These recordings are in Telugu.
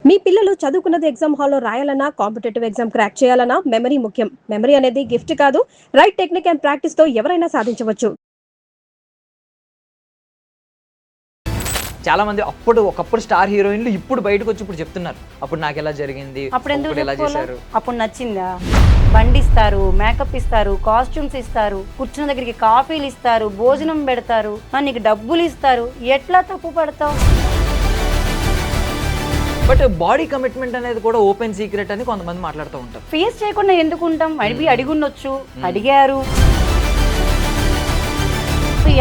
మీ పిల్లలు చదువుకున్నది ఎగ్జామ్ హాల్లో రాయాలన్నా కాంపిటేటివ్ ఎగ్జామ్ క్రాక్ చేయాలన్నా మెమరీ ముఖ్యం. మెమరీ అనేది గిఫ్ట్ కాదు, రైట్ టెక్నిక్ అండ్ ప్రాక్టీస్ తో ఎవరైనా సాధించవచ్చు. చాలా మంది ఒకప్పుడు స్టార్ హీరోయిన్లు ఇప్పుడు బయటకు వచ్చి ఇప్పుడు చెప్తున్నారు, అప్పుడు నాకు ఎలా జరిగింది, అప్పుడు ఎందుకు అప్పుడు ఎలా చేశారు. అప్పుడు నచ్చిందా? బండి ఇస్తారు, మేకప్ ఇస్తారు, కాస్ట్యూమ్స్ ఇస్తారు, కూర్చున్న దగ్గరికి కాఫీలు ఇస్తారు, భోజనం పెడతారు, నీకు డబ్బులు ఇస్తారు, ఎట్లా తప్పు పడతావు? బట్ బాడీ కమిట్మెంట్ అనేది కూడా ఓపెన్ సీక్రెట్ అని కొంతమంది మాట్లాడుతూ ఉంటారు. ఫేస్ చేయకుండా ఎందుకు ఉంటాం? అడిగుండొచ్చు, అడిగారు.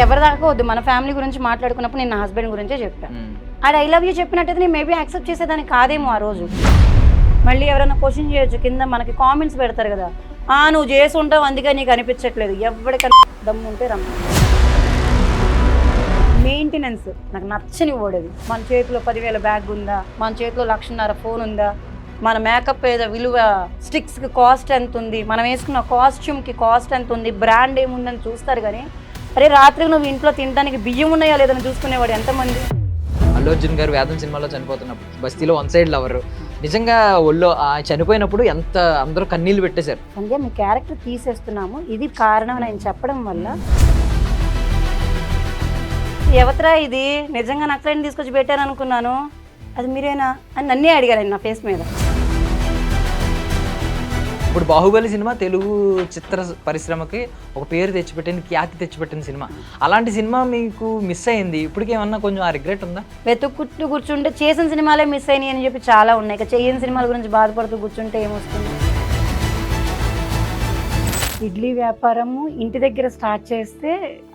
ఎవరి దాకా వద్దు, మన ఫ్యామిలీ గురించి మాట్లాడుకున్నప్పుడు నేను నా హస్బెండ్ గురించే చెప్పాను. అది ఐ లవ్ యూ చెప్పినట్టయితే నేను మేబీ యాక్సెప్ట్ చేసేదాన్ని కాదేమో ఆ రోజు. మళ్ళీ ఎవరైనా క్వశ్చన్ చేయొచ్చు, కింద మనకి కామెంట్స్ పెడతారు కదా, నువ్వు చేసి ఉంటావు అందుకే నీకు అనిపించట్లేదు. ఎవరికైనా దమ్ము ఉంటే రమ్మ. మెయింటెనెన్స్ నాకు నచ్చని ఓడేది. మన చేతిలో 10,000 బ్యాగ్ ఉందా, మన చేతిలో 1,50,000 ఫోన్ ఉందా, మన మేకప్ ఏదో విలువ, స్టిక్స్కి కాస్ట్ ఎంత ఉంది, మనం వేసుకున్న కాస్ట్యూమ్కి కాస్ట్ ఎంత ఉంది, బ్రాండ్ ఏముందని చూస్తారు. కానీ అరే రాత్రికి నువ్వు ఇంట్లో తినడానికి బియ్యం ఉన్నాయా లేదని చూసుకునేవాడు ఎంతమంది. అల్లు అర్జున్ గారు వేదం సినిమాలో చనిపోతున్నప్పుడు బస్తీలో వన్ సైడ్ లవర్ నిజంగా ఒళ్ళో చనిపోయినప్పుడు ఎంత అందరూ కన్నీళ్ళు పెట్టేశారు. అంటే మీ క్యారెక్టర్ తీసేస్తున్నాము, ఇది కారణం నేను చెప్పడం వల్ల. ఎవతరా ఇది నిజంగా నక్సలైట్ తీసుకొచ్చి పెట్టాను అనుకున్నాను, అది మీరేనా అని నన్నే అడిగారు నా ఫేస్ మీద. ఇప్పుడు బాహుబలి సినిమా తెలుగు చిత్ర పరిశ్రమకి ఒక పేరు తెచ్చిపెట్టింది, ఖ్యాతి తెచ్చిపెట్టిన సినిమా. అలాంటి సినిమా మీకు మిస్ అయింది, ఇప్పటికేమన్నా కొంచెం ఆ రిగ్రెట్ ఉందా? వెతుక్కుంటూ కూర్చుంటే చేసిన సినిమాలే మిస్ అయినాయి అని చెప్పి చాలా ఉన్నాయి. ఇక చేయని సినిమాల గురించి బాధపడుతూ కూర్చుంటే ఏమొస్తుంది? ఇడ్లీ వ్యాపారము ఇంటి దగ్గర స్టార్ట్ చేస్తే,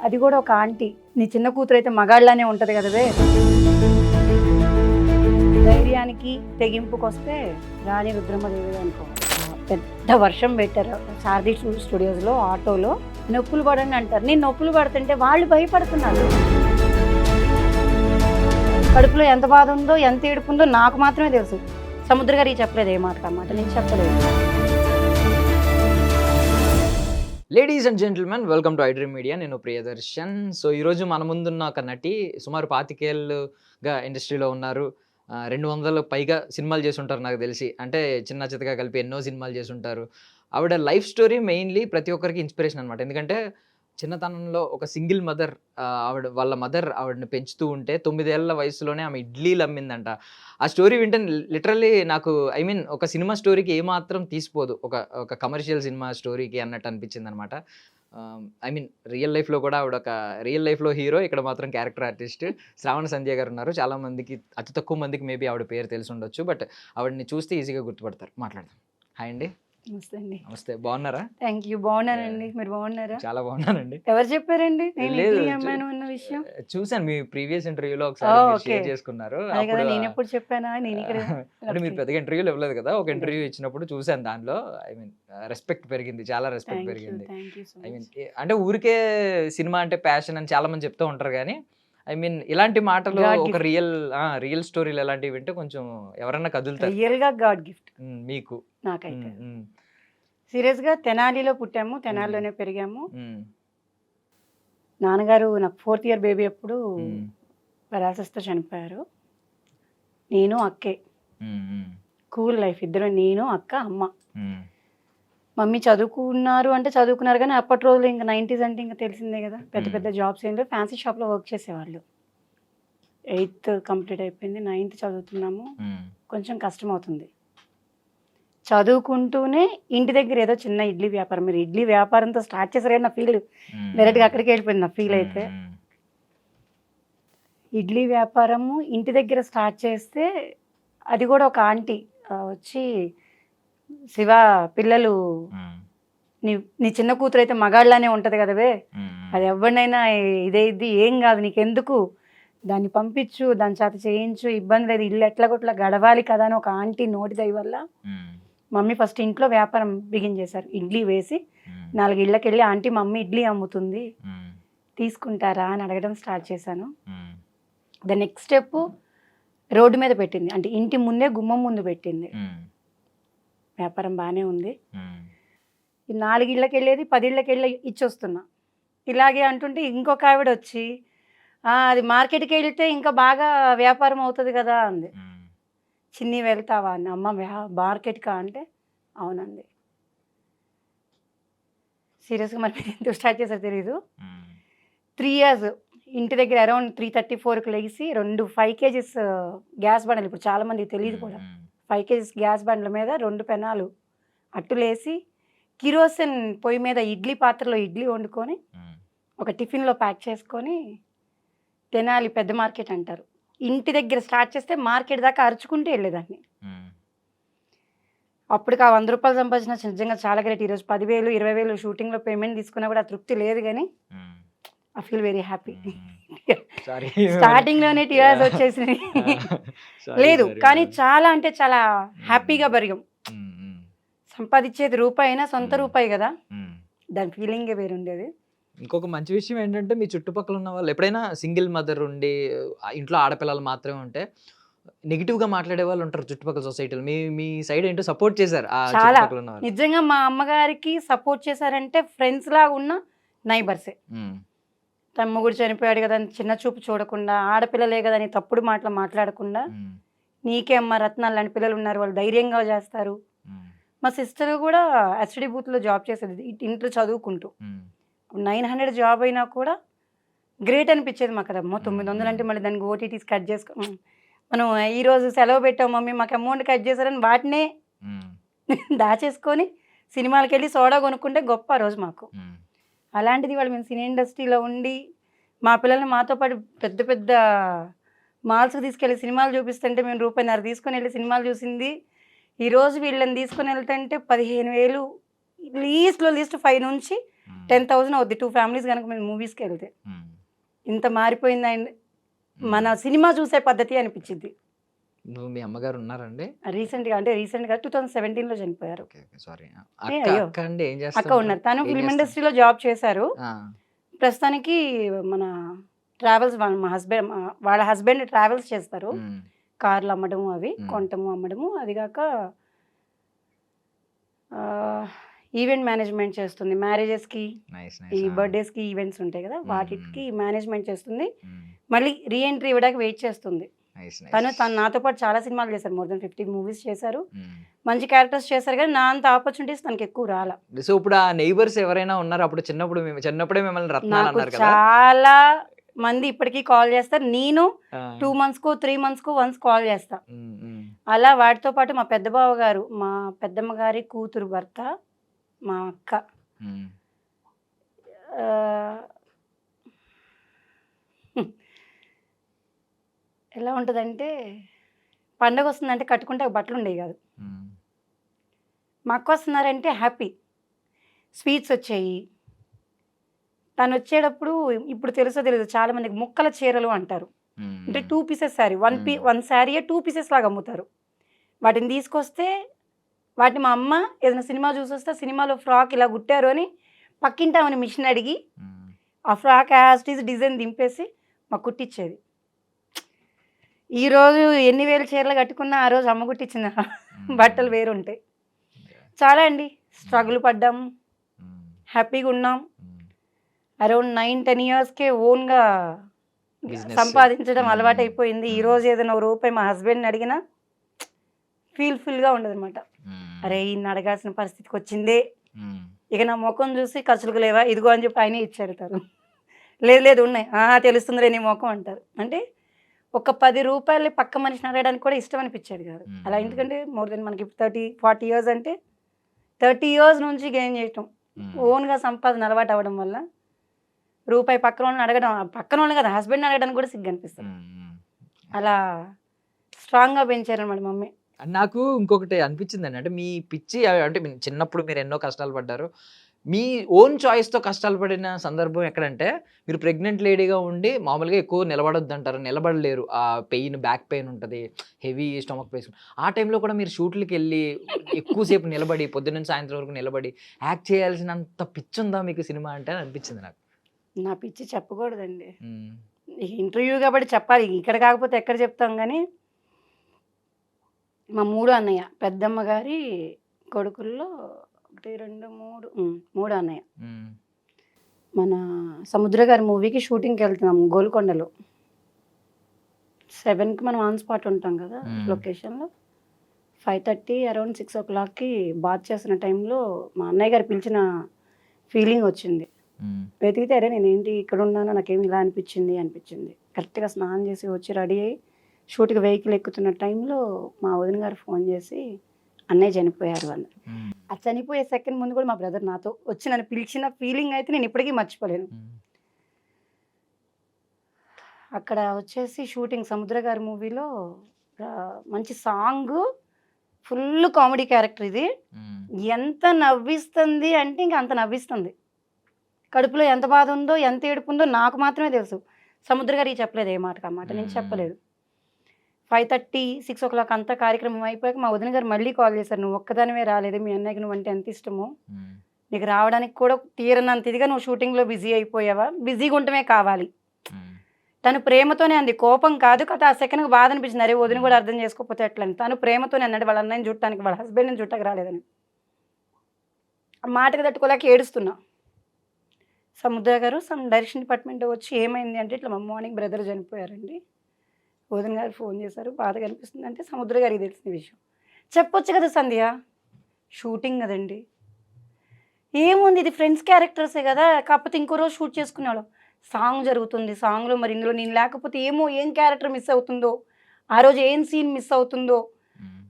అది కూడా ఒక ఆంటీ, నీ చిన్న కూతురు అయితే మగాళ్ళనే ఉంటుంది కదవే. ధైర్యానికి తెగింపుకి వస్తే రాణి రుద్రమదేవి అనుకో. పెద్ద వర్షం పెట్టారు సారథి స్టూడియోస్లో, ఆటోలో. నొప్పులు పడండి అంటారు. నేను నొప్పులు పడుతుంటే వాళ్ళు భయపడుతున్నారు. కడుపులో ఎంత బాధ ఉందో, ఎంత ఏడుపుందో నాకు మాత్రమే తెలుసు. సముద్ర గారికి చెప్పలేదు ఏ మాట అన్నమాట, నేను చెప్పలేదు. Ladies and gentlemen, welcome to iDream media. నేను ప్రియదర్శన్. సో ఈరోజు మన ముందున్న ఒక నటి, సుమారు 25 ఏళ్ళుగా ఇండస్ట్రీలో ఉన్నారు. 200 పైగా సినిమాలు చేసి ఉంటారు నాకు తెలిసి. అంటే చిన్న చితగా కలిపి ఎన్నో సినిమాలు చేసి ఉంటారు. ఆవిడ లైఫ్ స్టోరీ మెయిన్లీ ప్రతి ఒక్కరికి ఇన్స్పిరేషన్ అనమాట. ఎందుకంటే చిన్నతనంలో ఒక సింగిల్ మదర్, వాళ్ళ మదర్ ఆవిడని పెంచుతూ ఉంటే 9 ఏళ్ల వయసులోనే ఆమె ఇడ్లీలు అమ్మిందంట. ఆ స్టోరీ వింటే లిటరల్లీ నాకు ఒక సినిమా స్టోరీకి ఏమాత్రం తీసిపోదు, ఒక కమర్షియల్ సినిమా స్టోరీకి అన్నట్టు అనిపించింది అనమాట. రియల్ లైఫ్లో కూడా ఆవిడ ఒక రియల్ లైఫ్లో హీరో, ఇక్కడ మాత్రం క్యారెక్టర్ ఆర్టిస్ట్. శ్రావణ సంధ్య గారు ఉన్నారు. చాలా మందికి, అతి తక్కువ మందికి మేబీ ఆవిడ పేరు తెలిసి ఉండొచ్చు, బట్ ఆవిడని చూస్తే ఈజీగా గుర్తుపడతారు. మాట్లాడదాం. హాయ్ అండి. నమస్తే అండి. నమస్తే, బాగున్నారా? థ్యాంక్ యూ, బాగున్నానండి. మీరు బాగున్నారా? చాలా బాగున్నానండి. ఎవరు చెప్పారండి నేను లేదు, ఇడ్లీ అమ్మాను అన్న విషయం? చూసాను మీ ప్రీవియస్ ఇంటర్వ్యూలో ఒకసారి మీరు షేర్ చేసుకున్నారు. అప్పుడు నేను ఎప్పుడు చెప్పానా? నేను ఇక్కడ అంటే మీరు పెద్దగా ఇంటర్వ్యూలు ఇవ్వలేదు కదా, ఒక ఇంటర్వ్యూ ఇచ్చినప్పుడు చూసాను. దాంట్లో రెస్పెక్ట్ పెరిగింది, చాలా రెస్పెక్ట్ పెరిగింది. అంటే ఊరికే సినిమా అంటే ప్యాషన్ అని చాలా మంది చెప్తూ ఉంటారు, కానీ ఇలాంటి మాటలు, ఒక రియల్ స్టోరీలు ఎలాంటివి వింటే కొంచెం ఎవరన్నా కదులుతారు. రియల్ గా గాడ్ గిఫ్ట్ మీకు. నాకైతే సీరియస్ గా తెనాలిలో పుట్టాము, తెనాలిలోనే పెరిగాము. నాన్నగారు నాకు 4th ఇయర్ బేబీ అప్పుడు పెరాలసిస్తో చనిపోయారు. నేను అక్కే, కూల్ లైఫ్, ఇద్దరు, నేను అక్క అమ్మ. మమ్మీ చదువుకున్నారు అంటే చదువుకున్నారు, కానీ అప్పటి రోజులు ఇంకా 90s అంటే ఇంకా తెలిసిందే కదా, పెద్ద పెద్ద జాబ్స్ ఏంటో, ఫ్యాన్సీ షాప్లో వర్క్ చేసేవాళ్ళు. 8th కంప్లీట్ అయిపోయింది, 9th చదువుతున్నాము. కొంచెం కష్టం అవుతుంది. చదువుకుంటూనే ఇంటి దగ్గర ఏదో చిన్న ఇడ్లీ వ్యాపారం, మీరు ఇడ్లీ వ్యాపారంతో స్టార్ట్ చేశారు కానీ నా ఫీల్ డైరెక్ట్గా అక్కడికి వెళ్ళిపోయింది. నా ఫీల్ అయితే ఇడ్లీ వ్యాపారము ఇంటి దగ్గర స్టార్ట్ చేస్తే, అది కూడా ఒక ఆంటీ వచ్చి, శివ పిల్లలు, నీ చిన్న కూతురు అయితే మగాళ్ళనే ఉంటుంది కదవే, అది ఎవరినైనా ఇది ఏం కాదు, నీకెందుకు, దాన్ని పంపించు, దాని చేత చేయించు, ఇబ్బంది లేదు, ఇల్లు ఎట్లా కొట్లా గడవాలి కదా అని ఒక ఆంటీ నోటి దయ వల్ల మమ్మీ ఫస్ట్ ఇంట్లో వ్యాపారం బిగిన్ చేశారు. ఇడ్లీ వేసి 4 ఇళ్ళకి వెళ్ళి, ఆంటీ మమ్మీ ఇడ్లీ అమ్ముతుంది తీసుకుంటారా అని అడగడం స్టార్ట్ చేశాను. ద నెక్స్ట్ స్టెప్ రోడ్డు మీద పెట్టింది, అంటే ఇంటి ముందే గుమ్మం ముందు పెట్టింది. వ్యాపారం బాగానే ఉంది. 4 ఇళ్ళకి వెళ్ళేది 10 ఇళ్ళకి వెళ్ళి ఇచ్చొస్తున్నా. ఇలాగే అంటుంటే ఇంకొక ఆవిడ వచ్చి, అది మార్కెట్కి వెళ్తే ఇంకా బాగా వ్యాపారం అవుతుంది కదా అంది. చిన్ని వెళ్తావా అని. అమ్మ మార్కెట్కా అంటే అవునంది. సీరియస్గా మరి మీరు ఎందుకు స్టార్ట్ చేశారో తెలీదు. 3 ఇయర్స్ ఇంటి దగ్గర అరౌండ్ 3:34కి లెగిసి 5 కేజీస్ గ్యాస్ బండలు, ఇప్పుడు చాలామందికి తెలియదు కూడా, 5 కేజీస్ గ్యాస్ బండ్ల మీద 2 పెనాలు అట్టులేసి కిరోసిన్ పొయ్యి మీద ఇడ్లీ పాత్రలో ఇడ్లీ వండుకొని ఒక టిఫిన్లో ప్యాక్ చేసుకొని తెనాలి పెద్ద మార్కెట్ అంటారు, ఇంటి దగ్గర స్టార్ట్ చేస్తే మార్కెట్ దాకా అరుచుకుంటూ వెళ్ళేదాన్ని. అప్పటికి ఆ 100 రూపాయలు సంపాదించిన నిజంగా చాలా గ్రేట్. ఈరోజు 10,000 20,000 షూటింగ్లో పేమెంట్ తీసుకున్నా కూడా ఆ తృప్తి లేదు, కానీ ఐ ఫీల్ వెరీ హ్యాపీ. స్టార్టింగ్లోనే టీఆర్స్ వచ్చేసినాయి. లేదు కానీ చాలా అంటే చాలా హ్యాపీగా బరిగాం. సంపాదించేది రూపాయి అయినా సొంత రూపాయి కదా, దాని ఫీలింగే వేరుండేది. ఇంకొక మంచి విషయం ఏంటంటే మీ చుట్టుపక్కల ఉన్న వాళ్ళు ఎప్పుడైనా సింగిల్ మదర్ ఉండి ఇంట్లో ఆడపిల్లలు మాత్రమే ఉంటే నెగిటివ్ గా మాట్లాడే వాళ్ళు ఉంటారు చుట్టుపక్కల సొసైటీలో. మీ సైడ్ ఏంటో సపోర్ట్ చేశారు ఆ చాలా చుట్టుపక్కల ఉన్న వాళ్ళు. నిజంగా మా అమ్మగారికి సపోర్ట్ చేశారంటే ఫ్రెండ్స్ లాగా ఉన్న నైబర్సే. తన మొగుడు చనిపోయాడు కదా అని చిన్న చూపు చూడకుండా, ఆడపిల్లలే కదా అని తప్పుడు మాటలు మాట్లాడకుండా, నీకే అమ్మ రత్నాలు లాంటి పిల్లలు ఉన్నారు, వాళ్ళు ధైర్యంగా చేస్తారు. మా సిస్టర్ కూడా ఎస్డి బూత్లో జాబ్ చేసేది ఇంట్లో చదువుకుంటూ. 900 జాబ్ అయినా కూడా గ్రేట్ అనిపించేది మాకు. అమ్మో 900 అంటే మళ్ళీ దానికి ఓటీటీస్ కట్ చేసుకో, మనం ఈరోజు సెలవు పెట్టాం మమ్మీ మాకు అమౌంట్ కట్ చేశారని వాటినే దాచేసుకొని సినిమాలకు వెళ్ళి సోడా కొనుక్కుంటే గొప్ప రోజు మాకు. అలాంటిది వాళ్ళు మేము సినీ ఇండస్ట్రీలో ఉండి మా పిల్లల్ని మాతో పాటు పెద్ద పెద్ద మాల్స్కి తీసుకెళ్ళి సినిమాలు చూపిస్తుంటే మేము ₹1.5 తీసుకొని వెళ్ళి సినిమాలు చూసింది. ఈరోజు వీళ్ళని తీసుకొని వెళ్తుంటే 15,000 లీస్ట్ 5 నుంచి 10,000 అవుద్ది 2 ఫ్యామిలీస్ కనుక మేము మూవీస్కి వెళ్తే. ఇంత మారిపోయిందండి మన సినిమా చూసే పద్ధతి అనిపించింది. నువ్వు మీ అమ్మగారు ఉన్నారండి? రీసెంట్గా 2017లో చనిపోయారు. అయ్యో ఏం చేస్తారు? అక్క ఉన్నారు, తను ఫిల్మ్ ఇండస్ట్రీలో జాబ్ చేశారు. ప్రస్తుతానికి మన ట్రావెల్స్, మా హస్బెండ్ వాళ్ళ హస్బెండ్ ట్రావెల్స్ చేస్తారు, కార్లు అమ్మడము అవి కొనటము అమ్మడము. అది కాక ఈవెంట్ మేనేజ్మెంట్ చేస్తుంది. మ్యారేజెస్కి, ఈ బర్త్డేస్కి ఈవెంట్స్ ఉంటాయి కదా వాటికి మేనేజ్మెంట్ చేస్తుంది. మళ్ళీ రీఎంట్రీ ఇవ్వడానికి వెయిట్ చేస్తుంది. తను నాతో పాటు చాలా సినిమాలు చేశారు, మోర్ దెన్ 50 మూవీస్ చేశారు, మంచి క్యారెక్టర్స్ చేశారు, కానీ నా అంత ఆపర్చునిటీస్ తనకి ఎక్కువ రాలా. సో ఇప్పుడు ఆ నైబర్స్ ఎవరైనా ఉన్నారు అప్పుడు చిన్నప్పుడే మిమ్మల్ని రత్నాలు అన్నారు కదా? చాలా మంది ఇప్పటికీ కాల్ చేస్తారు. నేను 2 monthsకు 3 monthsకు వన్స్ కాల్ చేస్తా. అలా వాటితో పాటు మా పెద్ద బావ గారు, మా పెద్దమ్మ గారి కూతురు భర్త, మా అక్క, ఎలా ఉంటుందంటే పండగ వస్తుందంటే కట్టుకుంటే బట్టలు ఉండేవి కాదు. మా అక్క వస్తున్నారంటే హ్యాపీ, స్వీట్స్ వచ్చాయి. తను వచ్చేటప్పుడు ఇప్పుడు తెలుసో తెలియదు చాలా మందికి ముక్కల చీరలు అంటారు, అంటే 2 pieces శారీ, 1 శారీయే 2 pieces లాగా అమ్ముతారు. వాటిని తీసుకొస్తే వాటిని మా అమ్మ ఏదైనా సినిమా చూసొస్తే సినిమాలో ఫ్రాక్ ఇలా కుట్టారు అని పక్కింటామని మిషన్ అడిగి ఆ ఫ్రాక్ యాస్టీస్ డిజైన్ దింపేసి మాకు కుట్టించేది. ఈరోజు ఎన్ని వేల చీరలు కట్టుకున్నా ఆ రోజు అమ్మ కుట్టించిన బట్టలు వేరు ఉంటాయి. చాలా అండి స్ట్రగుల్ పడ్డాము, హ్యాపీగా ఉన్నాం. అరౌండ్ 9-10 ఇయర్స్కే ఓన్గా సంపాదించడం అలవాటు అయిపోయింది. ఈరోజు ఏదైనా ₹1 మా హస్బెండ్ని అడిగినా ఫీల్గా ఉండదు అనమాట. అరే ఈయన అడగాల్సిన పరిస్థితికి వచ్చిందే, ఇక నా ముఖం చూసి ఖర్చులకు లేవా ఇదిగో అని చెప్పి ఆయనే ఇచ్చేరుతారు. లేదు ఉన్నాయి, తెలుస్తుందిలే నీ ముఖం అంటారు. అంటే ఒక ₹10 పక్క మనిషిని అడగడానికి కూడా ఇష్టం అనిపించేది కాదు అలా. ఎందుకంటే మోర్ దెన్ మనకి 30-40 ఇయర్స్ అంటే 30 ఇయర్స్ నుంచి గెయిన్ చేయటం, ఓన్గా సంపాదన అలవాటు అవ్వడం వల్ల రూపాయి పక్కన వాళ్ళని అడగడం, పక్కన వాళ్ళని కదా హస్బెండ్ అడగడానికి కూడా సిగ్గు అనిపిస్తుంది. అలా స్ట్రాంగ్గా పెంచారనమాట మమ్మీ. నాకు ఇంకొకటి అనిపించిందండి, అంటే మీ పిచ్చి అంటే చిన్నప్పుడు మీరు ఎన్నో కష్టాలు పడ్డారు, మీ ఓన్ చాయిస్తో కష్టాలు పడిన సందర్భం ఎక్కడంటే మీరు ప్రెగ్నెంట్ లేడీగా ఉండి మామూలుగా ఎక్కువ నిలబడొద్దు అంటారు, నిలబడలేరు, ఆ పెయిన్ బ్యాక్ పెయిన్ ఉంటుంది, హెవీ స్టమక్ పెయిన్. ఆ టైంలో కూడా మీరు షూట్లకి వెళ్ళి ఎక్కువసేపు నిలబడి పొద్దున్న సాయంత్రం వరకు నిలబడి యాక్ట్ చేయాల్సినంత పిచ్చి ఉందా మీకు సినిమా అంటే అని అనిపించింది నాకు. నా పిచ్చి చెప్పకూడదండి, ఇంటర్వ్యూ కాబట్టి చెప్పాలి, ఇక్కడ కాకపోతే ఎక్కడ చెప్తాం. కానీ మా 3 అన్నయ్య, పెద్దమ్మ గారి కొడుకుల్లో 1 2 3 అన్నయ్య. మన సముద్ర గారి మూవీకి షూటింగ్కి వెళ్తున్నాం గోల్కొండలో. 7కి మనం ఆన్ స్పాట్ ఉంటాం కదా మ్మ్. లొకేషన్లో. 5:30 అరౌండ్ 6 o'clockకి బాత్ చేసిన టైంలో మా అన్నయ్య గారు పిలిచిన ఫీలింగ్ వచ్చింది. వెతికితే అరే నేనేంటి ఇక్కడ ఉన్నాను, నాకేమి ఇలా అనిపించింది. కరెక్ట్గా స్నానం చేసి వచ్చి రెడీ అయ్యి షూట్కి వెహికల్ ఎక్కుతున్న టైంలో మా వదిన గారు ఫోన్ చేసి అన్నయ్య చనిపోయారు అని. ఆ చనిపోయే సెకండ్ ముందు కూడా మా బ్రదర్ నాతో వచ్చి నన్ను పిలిచిన ఫీలింగ్ అయితే నేను ఇప్పటికీ మర్చిపోలేను. అక్కడ వచ్చేసి షూటింగ్ సముద్ర గారి మూవీలో మంచి సాంగ్, ఫుల్ కామెడీ క్యారెక్టర్ ఇది. ఎంత నవ్విస్తుంది అంటే ఇంకా అంత నవ్విస్తుంది. కడుపులో ఎంత బాధ ఉందో ఎంత ఏడుపు ఉందో నాకు మాత్రమే తెలుసు. సముద్ర గారికి చెప్పలేదు ఏ మాటకు ఆ మాట, నేను చెప్పలేదు. 5:30 6 o'clock అంతా కార్యక్రమం అయిపోయాక మా వదిన గారు మళ్ళీ కాల్ చేశారు, నువ్వు ఒక్కదానివే రాలేదు, మీ అన్నయ్యకి నువ్వు అంటే ఎంత ఇష్టమో, నీకు రావడానికి కూడా తీరనంత ఇదిగా నువ్వు షూటింగ్లో బిజీ అయిపోయావా, బిజీగా ఉండటమే కావాలి. తను ప్రేమతోనే అంది, కోపం కాదు కదా. ఆ సెకండ్కి బాధ అనిపించింది, అరే వదిన కూడా అర్థం చేసుకోకపోతే ఎట్లని. తను ప్రేమతోనే అన్నాడు వాళ్ళ అన్నయ్యని చుట్టానికి, వాళ్ళ హస్బెండ్ని చుట్టకు రాలేదని. ఆ మాటకు తట్టుకోలేక ఏడుస్తున్నా. సముద్ర గారు డైరెక్షన్ డిపార్ట్మెంట్ వచ్చి ఏమైంది అంటే ఇట్లా మా మార్నింగ్ బ్రదర్ చనిపోయారండి, వదిన గారు ఫోన్ చేశారు, బాధగా అనిపిస్తుంది అంటే సముద్ర గారికి తెలిసిన విషయం. చెప్పొచ్చు కదా సంధ్య, షూటింగ్ కదండి, ఏముంది ఇది ఫ్రెండ్స్ క్యారెక్టర్సే కదా, కాకపోతే ఇంకో రోజు షూట్ చేసుకునేవాళ్ళం. సాంగ్ జరుగుతుంది, సాంగ్లో మరి ఇందులో నేను లేకపోతే ఏం క్యారెక్టర్ మిస్ అవుతుందో, ఆ రోజు ఏం సీన్ మిస్ అవుతుందో,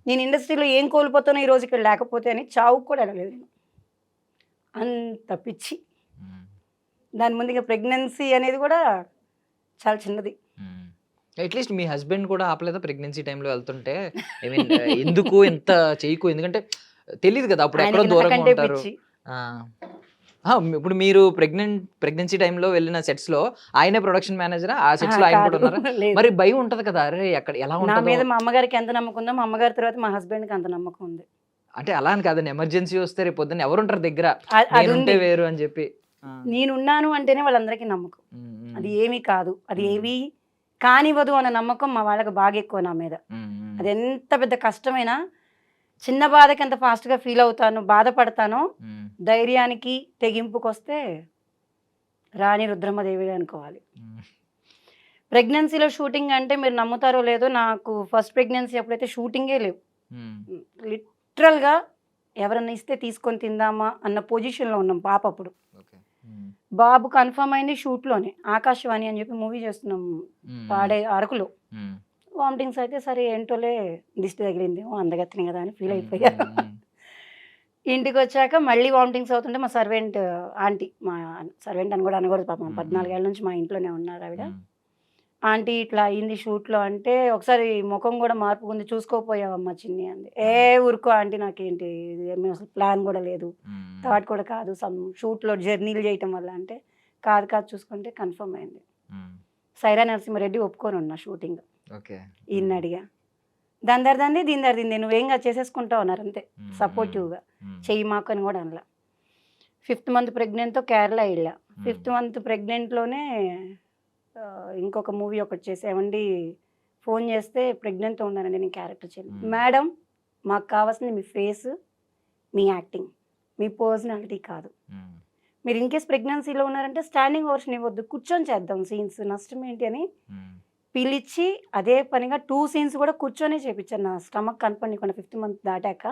నేను ఇండస్ట్రీలో ఏం కోల్పోతానో ఈ రోజు ఇక్కడ లేకపోతే అని చావుకు కూడా అడగలేదు నేను. అంత పిచ్చి. దాని ముందు ఇంకా ప్రెగ్నెన్సీ అనేది కూడా చాలా చిన్నది. అట్లీస్ట్ మీ హస్బెండ్ కూడా ఆపలేదా ప్రెగ్నెన్సీ టైంలో వెళ్తుంటే? ఐ మీన్ ఎందుకు ఎంత చేయకు, ఎందుకంటే తెలియదు కదా అప్పుడు ఎక్కడో ఆయనకి దూరంగా నాకంటే ఉంటారు. పిచ్చి. ఇప్పుడు మీరు ప్రెగ్నెన్సీ టైంలో వెళ్ళిన సెట్స్ లో ఆయనే ప్రొడక్షన్ మేనేజరా? ఆ సెట్స్ లో ఆయన కూడా ఉన్నారా? లేదు. మరి భయం ఉంటది కదా, అరే అక్కడ ఎలా నా ఉంటుందో. మీద మా అమ్మగారికి ఎంత నమ్మకం ఉందో మా అమ్మగారి తర్వాత మా హస్బెండ్కి అంత నమ్మకం ఉంది. అంటే అలా అని కాదండి, ఎమర్జెన్సీ వస్తే రేపు పొద్దున్న ఎవరు ఉంటారు దగ్గర, అది నేనుంటే ఉంది. వేరు అని చెప్పి. నేనున్నాను అంటేనే వాళ్ళందరికీ నమ్మకం. అది ఏమీ కాదు, అది ఏమీ కానివ్వదు అన్న నమ్మకం మా వాళ్ళకి బాగా ఎక్కువ నా మీద. అది ఎంత పెద్ద కష్టమైనా చిన్న బాధకి ఎంత ఫాస్ట్గా ఫీల్ అవుతాను, బాధపడతానో, ధైర్యానికి తెగింపుకి వస్తే రాణి రుద్రమ్మదేవి అనుకోవాలి. ప్రెగ్నెన్సీలో షూటింగ్ అంటే మీరు నమ్ముతారో లేదో, నాకు ఫస్ట్ ప్రెగ్నెన్సీ అప్పుడైతే షూటింగే లేవు. లిటరల్గా ఎవరన్నా ఇస్తే తీసుకొని తిందామా అన్న పొజిషన్లో ఉన్నాం పాప అప్పుడు. బాబు కన్ఫర్మ్ అయింది షూట్లోనే, ఆకాశవాణి అని చెప్పి మూవీ చేస్తున్నాం పాడే అరకులో. వామిటింగ్స్ అయితే సరే ఏంటోలే దిష్టి తగిలిందేమో అందగత్తిని కదా అని ఫీల్ అయిపోయా. ఇంటికి వచ్చాక మళ్ళీ వామిటింగ్స్ అవుతుంటే మా సర్వెంట్ ఆంటీ, మా సర్వెంట్ అని కూడా అనకూడదు పాపం, 14 ఏళ్ళ నుంచి మా ఇంట్లోనే ఉన్నారు ఆవిడ. ఆంటీ ఇట్లా అయింది షూట్లో అంటే, ఒకసారి ముఖం కూడా మార్పు ఉంది, చూసుకోపోయావమ్మా చిన్ని అంది. ఊరుకో ఆంటీ, నాకేంటి మేము అసలు ప్లాన్ కూడా లేదు, థాట్ కూడా కాదు, షూట్లో జర్నీలు చేయటం వల్ల అంటే, కాదు చూసుకుంటే కన్ఫర్మ్ అయింది. సైరా నరసింహారెడ్డి ఒప్పుకొని ఉన్నా షూటింగ్. ఈయన అడిగా, దందరిదంది దీందరిదింది, నువ్వేంగా చేసేసుకుంటావు అన్నారు అంతే సపోర్టివ్గా, చెయ్యి మాకు అని కూడా అనలా. 5th month ప్రెగ్నెంట్తో కేరళ వెళ్ళా. 5th month ప్రెగ్నెంట్లోనే ఇంకొక మూవీ ఒకటి చేసేవండి. ఫోన్ చేస్తే ప్రెగ్నెంట్తో ఉన్నానండి నేను క్యారెక్టర్ చేయాలి. మేడం మాకు కావాల్సింది మీ ఫేస్, మీ యాక్టింగ్, మీ పర్సనాలిటీ కాదు. మీరు ఇన్కేస్ ప్రెగ్నెన్సీలో ఉన్నారంటే స్టాండింగ్ ఓవర్షన్ ఇవ్వద్దు, కూర్చొని చేద్దాం సీన్స్, నష్టం ఏంటి అని పిలిచి అదే పనిగా 2 scenes కూడా కూర్చొనే చేయించాను. నా స్టమక్ కనపడకుండా 5th month దాటాక.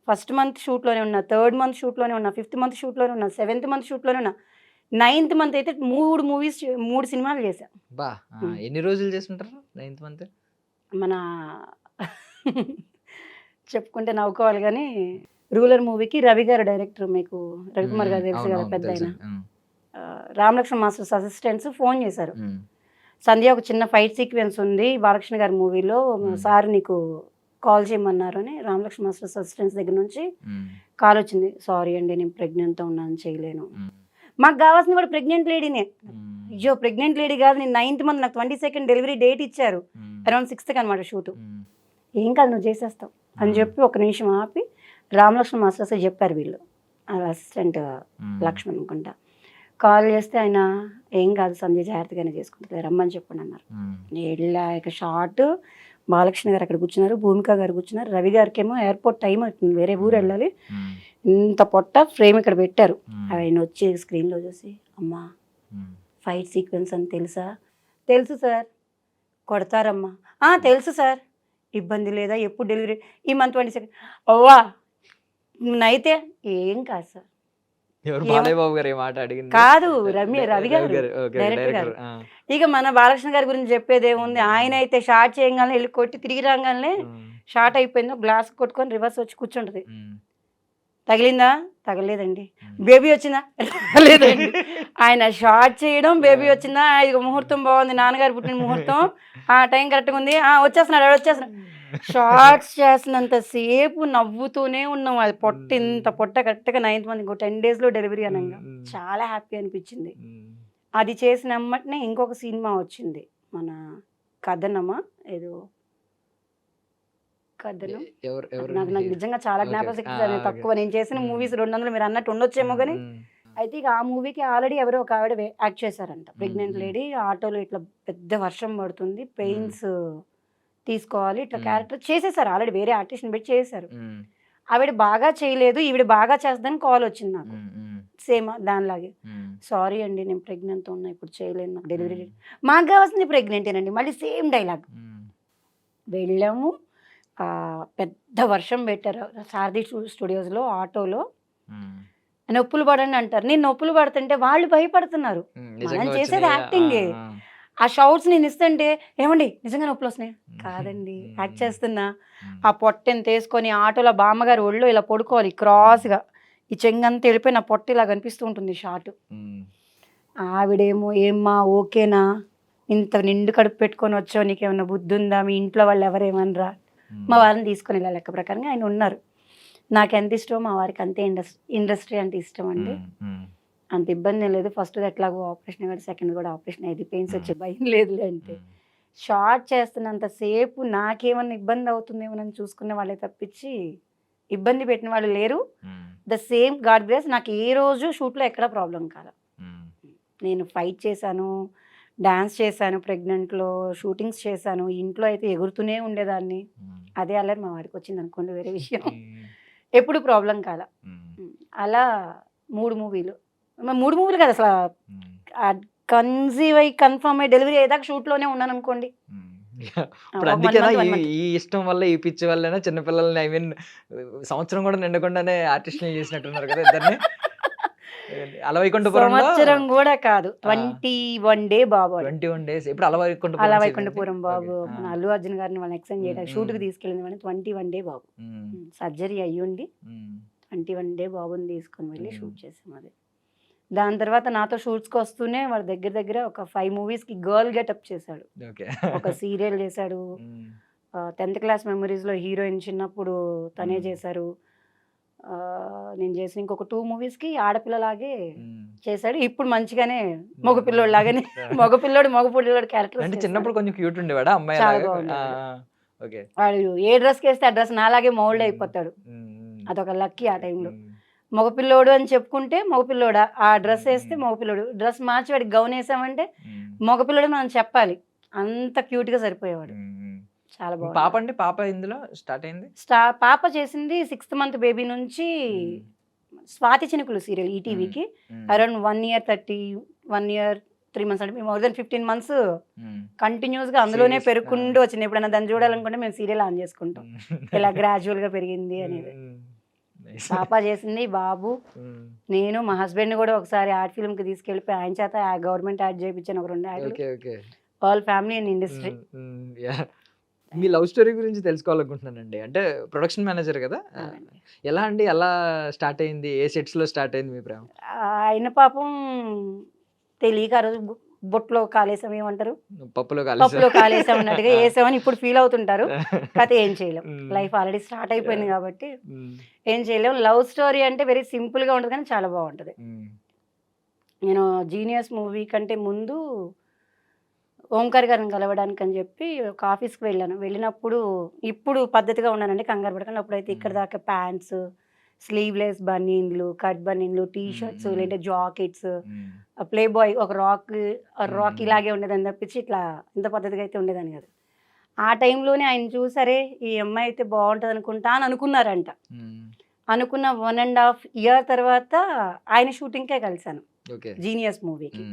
1st month షూట్లోనే ఉన్నా, 3rd month షూట్లోనే ఉన్నా, 5th month షూట్లోనే ఉన్నా, 7th month షూట్లోనే ఉన్నా, 9th month అయితే 3 సినిమాలు చేశా. బా ఎన్ని రోజులు చేస్తుంటారు 9th month? మన చెప్పుకుంటే నవ్వుకోవాలి కానీ, రూలర్ మూవీకి రవి గారు డైరెక్టర్, మీకు రవికుమార్ గారు తెలుసు కదా పెద్ద ఆయన, రామలక్ష్మణ్ మాస్టర్స్ అసిస్టెంట్స్ ఫోన్ చేశారు, సంధ్య ఒక చిన్న ఫైట్ సీక్వెన్స్ ఉంది బాలకృష్ణ గారి మూవీలో, సార్ నీకు కాల్ చేయమన్నారు అని. రామలక్ష్మణ్ మాస్టర్స్ అసిస్టెంట్స్ దగ్గర నుంచి కాల్ వచ్చింది, సారీ అండి నేను ప్రెగ్నెంట్తో ఉన్నాను చేయలేను. మాకు కావాల్సింది కూడా ప్రెగ్నెంట్ లేడీనే. అయ్యో ప్రెగ్నెంట్ లేడీ కాదు, నేను 9th month, నాకు 22nd డెలివరీ డేట్ ఇచ్చారు, అరౌండ్ 6th అనమాట షూటు. ఏం కాదు నువ్వు చేసేస్తావు అని చెప్పి ఒక నిమిషం ఆపి రామలక్ష్మణ్ మాస్టర్స్ చెప్పారు, వీళ్ళు అసిస్టెంట్ లక్ష్మణ్ అనుకుంటా, కాల్ చేస్తే ఆయన ఏం కాదు సంధ్య జాగ్రత్తగానే చేసుకుంటుంది రమ్మని చెప్పండి అన్నారు. వెళ్ళాక షార్ట్ బాలకృష్ణ గారు అక్కడ కూర్చున్నారు, భూమిక గారు కూర్చున్నారు, రవి గారికి ఏమో ఎయిర్పోర్ట్ టైం అవుతుంది, వేరే ఊరు వెళ్ళాలి, ఇంత పొట్ట ఫ్రేమ్ ఇక్కడ పెట్టారు. ఆయన వచ్చి స్క్రీన్లో చూసి, అమ్మా ఫైట్ సీక్వెన్స్ అని తెలుసా? తెలుసు సార్, కొడతారమ్మా. తెలుసు సార్. ఇబ్బంది లేదా? ఎప్పుడు డెలివరీ? ఈ మంత్ 22 ఓవా అయితే ఏం కాదు సార్. ఎవరు ఏమ బాలయ్య బాబు గారు ఏ మాట అడిగింది? కాదు రవి గారు ఓకే, డైరెక్టర్ డైరెక్టర్. గారు. ఇక మన బాలకృష్ణ గారి గురించి చెప్పేదేముంది, ఆయన అయితే షార్ట్ చేయగానే వెళ్ళి కొట్టి తిరిగి రాగానే షార్ట్ అయిపోయిందో గ్లాస్ కొట్టుకొని రివర్స్ వచ్చి కూర్చుంటది. తగిలిందా? తగలేదండి. బేబీ వచ్చిందా? లేదండి. ఆయన షార్ట్ చేయడం, బేబీ వచ్చిందా, ఇక ముహూర్తం బాగుంది, నాన్నగారు పుట్టిన ముహూర్తం, టైం కరెక్ట్గా ఉంది, వచ్చేస్తున్నాడు వచ్చేస్తున్నాడు. షార్ట్స్ చేసినంత సేపు నవ్వుతూనే ఉన్నాం. అది పొట్ట ఇంత పొట్ట కరెక్ట్గా 9th మంత్, ఇంకో 10 daysలో డెలివరీ అనగా చాలా హ్యాపీ అనిపించింది. అది చేసిన వెంటనే ఇంకొక సినిమా వచ్చింది, మన కథనమా ఏదో కథనం. నాకు నిజంగా చాలా జ్ఞాపకశక్తి తక్కువ. నేను చేసిన మూవీస్ 200 మీరు అన్నట్టు ఉండొచ్చేమో కానీ, అయితే ఇక ఆ మూవీకి ఆల్రెడీ ఎవరో ఒక ఆవిడ యాక్ట్ చేశారంట. ప్రెగ్నెంట్ లేడీ, ఆటోలో ఇట్లా పెద్ద వర్షం పడుతుంది, పెయిన్స్ తీసుకోవాలి, ఇట్లా క్యారెక్టర్ చేసేసారు. ఆల్రెడీ వేరే ఆర్టిస్ట్ని పెట్టి చేశారు. ఆవిడ బాగా చేయలేదు, ఈవిడ బాగా చేస్తుందని కాల్ వచ్చింది నాకు. సేమ్ దానిలాగే, సారీ అండి నేను ప్రెగ్నెంట్ ఉన్నా, ఇప్పుడు చేయలేను, నాకు డెలివరీ. మాకు కావాల్సింది ప్రెగ్నెంటేనండి. మళ్ళీ సేమ్ డైలాగ్. వెళ్ళాము, పెద్ద వర్షం పెట్టారు సారథి స్టూడియోస్లో, ఆటోలో. నొప్పులు పడండి అంటారు. నేను నొప్పులు పడుతుంటే వాళ్ళు భయపడుతున్నారు. మనం చేసేది యాక్టింగే. ఆ షౌట్స్ నేను ఇస్తుంటే, ఏమండి నిజంగా నొప్పులు వస్తున్నాయి? కాదండి, యాక్ట్ చేస్తున్నా. ఆ పొట్టెని తీసుకొని ఆటోలో బామ్మగారు ఒళ్ళు ఇలా పడుకోవాలి క్రాస్గా, ఈ చెంగంతా వెళ్ళిపోయి నా పొట్ట ఇలా కనిపిస్తూ ఉంటుంది షార్ట్. ఆవిడేమో ఏమ్మా ఓకేనా, ఇంత నిండు కడుపు పెట్టుకొని వచ్చావు, నీకేమన్నా బుద్ధి ఉందా, మీ ఇంట్లో వాళ్ళు ఎవరేమనరా? మా వారిని తీసుకొని ఇలా లెక్క ప్రకారంగా ఆయన ఉన్నారు. నాకు ఎంత ఇష్టమో మా వారికి అంతే ఇండస్ట్రీ అంటే ఇష్టం అండి. అంత ఇబ్బంది లేదు. ఫస్ట్ ఎట్లాగో ఆపరేషన్ కూడా, సెకండ్ కూడా ఆపరేషన్ అయ్యింది, పెయిన్స్ వచ్చే భయం లేదులే. అంటే షార్ట్ చేస్తున్నంతసేపు నాకేమన్నా ఇబ్బంది అవుతుందేమోనని చూసుకునే వాళ్ళే తప్పించి ఇబ్బంది పెట్టిన వాళ్ళు లేరు. ద సేమ్ గాడ్ గ్రేస్, నాకు ఏ రోజు షూట్లో ఎక్కడ ప్రాబ్లం కాదు. నేను ఫైట్ చేశాను, డాన్స్ చేశాను, ప్రెగ్నెంట్లో షూటింగ్స్ చేశాను, ఇంట్లో అయితే ఎగురుతూనే ఉండేదాన్ని. అదే అల్లరి మా వాడికి వచ్చింది అనుకోండి, వేరే విషయం. ఎప్పుడు ప్రాబ్లం కాల. అలా 3 మూవీలు కదా అసలు, కన్సీవ్ అయ్యి కన్ఫర్మ్ అయ్యి డెలివరీ అయ్యేదాకా షూట్లోనే ఉన్నాను అనుకోండి. ఇప్పుడు అందుకేనా ఈ ఇష్టం వల్ల, ఈ పిచ్చి వల్ల చిన్నపిల్లల్ని, ఐ మీన్ సంవత్సరం కూడా నిండకుండానే ఆర్టిస్టులు చేసినట్టున్నారు కదా ఇద్దరిని. అలవైకుంఠపురం సంవత్సరం కూడా కాదు, 21 డే బాబు. 21 days. ఇప్పుడు అలవైకుంఠపురం బాబు మన అల్లు అర్జున్ గారిని వాళ్ళని ఎక్స్టెండ్ చేయడానికి షూట్కి తీసుకెళ్ళింది వాళ్ళని. 21 డే బాబు సర్జరీ అయ్యుండి 21 డే బాబుని తీసుకొని వెళ్ళి షూట్ చేసాం. అది దాని తర్వాత నాతో షూట్స్కి వస్తూనే వాళ్ళ దగ్గర ఒక 5 మూవీస్కి గర్ల్ గెటప్ చేశాడు. ఒక సీరియల్ చేశాడు, 10th క్లాస్ మెమరీస్లో హీరోయిన్ చిన్నప్పుడు తనే చేశారు. నేను చేసిన ఇంకొక 2 మూవీస్కి ఆడపిల్లలాగే చేశాడు. ఇప్పుడు మంచిగానే మగపిల్లోడు లాగానే, మగపిల్లోడు క్యారెక్టర్. అంటే చిన్నప్పుడు కొంచెం క్యూట్ ఉండేవాడా అమ్మాయి? వాడు ఏ డ్రెస్కి వేస్తే ఆ డ్రెస్ నాలాగే మౌల్డ్ అయిపోతాడు. అదొక లక్కీ ఆ టైంలో. మగపిల్లోడు అని చెప్పుకుంటే మగపిల్లోడా, ఆ డ్రెస్ వేస్తే మగపిల్లోడు, డ్రెస్ మార్చి వాడికి గౌన్ వేసామంటే మగపిల్లోడు మనం చెప్పాలి. అంత క్యూట్గా సరిపోయేవాడు. చాలా బాగుంది. పాప అండి, పాప ఇందులో స్టార్ట్ అయింది. పాప చేసింది 6th మంత్ బేబీ నుంచి స్వాతి చినుకులు సీరియల్ ఈటీవీకి అరౌండ్ 1 year 3 months, అంటే మోర్ దెన్ 15 months కంటిన్యూస్గా అందులోనే పెరుగుకుంటూ వచ్చింది. ఎప్పుడైనా దాన్ని చూడాలనుకుంటే మేము సీరియల్ ఆన్ చేసుకుంటాం, ఇలా గ్రాడ్యువల్గా పెరిగింది అనేది. పాప చేసింది, బాబు, నేను, మా హస్బెండ్ కూడా ఒకసారి ఆర్ట్ ఫిల్మ్కి తీసుకెళ్ళిపోయి ఆయన చేత గవర్నమెంట్ యాడ్ చేయించాను, ఒక 2 యాడ్లు. All family and industry. మీ లవ్ స్టోరీ గురించి తెలుసుకోవాలనుకుంటున్నానండి. అంటే ప్రొడక్షన్ మేనేజర్ కదా, ఎలా అండి, ఎలా స్టార్ట్ అయింది, ఏ సెట్స్లో స్టార్ట్ అయింది మీ ప్రేమ? ఆయన పాపం తెలియక ఆ రోజు బొట్లో కాలేసాం, ఏమంటారు, పప్పులో కాలేసాం అన్నట్టుగా వేసామని ఇప్పుడు ఫీల్ అవుతుంటారు. కథ ఏం చేయలేం, లైఫ్ ఆల్రెడీ స్టార్ట్ అయిపోయింది కాబట్టి ఏం చేయలేం. లవ్ స్టోరీ అంటే వెరీ సింపుల్గా ఉంటుంది కానీ చాలా బాగుంటుంది. నేను జీనియస్ మూవీ కంటే ముందు ఓంకార్ గారిని కలవడానికి అని చెప్పి ఒక ఆఫీస్కి వెళ్ళినప్పుడు, ఇప్పుడు పద్ధతిగా ఉన్నానండి, కంగారు పడకండి. అప్పుడైతే ఇక్కడ దాకా ప్యాంట్స్, స్లీవ్లెస్ బనీన్లు, కట్ బనీన్లు, టీ షర్ట్స్, లేదంటే జాకెట్స్, ప్లే బాయ్ ఒక రాక్ ఇలాగే ఉండేదని తప్పించి ఇట్లా ఇంత పద్ధతిగా అయితే ఉండేదాన్ని కాదు. ఆ టైంలోనే ఆయన చూసారే ఈ అమ్మాయి అయితే బాగుంటుంది అనుకుంటా అని అనుకున్నారంట. అనుకున్న 1.5 year తర్వాత ఆయన షూటింగ్కే కలిశాను, జీనియస్ మూవీకి.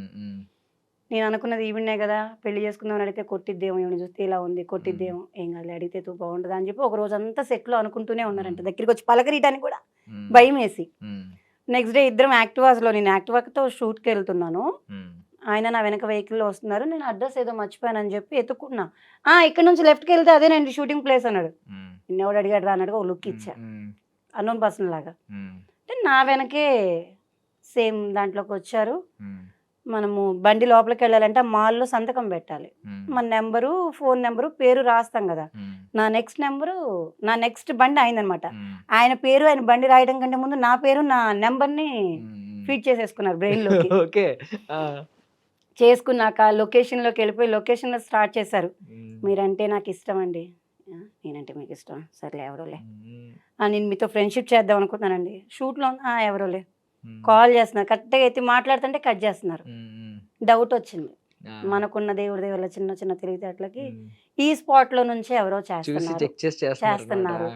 నేను అనుకున్నది ఈవిడే కదా, పెళ్లి చేసుకుందామని అడిగితే కొట్టిద్దేమో, ఈవిడ చూస్తే ఇలా ఉంది కొట్టిద్దేమో, ఏం కాదు అడిగితే తూ బాగుంటుందా అని చెప్పి ఒక రోజంతా సెట్లో అనుకుంటూనే ఉన్నారంట. దగ్గరికి వచ్చి పలకరీయడానికి కూడా భయం వేసి. నెక్స్ట్ డే ఇద్దరం యాక్టివాస్లో, నేను యాక్టివాతో షూట్కి వెళ్తున్నాను, ఆయన నా వెనక వెహికల్లో వస్తున్నారు, నేను అడ్రస్ ఏదో మర్చిపోయానని చెప్పి ఎత్తుకున్నా. ఇక్కడ నుంచి లెఫ్ట్కి వెళ్తే అదేనండి షూటింగ్ ప్లేస్ అన్నాడు. నిన్నెవడు అడిగాడు రా అన్నాడు, ఒక లుక్ ఇచ్చా అన్నోన్ పర్సన్ లాగా. అంటే నా వెనకే సేమ్ దాంట్లోకి వచ్చారు. మనము బండి లోపలికి వెళ్ళాలంటే ఆ మాల్లో సంతకం పెట్టాలి, మన నెంబరు, ఫోన్ నెంబరు, పేరు రాస్తాం కదా. నా నెక్స్ట్ బండి అయిందనమాట. ఆయన పేరు ఆయన బండి రాయడం కంటే ముందు నా పేరు నా నెంబర్ని ఫీడ్ చేసేసుకున్నారు బ్రెయిన్లోకి. చేసుకున్నాక లొకేషన్లోకి వెళ్ళిపోయి లొకేషన్లో స్టార్ట్ చేశారు. మీరంటే నాకు ఇష్టం అండి. నేనంటే మీకు ఇష్టం, సర్లే ఎవరోలే. నేను మీతో ఫ్రెండ్షిప్ చేద్దాం అనుకుంటున్నానండి. షూట్లో ఎవరోలే. కాల్ చేస్తున్నారు, కరెక్ట్గా అయితే మాట్లాడుతుంటే కట్ చేస్తున్నారు. డౌట్ వచ్చింది, మనకున్న దేవుడి దేవుళ్ళ చిన్న చిన్న తెలివితేటలకి ఈ స్పాట్లో నుంచే ఎవరో చేస్తున్నారు.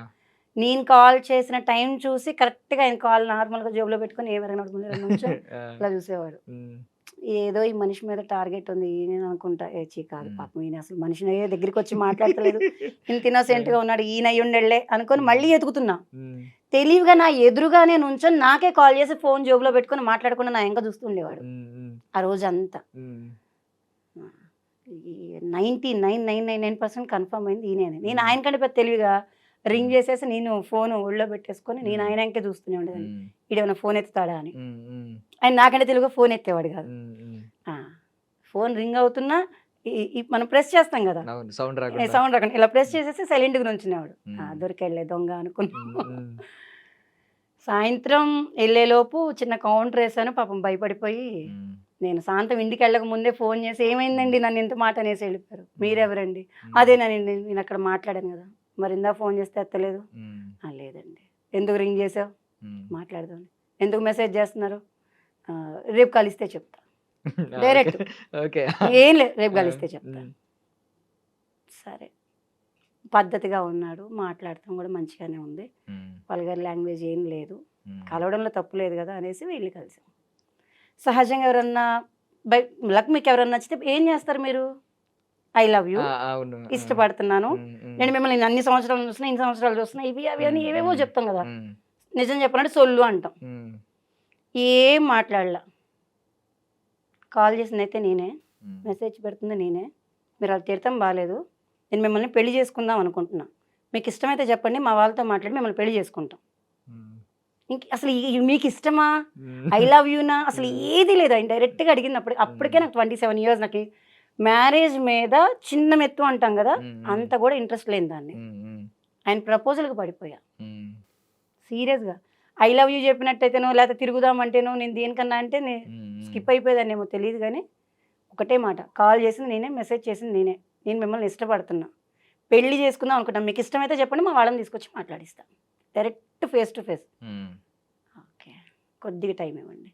నేను కాల్ చేసిన టైం చూసి కరెక్ట్గా ఆయన కాల్ నార్మల్గా జోబులో పెట్టుకుని ఎవరైనా నుంచో అలా చూసేవాడు. ఏదో ఈ మనిషి మీద టార్గెట్ ఉంది, నేను అనుకుంటా కాదు పాపం, ఈయన అసలు మనిషిని దగ్గరికి వచ్చి మాట్లాడతలేదు, ఇంత ఇన్నోసెంట్గా ఉన్నాడు, ఈయన అయ్యుండెళ్ళే అనుకొని మళ్ళీ ఎదుగుతున్నా. తెలివిగా నా ఎదురుగానే నుంచొని నాకే కాల్ చేసి ఫోన్ జోబులో పెట్టుకొని మాట్లాడకుండా నా వెనక చూస్తుండేవాడు ఆ రోజంతా. 99.999% కన్ఫర్మ్ అయింది ఈయనే. నేను ఆయన కంటే పెద్ద తెలివిగా రింగ్ చేసేసి నేను ఫోన్ ఒళ్ళో పెట్టేసుకొని నేను ఆయన వెనకే చూస్తూనే ఉండేదాన్ని, ఈడేమైనా ఫోన్ ఎత్తుతాడా అని. ఆయన నాకంటే తెలుగుగా ఫోన్ ఎత్తేవాడు కాదు. ఫోన్ రింగ్ అవుతున్నా మనం ప్రెస్ చేస్తాం కదా, సౌండ్ రాకుండా ఇలా ప్రెస్ చేసేసి సైలెంట్గా నుంచునేవాడు. దొరికెళ్ళే దొంగ అనుకున్నాను. సాయంత్రం వెళ్ళేలోపు చిన్న కౌంటర్ వేసాను, పాపం భయపడిపోయి నేను సాయంత్రం ఇంటికి వెళ్ళక ముందే ఫోన్ చేసి ఏమైందండి నన్ను ఇంత మాట అనేసి వెళ్ళిపోయారు. మీరెవరండి? అదేనండి నేను అక్కడ మాట్లాడాను కదా, మరి ఇందా ఫోన్ చేస్తే ఎత్తలేదు. లేదండి. ఎందుకు రింగ్ చేసావు? మాట్లాడదాం. ఎందుకు మెసేజ్ చేస్తున్నారు? రేపు కలిస్తే చెప్తా. డైరెక్ట్ ఏం లేదు, రేపు కలిస్తే చెప్తా. సరే, పద్ధతిగా ఉన్నాడు, మాట్లాడటం కూడా మంచిగానే ఉంది, వల్గర్ లాంగ్వేజ్ ఏం లేదు, కలవడంలో తప్పు లేదు కదా అనేసి వెళ్ళి కలిసాం. సహజంగా ఎవరన్నా లక్ మీకు ఎవరన్నా నచ్చితే ఏం చేస్తారు మీరు? ఐ లవ్ యూ, ఇష్టపడుతున్నాను, నేను మిమ్మల్ని అన్ని సంవత్సరాలు చూస్తున్నా, ఇన్ని సంవత్సరాలు చూస్తున్నా, ఇవి అవి అని ఏవేవో చెప్తాం కదా. నిజం చెప్పాలంటే సొల్లు అంటాం. ఏం మాట్లాడలా. కాల్ చేసింది అయితే నేనే, మెసేజ్ పెడుతుంది నేనే, మీరు అది తీర్థం బాగాలేదు, నేను మిమ్మల్ని పెళ్లి చేసుకుందాం అనుకుంటున్నా, మీకు ఇష్టమైతే చెప్పండి, మా వాళ్ళతో మాట్లాడి మిమ్మల్ని పెళ్లి చేసుకుంటాం. ఇంక అసలు మీకు ఇష్టమా, ఐ లవ్ యూనా, అసలు ఏది లేదు. ఆయన డైరెక్ట్గా అడిగినప్పుడు అప్పటికే నాకు 27 years, నాకు మ్యారేజ్ మీద చిన్న మెత్తు అంటాం కదా, అంత కూడా ఇంట్రెస్ట్ లేని దాన్ని. ఆయన ప్రపోజల్కి పడిపోయా సీరియస్గా. ఐ లవ్ యూ చెప్పినట్టయితేనో లేకపోతే తిరుగుదామంటేనో నేను దేనికన్నా అంటే స్కిప్ అయిపోయేదాన్ని ఏమో తెలియదు, కానీ ఒకటే మాట, కాల్ చేసింది నేనే, మెసేజ్ చేసింది నేనే, నేను మిమ్మల్ని ఇష్టపడుతున్నా, పెళ్లి చేసుకుందాం అనుకుంటాం, మీకు ఇష్టమైతే చెప్పండి, మా వాళ్ళని తీసుకొచ్చి మాట్లాడిస్తాను, direct face to face. Okay, కొద్దిగా టైం ఇవ్వండి.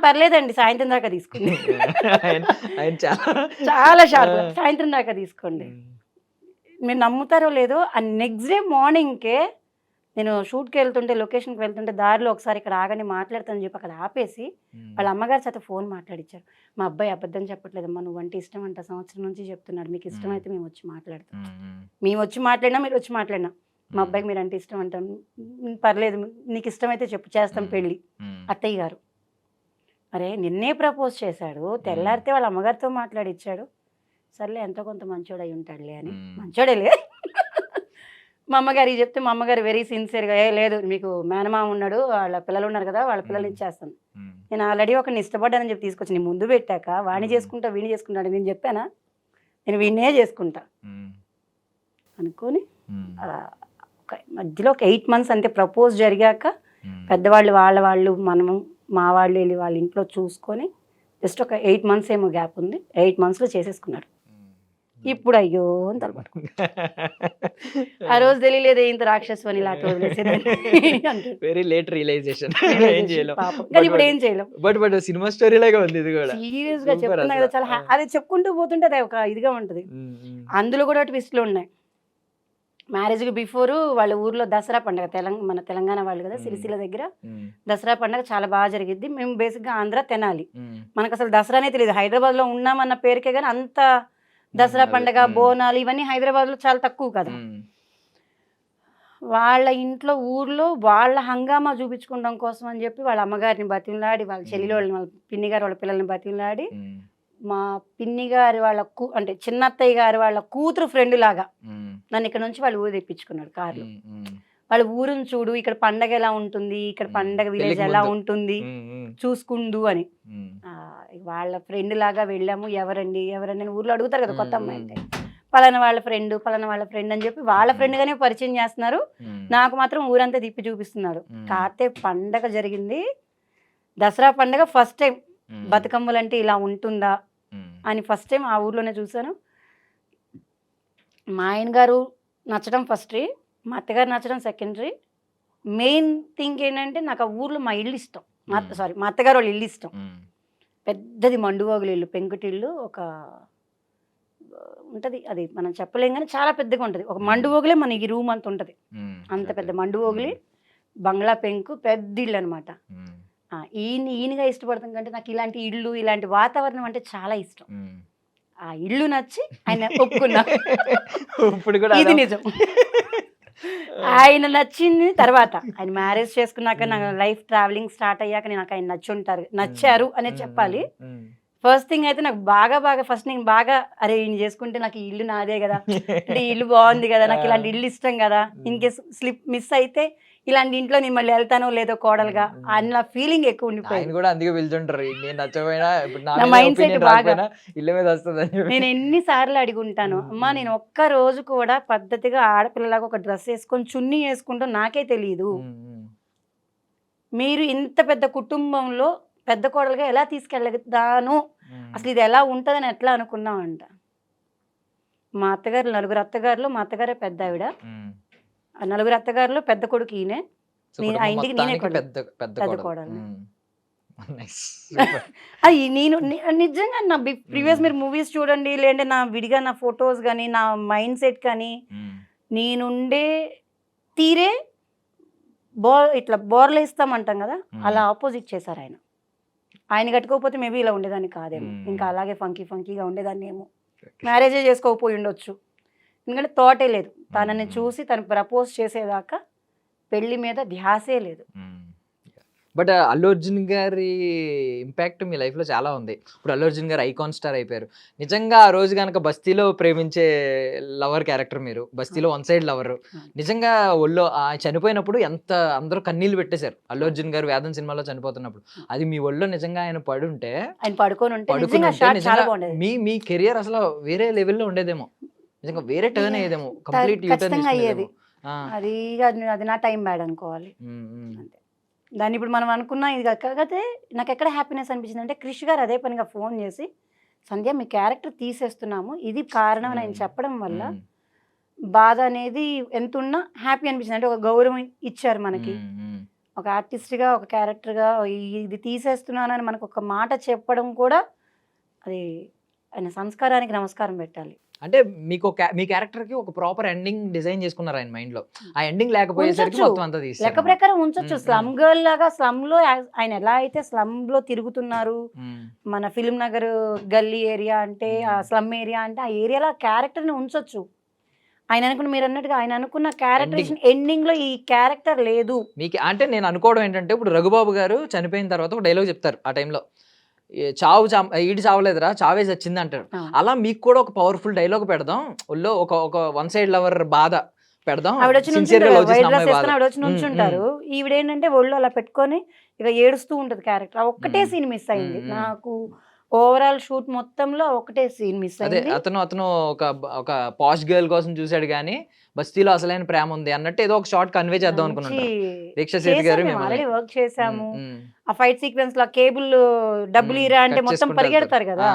పర్లేదండి, సాయంత్రం దాకా తీసుకోండి. చాలా షార్ప్, సాయంత్రం దాకా తీసుకోండి. మీరు నమ్ముతారో లేదో, ఆ నెక్స్ట్ డే మార్నింగ్కే నేను షూట్కి వెళ్తుంటే, లొకేషన్కి వెళ్తుంటే దారిలో ఒకసారి ఇక్కడ ఆగని మాట్లాడతానని చెప్పి అక్కడ ఆపేసి వాళ్ళ అమ్మగారి చేత ఫోన్ మాట్లాడించారు. మా అబ్బాయి అబద్ధం చెప్పట్లేదమ్మా, నువ్వంటే ఇష్టం అంట, సంవత్సరం నుంచి చెప్తున్నాడు, మీకు ఇష్టమైతే మేము వచ్చి మాట్లాడతాం, మేము వచ్చి మాట్లాడినా మీరు వచ్చి మాట్లాడినా, మా అబ్బాయికి మీరు అంటే ఇష్టం అంటాం, పర్లేదు నీకు ఇష్టమైతే చెప్పు, చేస్తాం పెళ్ళి. అత్తయ్య గారు అరే నిన్నే ప్రపోజ్ చేశాడు, తెల్లారితే వాళ్ళ అమ్మగారితో మాట్లాడిచ్చాడు, సర్లే ఎంతో కొంత మంచోడు అయి ఉంటాడులే అని. మంచోడేలే. మా అమ్మగారికి చెప్తే మా అమ్మగారు వెరీ సిన్సియర్గా, లేదు మీకు మేనమామ ఉన్నాడు, వాళ్ళ పిల్లలు ఉన్నారు కదా, వాళ్ళ పిల్లలు ఇచ్చేస్తాను, నేను ఆల్రెడీ ఒకరిని ఇష్టపడ్డానని చెప్పి తీసుకొచ్చి నీ ముందు పెట్టాక వాణ్ణి చేసుకుంటా వీణి చేసుకుంటాడు, నేను చెప్పానా, నేను వీణ్ణే చేసుకుంటా అనుకొని మధ్యలో ఒక 8 months అంతే. ప్రపోజ్ జరిగాక పెద్దవాళ్ళు వాళ్ళు మనము మా వాళ్ళు వెళ్ళి వాళ్ళ ఇంట్లో చూసుకొని జస్ట్ ఒక 8 months ఏమో గ్యాప్ ఉంది, 8 monthsలో చేసేసుకున్నాడు. ఇప్పుడు అయ్యో అని తలపడు. ఆ రోజు తెలియలేదు ఇంత రాక్షసు అని, ఇలా వెరీ లేట్ రియలైజేషన్. కానీ ఇప్పుడు ఏం చేయలేం. బట్ సినిమా స్టోరీ లాగా ఉంది ఇది కూడా. సీరియస్ గా చెప్తున్నా కదా, చాలా అది చెప్పుకుంటూ పోతుంటే అది ఒక ఇదిగా ఉంటది. అందులో కూడా ట్విస్ట్లు ఉన్నాయి. మ్యారేజ్కి బిఫోర్ వాళ్ళ ఊర్లో దసరా పండుగ, మన తెలంగాణ వాళ్ళు కదా, మ్మ్. సిరిసిల్ల దగ్గర ఉమ్, దసరా పండుగ చాలా బాగా జరిగిద్ది. మేము బేసిక్గా ఆంధ్ర తెనాలి, ఉమ్, మనకు అసలు దసరానే తెలియదు. హైదరాబాద్లో ఉన్నామన్న పేరుకే కానీ అంత దసరా అదే, పండుగ, బోనాలు ఇవన్నీ హైదరాబాద్లో చాలా తక్కువ కదా. ఉమ్, వాళ్ళ ఇంట్లో ఊర్లో వాళ్ళ హంగామా చూపించుకోవడం కోసం అని చెప్పి వాళ్ళ అమ్మగారిని బతిమలాడి, వాళ్ళ చెల్లి వాళ్ళని, వాళ్ళ పిన్ని గారు వాళ్ళ పిల్లల్ని బతిమలాడి, ఉమ్, మా పిన్ని గారి వాళ్ళ అంటే చిన్నత్తయ్య గారి వాళ్ళ కూతురు ఫ్రెండ్ లాగా ఉమ్, నన్ను ఇక్కడ నుంచి వాళ్ళు ఊరు తెప్పించుకున్నాడు కార్లో. ఉమ్, ఉమ్, వాళ్ళ ఊరుని చూడు, ఇక్కడ పండగ ఎలా ఉంటుంది, ఇక్కడ పండగ విలేజ్ పెళ్ళికి ఎలా ముందు. ఉంటుంది ఉమ్, ఉమ్, చూసుకుందు అని. ఉమ్, ఆ, వాళ్ళ ఫ్రెండ్ లాగా వెళ్ళాము. ఎవరండి ఎవరండి అని ఊర్లో అడుగుతారు కదా కొత్త ఉమ్, అమ్మాయి అంటే. పలానా వాళ్ళ ఫ్రెండ్, పలానా వాళ్ళ ఫ్రెండ్ అని చెప్పి వాళ్ళ ఫ్రెండ్గానే పరిచయం చేస్తున్నారు. ఉమ్, నాకు మాత్రం ఊరంతా తిప్పి చూపిస్తున్నాడు. ఉమ్, కాకపోతే పండగ జరిగింది, దసరా పండగ ఫస్ట్ టైం ఉమ్, బతుకమ్మలు అంటే ఇలా ఉంటుందా ఉమ్, అని ఫస్ట్ టైం ఆ ఊర్లోనే చూశాను. మా ఆయన గారు నచ్చడం ఫస్ట్, మా అత్తగారు నచ్చడం సెకండరీ. మెయిన్ థింగ్ ఏంటంటే నాకు ఆ ఊర్లో మా ఇల్లు ఇష్టం. మా అత్తగారు వాళ్ళ ఇల్లు ఇష్టం. ఉమ్, పెద్దది మండువాగులు ఇల్లు, పెంకుటిల్లు, ఒక ఉంటుంది, అది మనం చెప్పలేం కానీ చాలా పెద్దగా ఉంటుంది. ఒక మండువోగులే మన ఈ రూమ్ అంత ఉంటుంది, ఉమ్, అంత ఓకే. పెద్ద మండువోగులి, బంగ్లా పెంకు, పెద్ద ఇల్లు అనమాట. ఉమ్, ఈయనగా ఇష్టపడతాం కంటే నాకు ఇలాంటి ఇల్లు, ఇలాంటి వాతావరణం అంటే చాలా ఇష్టం. ఉమ్. ఆ ఇల్లు నచ్చి ఆయన ఒప్పుకున్నా. ఇప్పుడు కూడా ఇది అదే. నిజం. ఆయన నచ్చింది తర్వాత, ఆయన మ్యారేజ్ చేసుకున్నాక, నా లైఫ్ ట్రావెలింగ్ స్టార్ట్ అయ్యాక నాకు ఆయన నచ్చారు అనే చెప్పాలి. ఉమ్, ఫస్ట్ థింగ్ అయితే నాకు బాగా ఫస్ట్ నేను బాగా, అరే ఈయన చేసుకుంటే నాకు ఈ ఇల్లు నాదే కదా, అంటే ఈ ఇల్లు బాగుంది కదా, నాకు ఇలాంటి ఇల్లు ఇష్టం కదా, ఇన్ కేస్ స్లిప్ మిస్ అయితే ఇలాంటి ఇంట్లో నేను మళ్ళీ వెళ్తానో లేదో కోడలుగా అన్న ఫీలింగ్ ఎక్కువ ఆయన ఉండిపోయింది. కూడా అందుకే పిలుచుంటారు, నేను నచ్చపోయినా ఇప్పుడు నా నా మీద మైండ్ సెట్ opinion బాగా. రాకపోయినా ఇళ్ళ మీద వస్తుంది అని చెప్పి. నేను ఎన్నిసార్లు అడుగుంటాను, అమ్మా నేను ఒక్క రోజు కూడా పద్ధతిగా ఆడపిల్లలాగా ఒక డ్రెస్ వేసుకొని చున్నీ వేసుకుంటూ నాకే తెలియదు, ఉమ్, ఉమ్, మీరు ఇంత పెద్ద కుటుంబంలో పెద్ద కోడలుగా ఎలా తీసుకెళ్ళగదాను, ఉమ్, అసలు ఇది ఎలా ఉంటుందని ఎట్లా అనుకున్నామంట. మా అత్తగారు, నలుగురు అత్తగారులో మా అత్తగారే పెద్ద ఆవిడ. ఉమ్. ఆ నలుగురు అత్తగారులో పెద్ద కొడుకు ఈయనే. సో నేను ఆ కుటుంబం ఇంటికి నేనే మొత్తానికి కోడలు. పెద్ద పెద్ద పెద్ద కోడలు. కోడలు. ఉమ్. Nice. అది నేను నిజంగా నా ప్రీవియస్ మీరు మూవీస్ చూడండి, లేదంటే నా విడిగా నా ఫొటోస్ కానీ, నా మైండ్ సెట్ కానీ, ఉమ్, నేనుండే తీరే ఇట్లా బోర్లు ఇస్తామంటాం కదా, అలా ఆపోజిట్ చేశారు ఆయన. ఆయన కట్టుకోకపోతే మేబీ ఇలా ఉండేదాన్ని కాదేమో, ఇంకా అలాగే ఫంకీగా ఉండేదాన్ని ఏమో, మ్యారేజే చేసుకోకపోయి ఉండొచ్చు. ఎందుకంటే థాటే లేదు, తనని చూసి తను ప్రపోజ్ చేసేదాకా పెళ్లి మీద ధ్యాసే లేదు. బట్ అల్లు అర్జున్ గారి ఇంపాక్ట్ మీ లైఫ్లో చాలా ఉంది. ఇప్పుడు అల్లు అర్జున్ గారు ఐకాన్ స్టార్ అయిపోయారు. నిజంగా ఆ రోజు కనుక బస్తీలో ప్రేమించే లవర్ క్యారెక్టర్ మీరు, బస్తీలో వన్ సైడ్ లవర్, నిజంగా ఒళ్ళో చనిపోయినప్పుడు ఎంత అందరూ కన్నీళ్ళు పెట్టేశారు. అల్లు అర్జున్ గారు వేదం సినిమాలో చనిపోతున్నప్పుడు అది మీ ఒళ్ళో నిజంగా ఆయన పడుంటే, ఆయన పడుకొని ఉంటే నిజంగా షాట్ చాలా బాగుండేది. మీ కెరియర్ అసలు వేరే లెవెల్లో ఉండేదేమో, నిజంగా వేరే టర్న్ అయ్యేదేమో, కంప్లీట్ యూటర్న్ ఖచ్చితంగా అయ్యేది. తీసుకునేదేమో. అది నా టైం బ్యాడ్ అనుకోవాలి అంతే. దాన్ని ఇప్పుడు మనం అనుకున్నా ఇది కాకపోతే నాకు ఎక్కడ హ్యాపీనెస్ అనిపించింది అంటే, క్రిష్ గారు అదే పనిగా ఫోన్ చేసి, సంధ్య మీ క్యారెక్టర్ తీసేస్తున్నాము, ఇది కారణం అని ఆయన చెప్పడం వల్ల బాధ అనేది ఎంత ఉన్నా హ్యాపీ అనిపించింది. అంటే ఒక గౌరవం ఇచ్చారు మనకి, ఒక ఆర్టిస్ట్గా, ఒక క్యారెక్టర్గా ఇది తీసేస్తున్నానని మనకు ఒక మాట చెప్పడం కూడా, అది ఆయన సంస్కారానికి నమస్కారం పెట్టాలి. అంటే మీకు మీ క్యారెక్టర్ కి ఒక ప్రాపర్ ఎండింగ్ డిజైన్ చేసుకున్నారు ఆయన మైండ్ లో. ఆ ఎండింగ్ లేకపోయేసరికి మొత్తం అంతా తీశారు. లెక్క ప్రకారం ఉంచొచ్చు. స్లమ్ గర్ల్ లాగా స్లమ్ లో ఆయన ఎలా అయితే స్లమ్ లో తిరుగుతున్నారు, మన ఫిల్మ్ నగర్ గల్లీ ఏరియా అంటే, ఆ స్లమ్ ఏరియా అంటే, ఆ ఏరియాలో క్యారెక్టర్ ని ఉంచొచ్చు. ఆయన అనుకున్న, మీరు అన్నట్టుగా ఆయన అనుకున్న క్యారెక్టర్ ఎండింగ్ లో ఈ క్యారెక్టర్ లేదు. మీకు అంటే నేను అనుకోవడం ఏంటంటే, ఇప్పుడు రఘుబాబు గారు చనిపోయిన తర్వాత ఒక డైలాగ్ చెప్తారు ఆ టైంలో, చావు ఈడి చావలేదురా, చావే చచ్చింది అంటారు. అలా మీకు కూడా ఒక పవర్ఫుల్ డైలాగ్ పెడదాం, ఒళ్ళో ఒక వన్ సైడ్ లవర్ బాధ పెడదాం. ఆవిడ వచ్చి నుంచుంటారు, ఈవిడేంటంటే ఒళ్ళు అలా పెట్టుకొని ఇక ఏడుస్తూ ఉంటది క్యారెక్టర్. ఒక్కటే సీన్ మిస్ అయింది నాకు, ఓవరాల్ షూట్ మొత్తంలో ఒకటే సీన్ మిస్ అయింది. అతను ఒక పాష్ గర్ల్ కోసం చూసాడు కానీ బస్తీలో అసలైన ప్రేమ ఉంది అన్నట్టు ఏదో ఒక షార్ట్ కన్వే చేద్దాం అనుకున్నాను. దీక్ష సేతు గారు ఆల్రెడీ వర్క్ చేసాము. ఆ ఫైట్ సీక్వెన్స్ లో కేబుల్ డబ్బులు ఇరా అంటే మొత్తం పరిగెడతారు కదా,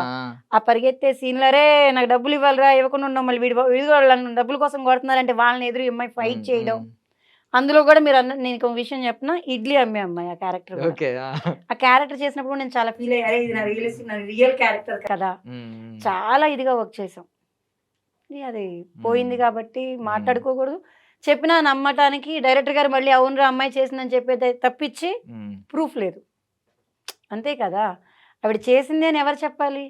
ఆ పరిగెత్తే సీన్లరే నాకు డబ్బులు ఇవ్వాలరా, ఇవ్వకుండా ఉన్నాం, మళ్ళీ వీడి డబ్బుల కోసం కొడుతున్నారంటే వాళ్ళని ఎదురు అమ్మాయి ఫైట్ చేయడం. అందులో కూడా మీరు నేను ఒక విషయం చెప్పిన, ఇడ్లీ అమ్మే అమ్మాయి ఆ క్యారెక్టర్. ఆ క్యారెక్టర్ చేసినప్పుడు నేను చాలా ఫీల్ అయ్యారు, ఇది నా రియల్ క్యారెక్టర్ కదా, చాలా ఇదిగా వర్క్ చేసాం. అది పోయింది కాబట్టి మాట్లాడుకోకూడదు. చెప్పినా నమ్మటానికి డైరెక్టర్ గారు మళ్ళీ అవునురా అమ్మాయి చేసిందని చెప్పేది తప్పించి ప్రూఫ్ లేదు. అంతే కదా! ఆవిడ చేసింది అని ఎవరు చెప్పాలి?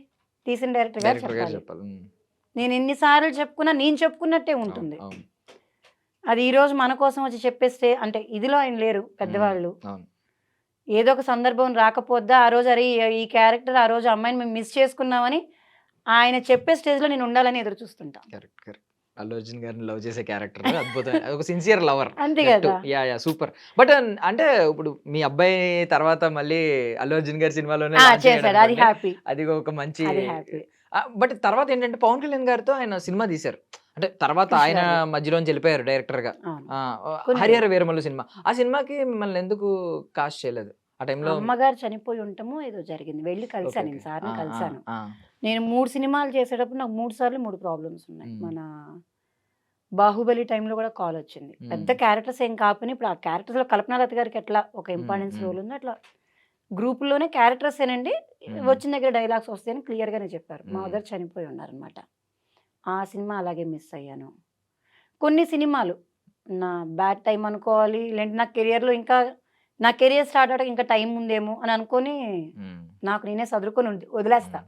తీసిన డైరెక్టర్ గారు డైరెక్టర్ గారు చెప్పాలి. చెప్పాలి. నేను ఎన్నిసార్లు చెప్పుకున్నా నేను చెప్పుకున్నట్టే ఉంటుంది. అవును. అది ఈరోజు మన కోసం వచ్చి చెప్పేస్తే అంటే ఇదిలో ఆయన లేరు పెద్దవాళ్ళు. అవును. ఏదో ఒక సందర్భం రాకపోద్దా ఆ రోజు అరే ఈ క్యారెక్టర్ ఆ రోజు అమ్మాయిని మేము మిస్ చేసుకున్నామని ఆయన చెప్పే స్టేజ్‌లో నేను ఉండాలని ఎదురు చూస్తుంటా. కరెక్ట్. కరెక్ట్. అల్లు అర్జున్ గారిని లవ్ చేసే క్యారెక్టర్ అద్భుతం. ఒక సిన్సియర్ లవర్. అంతే కదా! యాహ్! సూపర్. బట్ అంటే ఇప్పుడు మీ అబ్బాయి తర్వాత మళ్ళీ అల్లు అర్జున్ గారి సినిమాలోనే లాంచ్ చేశాడు. చేయడం అది హ్యాపీ. అది ఒక మంచి అది హ్యాపీ. బట్ తర్వాత ఏంటంటే పవన్ కళ్యాణ్ గారితో ఆయన సినిమా తీశారు. అంటే తర్వాత కృషి ఆయన గారు. మధ్యలోంచి వెళ్ళిపోయారు డైరెక్టర్‌గా. కొన్ని హరిహర వీరమల్లు సినిమా. ఆ సినిమాకి మిమ్మల్ని ఎందుకు కాస్ట్ చేయలేదు? ఆ టైంలో అమ్మగారు చనిపోయి ఉండటమో ఏదో జరిగింది. వెళ్లి కలిసాను. నేను సార్‌ని కలిసాను. నేను 3 సినిమాలు చేసేటప్పుడు నాకు 3 సార్లు 3 ప్రాబ్లమ్స్ ఉన్నాయి. మన 'బాహుబలి' టైంలో కూడా కాల్ వచ్చింది. పెద్ద క్యారెక్టర్స్ ఏం కాకపోయినా ఇప్పుడు ఆ క్యారెక్టర్స్‌లో కల్పనాలత గారికి ఎట్లా ఒక ఇంపార్టెన్స్ రోల్ ఉందో అట్లా గ్రూప్‌లోనే క్యారెక్టర్సేనండి. వచ్చిన దగ్గర డైలాగ్స్ వస్తాయని క్లియర్‌గానే చెప్పారు. మా మదర్ చనిపోయి ఉన్నారనమాట. ఆ సినిమా అలాగే మిస్ అయ్యాను. కొన్ని సినిమాలు నా బ్యాడ్ టైం అనుకోవాలి. లేదంటే నా కెరియర్‌లో ఇంకా నా కెరియర్ స్టార్ట్ అవ్వడానికి ఇంకా టైం ఉందేమో అని అనుకోని నాకు నేనే సదురుకొని వదిలేస్తా.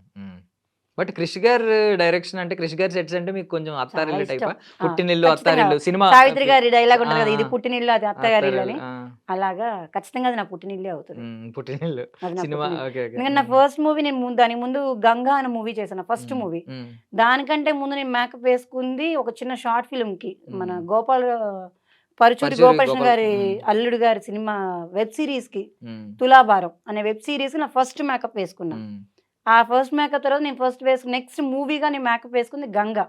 బట్ క్రిష్ గారు డైరెక్షన్ అంటే క్రిష్ గారి సెట్స్ అంటే మీకు కొంచెం అత్తారిల్లు చాలా టైపా? ఇష్టం. పుట్టినిల్లు, ఖచ్చితంగా. అత్తారిల్లు సినిమా సావిత్రి గారి డైలాగ్ ఉంటది కదా! ఇది ఆ! పుట్టినిల్లు అది అత్తగారిల్లు అని. అత్తారిల్లు. అలాగా ఖచ్చితంగా అది నా పుట్టినిల్లే అవుతది. పుట్టినిల్లు అది నా సినిమా. పుట్టినిల్లు. ఓకే. ఓకే. ఎందుకంటే నా ఫస్ట్ మూవీ నేను దానికి ముందు 'గంగా' అనే మూవీ చేశాను. First movie. దానికంటే ముందు నేను మేకప్ వేసుకుంది ఒక చిన్న షార్ట్ ఫిల్మ్‌కి. మన పరుచూరి గోపాలకృష్ణ గారి అల్లుడు గారి సినిమా వెబ్ సీరీస్‌కి 'తులాభారం' అనే వెబ్ సీరీస్‌కి నా ఫస్ట్ మేకప్ వేసుకున్నా. ఆ ఫస్ట్ మేకప్ తర్వాత నేను నెక్స్ట్ మూవీగా నేను మేకప్ వేసుకుంది 'గంగా'.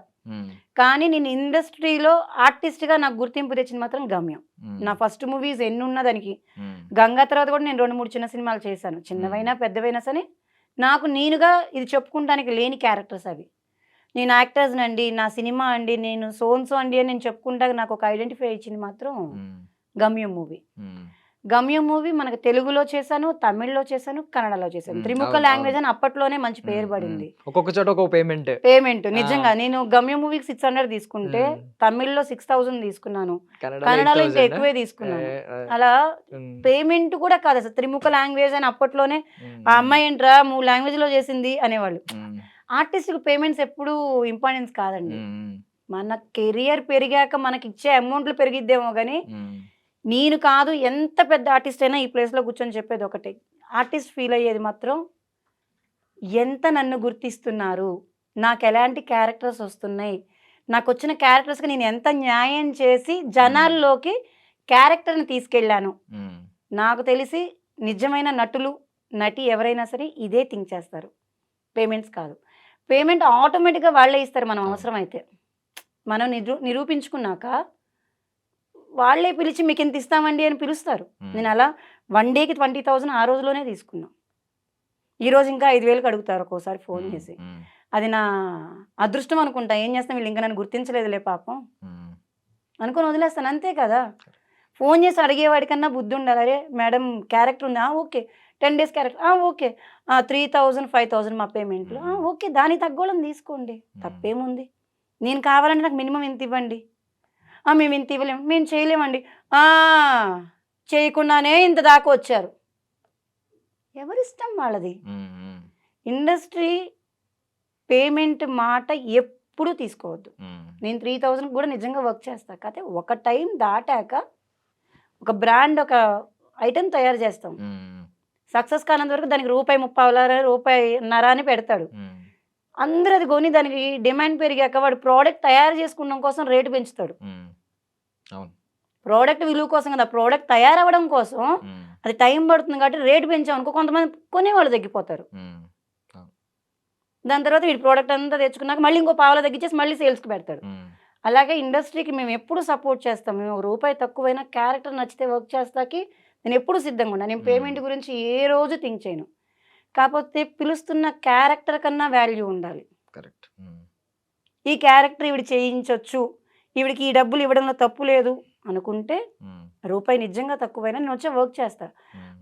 కానీ నేను ఇండస్ట్రీలో ఆర్టిస్ట్‌గా నాకు గుర్తింపు తెచ్చింది మాత్రం 'గమ్యం'. నా ఫస్ట్ మూవీస్ ఎన్నున్నా దానికి 'గంగా' తర్వాత కూడా నేను 2, 3 చిన్న సినిమాలు చేశాను. చిన్నవైనా పెద్దవైనా సరే నాకు నేనుగా ఇది చెప్పుకుంటానికి లేని క్యారెక్టర్స్ అవి. నేను యాక్టర్స్‌నండి, నా సినిమా అండి, నేను సో అండ్ సో అండి అని నేను చెప్పుకుంటాక నాకు ఒక ఐడెంటిఫై ఇచ్చింది మాత్రం 'గమ్యం' మూవీ. 'గమ్యం' మూవీ మనకు తెలుగులో చేశాను, తమిళ్‌లో చేశాను, కన్నడలో చేశాను. త్రిముఖ లాంగ్వేజ్ అని అప్పట్లోనే మంచి పేరు పడింది. ఒక్కొక్క చోట ఒక్కొక్క పేమెంట్ నిజంగా నేను 'గమ్యం' మూవీకి 600 తీసుకుంటే తమిళ్‌లో 6000 తీసుకున్నాను. కన్నడలో ఇంకా ఎక్కువే తీసుకున్నాను. అలా పేమెంట్ కూడా కాదు అసలు త్రిముఖ లాంగ్వేజ్ అని అప్పట్లోనే ఆ అమ్మాయి ఏంట్రా 3 లాంగ్వేజ్‌లో చేసింది అనేవాళ్ళు. ఆర్టిస్ట్‌కి పేమెంట్స్ ఎప్పుడూ ఇంపార్టెన్స్ కాదండి. మన కెరియర్ పెరిగాక మనకి ఇచ్చే అమౌంట్లు పెరిగిద్దేమో గానీ నేను కాదు ఎంత పెద్ద ఆర్టిస్ట్ అయినా ఈ ప్లేస్‌లో కూర్చొని చెప్పేది ఒకటే. ఆర్టిస్ట్ ఫీల్ అయ్యేది మాత్రం ఎంత నన్ను గుర్తిస్తున్నారు, నాకెలాంటి క్యారెక్టర్స్ వస్తున్నాయి, నాకొచ్చిన క్యారెక్టర్స్‌కి నేను ఎంత న్యాయం చేసి జనాల్లోకి క్యారెక్టర్‌ని తీసుకెళ్ళాను. నాకు తెలిసి నిజమైన నటులు, నటి ఎవరైనా సరే ఇదే థింక్ చేస్తారు. పేమెంట్స్ కాదు. పేమెంట్ ఆటోమేటిక్‌గా వాళ్ళే ఇస్తారు మనం అవసరమైతే. మనం నిరూపించుకున్నాక వాళ్ళే పిలిచి మీకింత ఇస్తామండి అని పిలుస్తారు. నేను అలా 1 డేకి 20,000 ఆ రోజులోనే తీసుకున్నా. ఈరోజు ఇంకా 5,000కి అడుగుతారు ఒక్కోసారి ఫోన్ చేసి. అది నా అదృష్టం అనుకుంటా. ఏం చేస్తాం వీళ్ళు ఇంకా నన్ను గుర్తించలేదులే పాపం అనుకోని వదిలేస్తాను. అంతే కదా! ఫోన్ చేసి అడిగేవాడికన్నా బుద్ధి ఉండాలి. అరే మేడం క్యారెక్టర్ ఉందా? ఓకే. 10 days character okay. 3,000, 5,000 మా పేమెంట్‌లో ఓకే. దానికి తగ్గోళ్ళని తీసుకోండి. తప్పేముంది? నేను కావాలంటే నాకు మినిమమ్ ఇంత ఇవ్వండి. మేము ఇంత ఇవ్వలేము. మేము చేయలేమండి. చేయకుండానే ఇంత దాకా వచ్చారు. ఎవరిష్టం వాళ్ళది. ఇండస్ట్రీ పేమెంట్ మాట ఎప్పుడూ తీసుకోవద్దు. నేను 3,000 కూడా నిజంగా వర్క్ చేస్తా. కాకపోతే ఒక టైం దాటాక ఒక బ్రాండ్ ఒక ఐటెం తయారు చేస్తాం. సక్సెస్ కానంత వరకు దానికి ₹1.30 అని పెడతాడు. అందరూ అది కొని దానికి డిమాండ్ పెరిగాక వాడు ప్రోడక్ట్ తయారు చేసుకోవడం కోసం రేటు పెంచుతాడు. ప్రోడక్ట్ విలువ కోసం కదా, ప్రోడక్ట్ తయారవ్వడం కోసం అది టైం పడుతుంది కాబట్టి రేటు పెంచామనుకో కొంతమంది కొనేవాళ్ళు తగ్గిపోతారు. దాని తర్వాత వీడి ప్రోడక్ట్ అంతా తెచ్చుకున్నాక మళ్ళీ ఇంకో పావలా తగ్గించేసి మళ్ళీ సేల్స్కి పెడతాడు. అలాగే ఇండస్ట్రీకి మేము ఎప్పుడు సపోర్ట్ చేస్తాం. మేము ₹1 తక్కువైనా క్యారెక్టర్ నచ్చితే వర్క్ చేస్తాకి నేను ఎప్పుడు సిద్ధంగా ఉన్నా. నేను పేమెంట్ గురించి ఏ రోజు థింక్ చేయను. కాకపోతే పిలుస్తున్న క్యారెక్టర్ కన్నా వాల్యూ ఉండాలి. కరెక్ట్. ఈ క్యారెక్టర్ ఈవిడ చేయించొచ్చు, ఈవిడికి ఈ డబ్బులు ఇవ్వడంలో తప్పు లేదు అనుకుంటే రూపాయి నిజంగా తక్కువైనా నేను వచ్చి వర్క్ చేస్తా.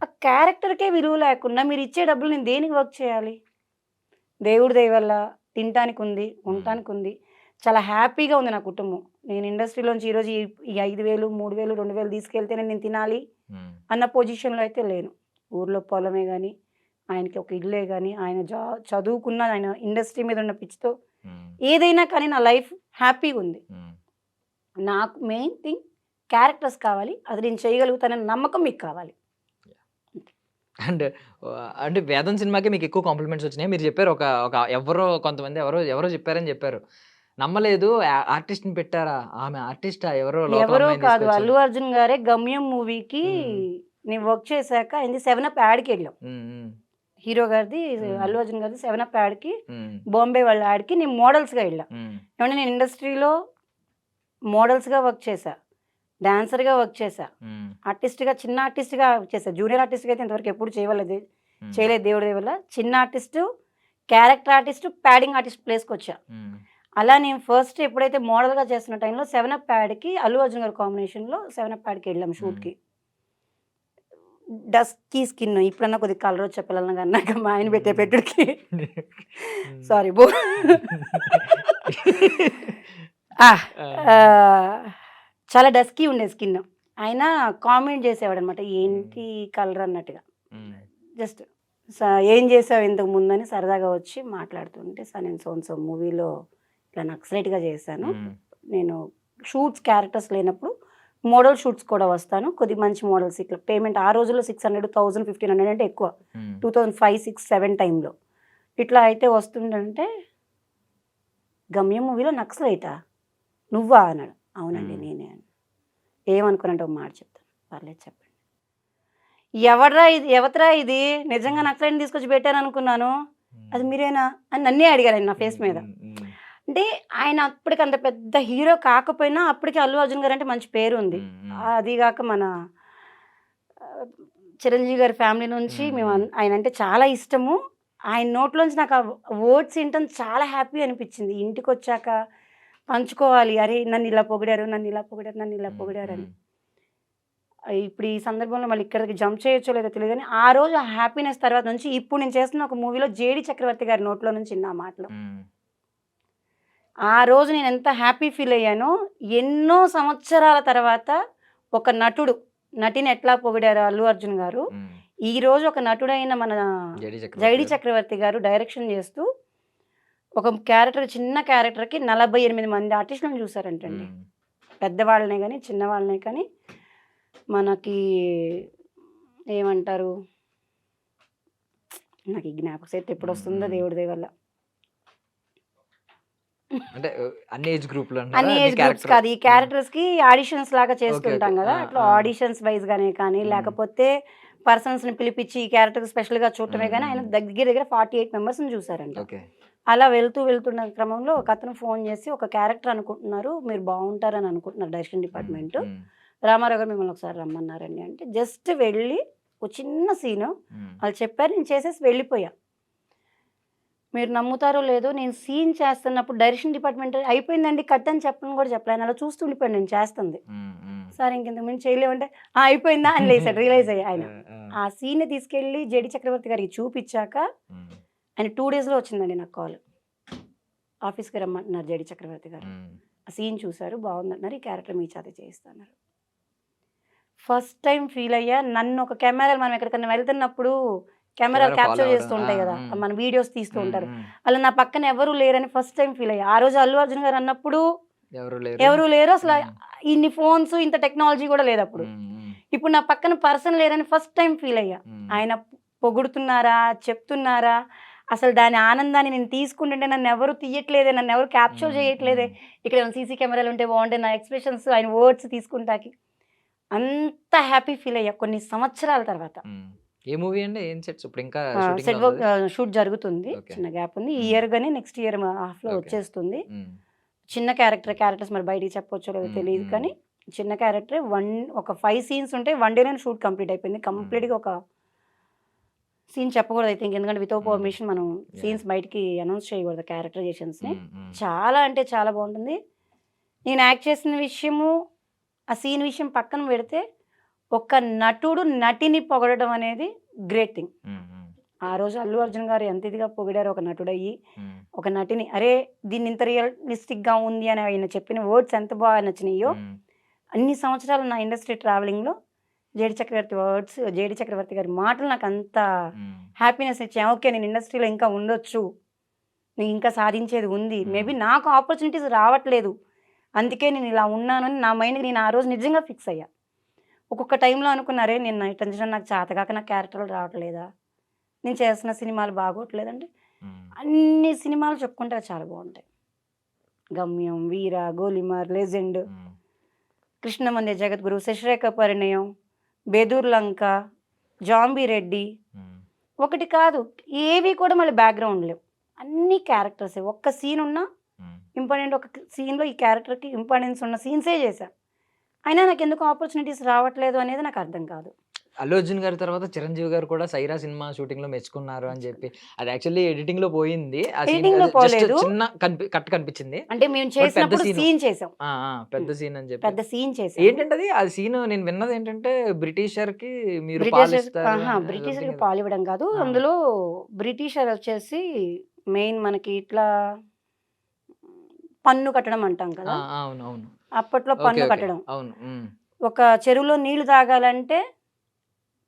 ఆ క్యారెక్టర్కే విలువ లేకుండా మీరు ఇచ్చే డబ్బులు నేను దేనికి వర్క్ చేయాలి? దేవుడి దయ వల్ల తినటానికి ఉంది, ఉండటానికి ఉంది. చాలా హ్యాపీగా ఉంది నా కుటుంబం. నేను ఇండస్ట్రీలోంచి ఈరోజు ఈ 5,000, 3,000, 2,000 తీసుకెళ్తేనే నేను తినాలి అన్న పొజిషన్‌లో అయితే లేను. ఊర్లో పొలమే గాని, ఆయనకి ఒక ఇల్లే గాని, ఆయన చదువుకున్న ఆయన ఇండస్ట్రీ మీద ఉన్న పిచ్చితో ఏదైనా కానీ నా లైఫ్ హ్యాపీగుంది. నాకు మెయిన్ థింగ్ క్యారెక్టర్స్ కావాలి. అది నేను చేయగలుగుతానన్న నమ్మకం మీకు కావాలి. అండ్ అంటే 'వేదం' సినిమాకి మీకు ఎక్కువ కాంప్లిమెంట్స్ వచ్చినాయి. మీరు చెప్పారు ఒక కొంతమంది ఎవరో చెప్పారని చెప్పారు. నమ్మలేదు, ఆర్టిస్ట్‌ని పెట్టారా? ఆమె ఆర్టిస్టా? ఎవరో లోకల్ ఎవరో అమ్మాయిని కాదు, తీసుకొచ్చారు. అల్లు అర్జున్ గారే 'గమ్యం' మూవీకి నేను వర్క్ చేశాక ఆయనది 7 అప్ యాడ్‌కెళ్ళాం. హీరో గారిది అల్లు అర్జున్ గారిది 7 అప్ యాడ్‌కి, బాంబే వాళ్ళ యాడ్‌కి నేను మోడల్స్‌గా వెళ్ళా. ఏమంటే నేను ఇండస్ట్రీలో మోడల్స్‌గా వర్క్ చేశా, డాన్సర్‌గా వర్క్ చేశా, ఆర్టిస్ట్‌గా చిన్న ఆర్టిస్ట్‌గా వర్క్ చేశా. జూనియర్ ఆర్టిస్ట్‌గా అయితే ఇంతవరకు ఎప్పుడు చేయలేదు దేవుడి దయ వల్ల. చిన్న artist, character artist, padding artist ప్లేస్‌కి వచ్చా. అలా నేను ఫస్ట్ ఎప్పుడైతే మోడల్‌గా చేస్తున్న టైంలో 7 అప్ యాడ్‌కి అల్లు అర్జున్ గారి కాంబినేషన్‌లో 7 అప్ యాడ్‌కి వెళ్ళాం షూట్‌కి. డస్కీ స్కిన్, ఇప్పుడన్నా కొద్దిగా కలర్ వచ్చే పిల్లలకి అన్నాక మా ఆయన పెట్టే పెట్టుడికి సారీ చాలా డస్కీ ఉండే స్కిన్. ఆయన కామెంట్ చేసేవాడు అనమాట, ఏంటి కలర్ అన్నట్టుగా. జస్ట్ ఏం చేసావు ఇంతకు ముందని సరదాగా వచ్చి మాట్లాడుతుంటే, సార్ నేను సో మూవీలో ఇట్లా నక్సలైట్గా చేశాను, నేను షూట్స్ క్యారెక్టర్స్ లేనప్పుడు మోడల్ షూట్స్ కూడా వస్తాను, కొద్ది మంచి మోడల్స్ ఇట్లా పేమెంట్ ఆ రోజుల్లో 600, 1000, 1500 అంటే ఎక్కువ. 2005, 6, 7 టైంలో ఇట్లా అయితే వస్తుందంటే, 'గమ్యం' మూవీలో నక్సలైటా నువ్వా అన్నాడు. అవునండి నేనే అని. ఏమనుకున్నట్టు ఒక మాట చెప్తాను, పర్లేదు చెప్పండి. ఎవతరా ఇది నిజంగా నక్సలైట్ని తీసుకొచ్చి పెట్టాను అనుకున్నాను, అది మీరేనా అని నన్నే అడిగారు ఆయన నా ఫేస్ మీద. అంటే ఆయన అప్పటికి అంత పెద్ద హీరో కాకపోయినా అప్పటికి అల్లు అర్జున్ గారు అంటే మంచి పేరు ఉంది. అదిగాక మన చిరంజీవి గారి ఫ్యామిలీ నుంచి మేము ఆయన అంటే చాలా ఇష్టము. ఆయన నోట్లోంచి నాకు ఆ వర్డ్స్ వినటం చాలా హ్యాపీ అనిపించింది. ఇంటికి వచ్చాక పంచుకోవాలి, అరే నన్ను ఇలా పొగిడారు, నన్ను ఇలా పొగిడారు, నన్ను ఇలా పొగిడారు అని. ఇప్పుడు ఈ సందర్భంలో మళ్ళీ ఇక్కడికి జంప్ చేయొచ్చో లేదో తెలియదు కానీ, ఆ రోజు ఆ హ్యాపీనెస్ తర్వాత నుంచి ఇప్పుడు నేను చేస్తున్న ఒక మూవీలో జేడి చక్రవర్తి గారి నోట్లో నుంచి విన్న మాటలు, ఆ రోజు నేను ఎంత హ్యాపీ ఫీల్ అయ్యానో, ఎన్నో సంవత్సరాల తర్వాత ఒక నటిని ఎట్లా పొగిడారు అల్లు అర్జున్ గారు, ఈ రోజు ఒక నటుడైన మన జైడి చక్రవర్తి గారు డైరెక్షన్ చేస్తూ ఒక క్యారెక్టర్, చిన్న క్యారెక్టర్కి 48 మంది ఆర్టిస్టులను చూసారంటండి. పెద్దవాళ్ళనే కానీ చిన్నవాళ్ళనే కానీ, మనకి ఏమంటారు, నాకు ఈ జ్ఞాపక శక్తి ఎప్పుడు వస్తుందో దేవుడి దయ వల్ల. అంటే అన్ని ఏజ్ గ్రూప్‌లో అన్ని ఏజ్ గ్రూప్స్ కాదు, ఈ క్యారెక్టర్స్‌కి ఆడిషన్స్ లాగా చేస్తుంటాం కదా, అట్లా ఆడిషన్స్ వైజ్‌గానే కానీ లేకపోతే పర్సన్స్‌ని పిలిపించి ఈ క్యారెక్టర్ స్పెషల్‌గా చూడటమే కానీ, ఆయన దగ్గర 48 మెంబర్స్‌ని చూసారంట. అలా వెళ్తున్న క్రమంలో ఒక అతను ఫోన్ చేసి, ఒక క్యారెక్టర్ అనుకుంటున్నారు, మీరు బాగుంటారని అనుకుంటున్నారు డైరెక్షన్ డిపార్ట్మెంట్, రామారావు గారు మిమ్మల్ని ఒకసారి రమ్మన్నారండి అంటే, జస్ట్ వెళ్ళి ఒక చిన్న సీను వాళ్ళు చెప్పారు, నేను చేసేసి వెళ్ళిపోయా. మీరు నమ్ముతారో లేదో, నేను సీన్ చేస్తున్నప్పుడు డైరెక్షన్ డిపార్ట్మెంట్ అయిపోయిందండి కట్ అని చెప్పని కూడా చెప్పలేను, అలా చూస్తూ ఉండిపోయాను నేను చేస్తుంది. సార్ ఇంకెంతకు మించి చేయలేమంటే అయిపోయిందా అని లేసాడు, రియలైజ్ అయ్యా ఆయన. ఆ సీన్ని తీసుకెళ్ళి జేడి చక్రవర్తి గారికి చూపించాక ఆయన 2 డేస్లో వచ్చిందండి నాకు కాల్, ఆఫీస్కి రమ్మంటున్నారు జేడి చక్రవర్తి గారు, ఆ సీన్ చూశారు బాగుందన్నారు, ఈ క్యారెక్టర్ మీ చేత చేయిస్తున్నారు. ఫస్ట్ టైం ఫీల్ అయ్యా. నన్ను ఒక కెమెరాలు, మనం ఎక్కడికన్నా వెళ్తున్నప్పుడు కెమెరాలు క్యాప్చర్ చేస్తూ ఉంటాయి కదా, మన వీడియోస్ తీస్తూ ఉంటారు, అలా నా పక్కన ఎవరు లేరని ఫస్ట్ టైం ఫీల్ అయ్యా. ఆ రోజు అల్లు అర్జున్ గారు అన్నప్పుడు ఎవరు లేరు, అసలు ఇన్ని ఫోన్స్ ఇంత టెక్నాలజీ కూడా లేదు అప్పుడు. ఇప్పుడు నా పక్కన పర్సన్ లేరని ఫస్ట్ టైం ఫీల్ అయ్యా. ఆయన పొగుడుతున్నారా, చెప్తున్నారా, అసలు దాని ఆనందాన్ని నేను తీసుకుంటుంటే నన్ను ఎవరు తీయట్లేదే, నన్ను ఎవరు క్యాప్చర్ చేయట్లేదే, ఇక్కడ సీసీ కెమెరాలు ఉంటే బాగుంటే నా ఎక్స్ప్రెషన్స్, ఆయన వర్డ్స్ తీసుకుంటాకి అంత హ్యాపీ ఫీల్ అయ్యా కొన్ని సంవత్సరాల తర్వాత. ఏ మూవీ అండి? ఏం సెట్స్? ఇప్పుడు ఇంకా సెట్ వర్క్ షూట్ జరుగుతుంది, చిన్న గ్యాప్ ఉంది, ఈ ఇయర్ గానీ నెక్స్ట్ ఇయర్ హాఫ్లో వచ్చేస్తుంది. చిన్న క్యారెక్టర్స్ మరి బయటికి చెప్పొచ్చో లేదో తెలియదు కానీ, చిన్న క్యారెక్టర్. ఒక 5 సీన్స్ ఉంటే 1 డేనే షూట్ కంప్లీట్ అయిపోయింది. కంప్లీట్గా ఒక సీన్ చెప్పకూడదు అయితే, ఎందుకంటే వితౌట్ పర్మిషన్ మనం సీన్స్ బయటికి అనౌన్స్ చేయకూడదు క్యారెక్టరైజేషన్స్ని. చాలా అంటే చాలా బాగుంటుంది. నేను యాక్ట్ చేసిన విషయము, ఆ సీన్ విషయం పక్కన పెడితే, ఒక నటుడు నటిని పొగడడం అనేది గ్రేట్ థింగ్. ఆ రోజు అల్లు అర్జున్ గారు ఎంత ఇదిగా పొగిడారు ఒక నటుడయ్యి, ఉమ్, ఒక నటిని. అరే! దీన్ని ఇంత రియలిస్టిక్‌గా ఉంది అని ఆయన చెప్పిన వర్డ్స్ ఎంత బాగా నచ్చినాయో. ఉమ్, అన్ని సంవత్సరాలు నా ఇండస్ట్రీ ట్రావెలింగ్‌లో జేడీ చక్రవర్తి గారి మాటలు నాకంత ఉమ్, హ్యాపీనెస్ ఇచ్చాయి. ఓకే. నేను ఇండస్ట్రీలో ఇంకా ఉండొచ్చు. నేను ఇంకా సాధించేది ఉంది. మేబీ నాకు ఆపర్చునిటీస్ రావట్లేదు. అందుకే నేను ఇలా ఉన్నానని నా మైండ్‌కి నేను ఆ రోజు నిజంగా ఫిక్స్ అయ్యా. ఒక్కొక్క టైంలో అనుకున్నా, అరే! నేను నటించడం నాకు చేతకాక నాకు క్యారెక్టర్‌లు రావట్లేదా? నేను చేస్తున్న సినిమాలు బాగోట్లేదంటే ఉమ్, అన్ని సినిమాలు చెప్పుకుంటే చాలా బాగుంటాయి. 'గమ్యం', 'వీర', 'గోలీమార్', 'లెజెండ్', ఉమ్, 'కృష్ణమందిర జగద్గురు', 'శశిరేఖ పరిణయం', 'బెదూర్ లంక', 'జాంబీ రెడ్డి' ఉమ్, ఒకటి కాదు. ఏవి కూడా మళ్ళీ బ్యాక్‌గ్రౌండ్ లేవు. అన్ని క్యారెక్టర్సే. ఒక్క సీన్ ఉన్నా ఉమ్. ఇంపార్టెంట్ ఒక సీన్‌లో ఈ క్యారెక్టర్‌కి ఇంపార్టెన్స్ ఉన్న సీన్సే చేశా. అయినా నాకెందుకు ఆపర్చునిటీస్ రావట్లేదు అనేది నాకు అర్థం కాదు. అల్లు అర్జున్ గారి తర్వాత చిరంజీవి గారు కూడా సైరా సినిమా షూటింగ్ లో మెచ్చుకున్నారు అని చెప్పి అది యాక్చువల్లీ ఎడిటింగ్ లో పోయింది ఆ సీన్ ఎడిటింగ్‌లో జస్ట్ పోలేదు. చిన్న కట్ కనిపించింది అంటే మేము పెద్ద చేసినప్పుడు scene. సీన్ చేసాం. పెద్ద సీన్ అని చెప్పి పెద్ద సీన్ చేసాం. ఏంటంటే అది ఆ సీన్ నేను విన్నది ఏంటంటే బ్రిటిషర్ కి మీరు బ్రిటిషర్స్ పాలిస్తారు ఆహా! అని బ్రిటిషర్‌కి something ఏదో. పాలివ్వడం కాదు. ఆ, అందులో బ్రిటిషర్ వచ్చేసి మెయిన్ మనకి ఇట్లా పన్ను కట్టడం అంటాం ఆ, కదా! అవును అవును అప్పట్లో ఓకే పన్ను ఓకే కట్టడం. అవును ఒక చెరువులో నీళ్లు తాగాలంటే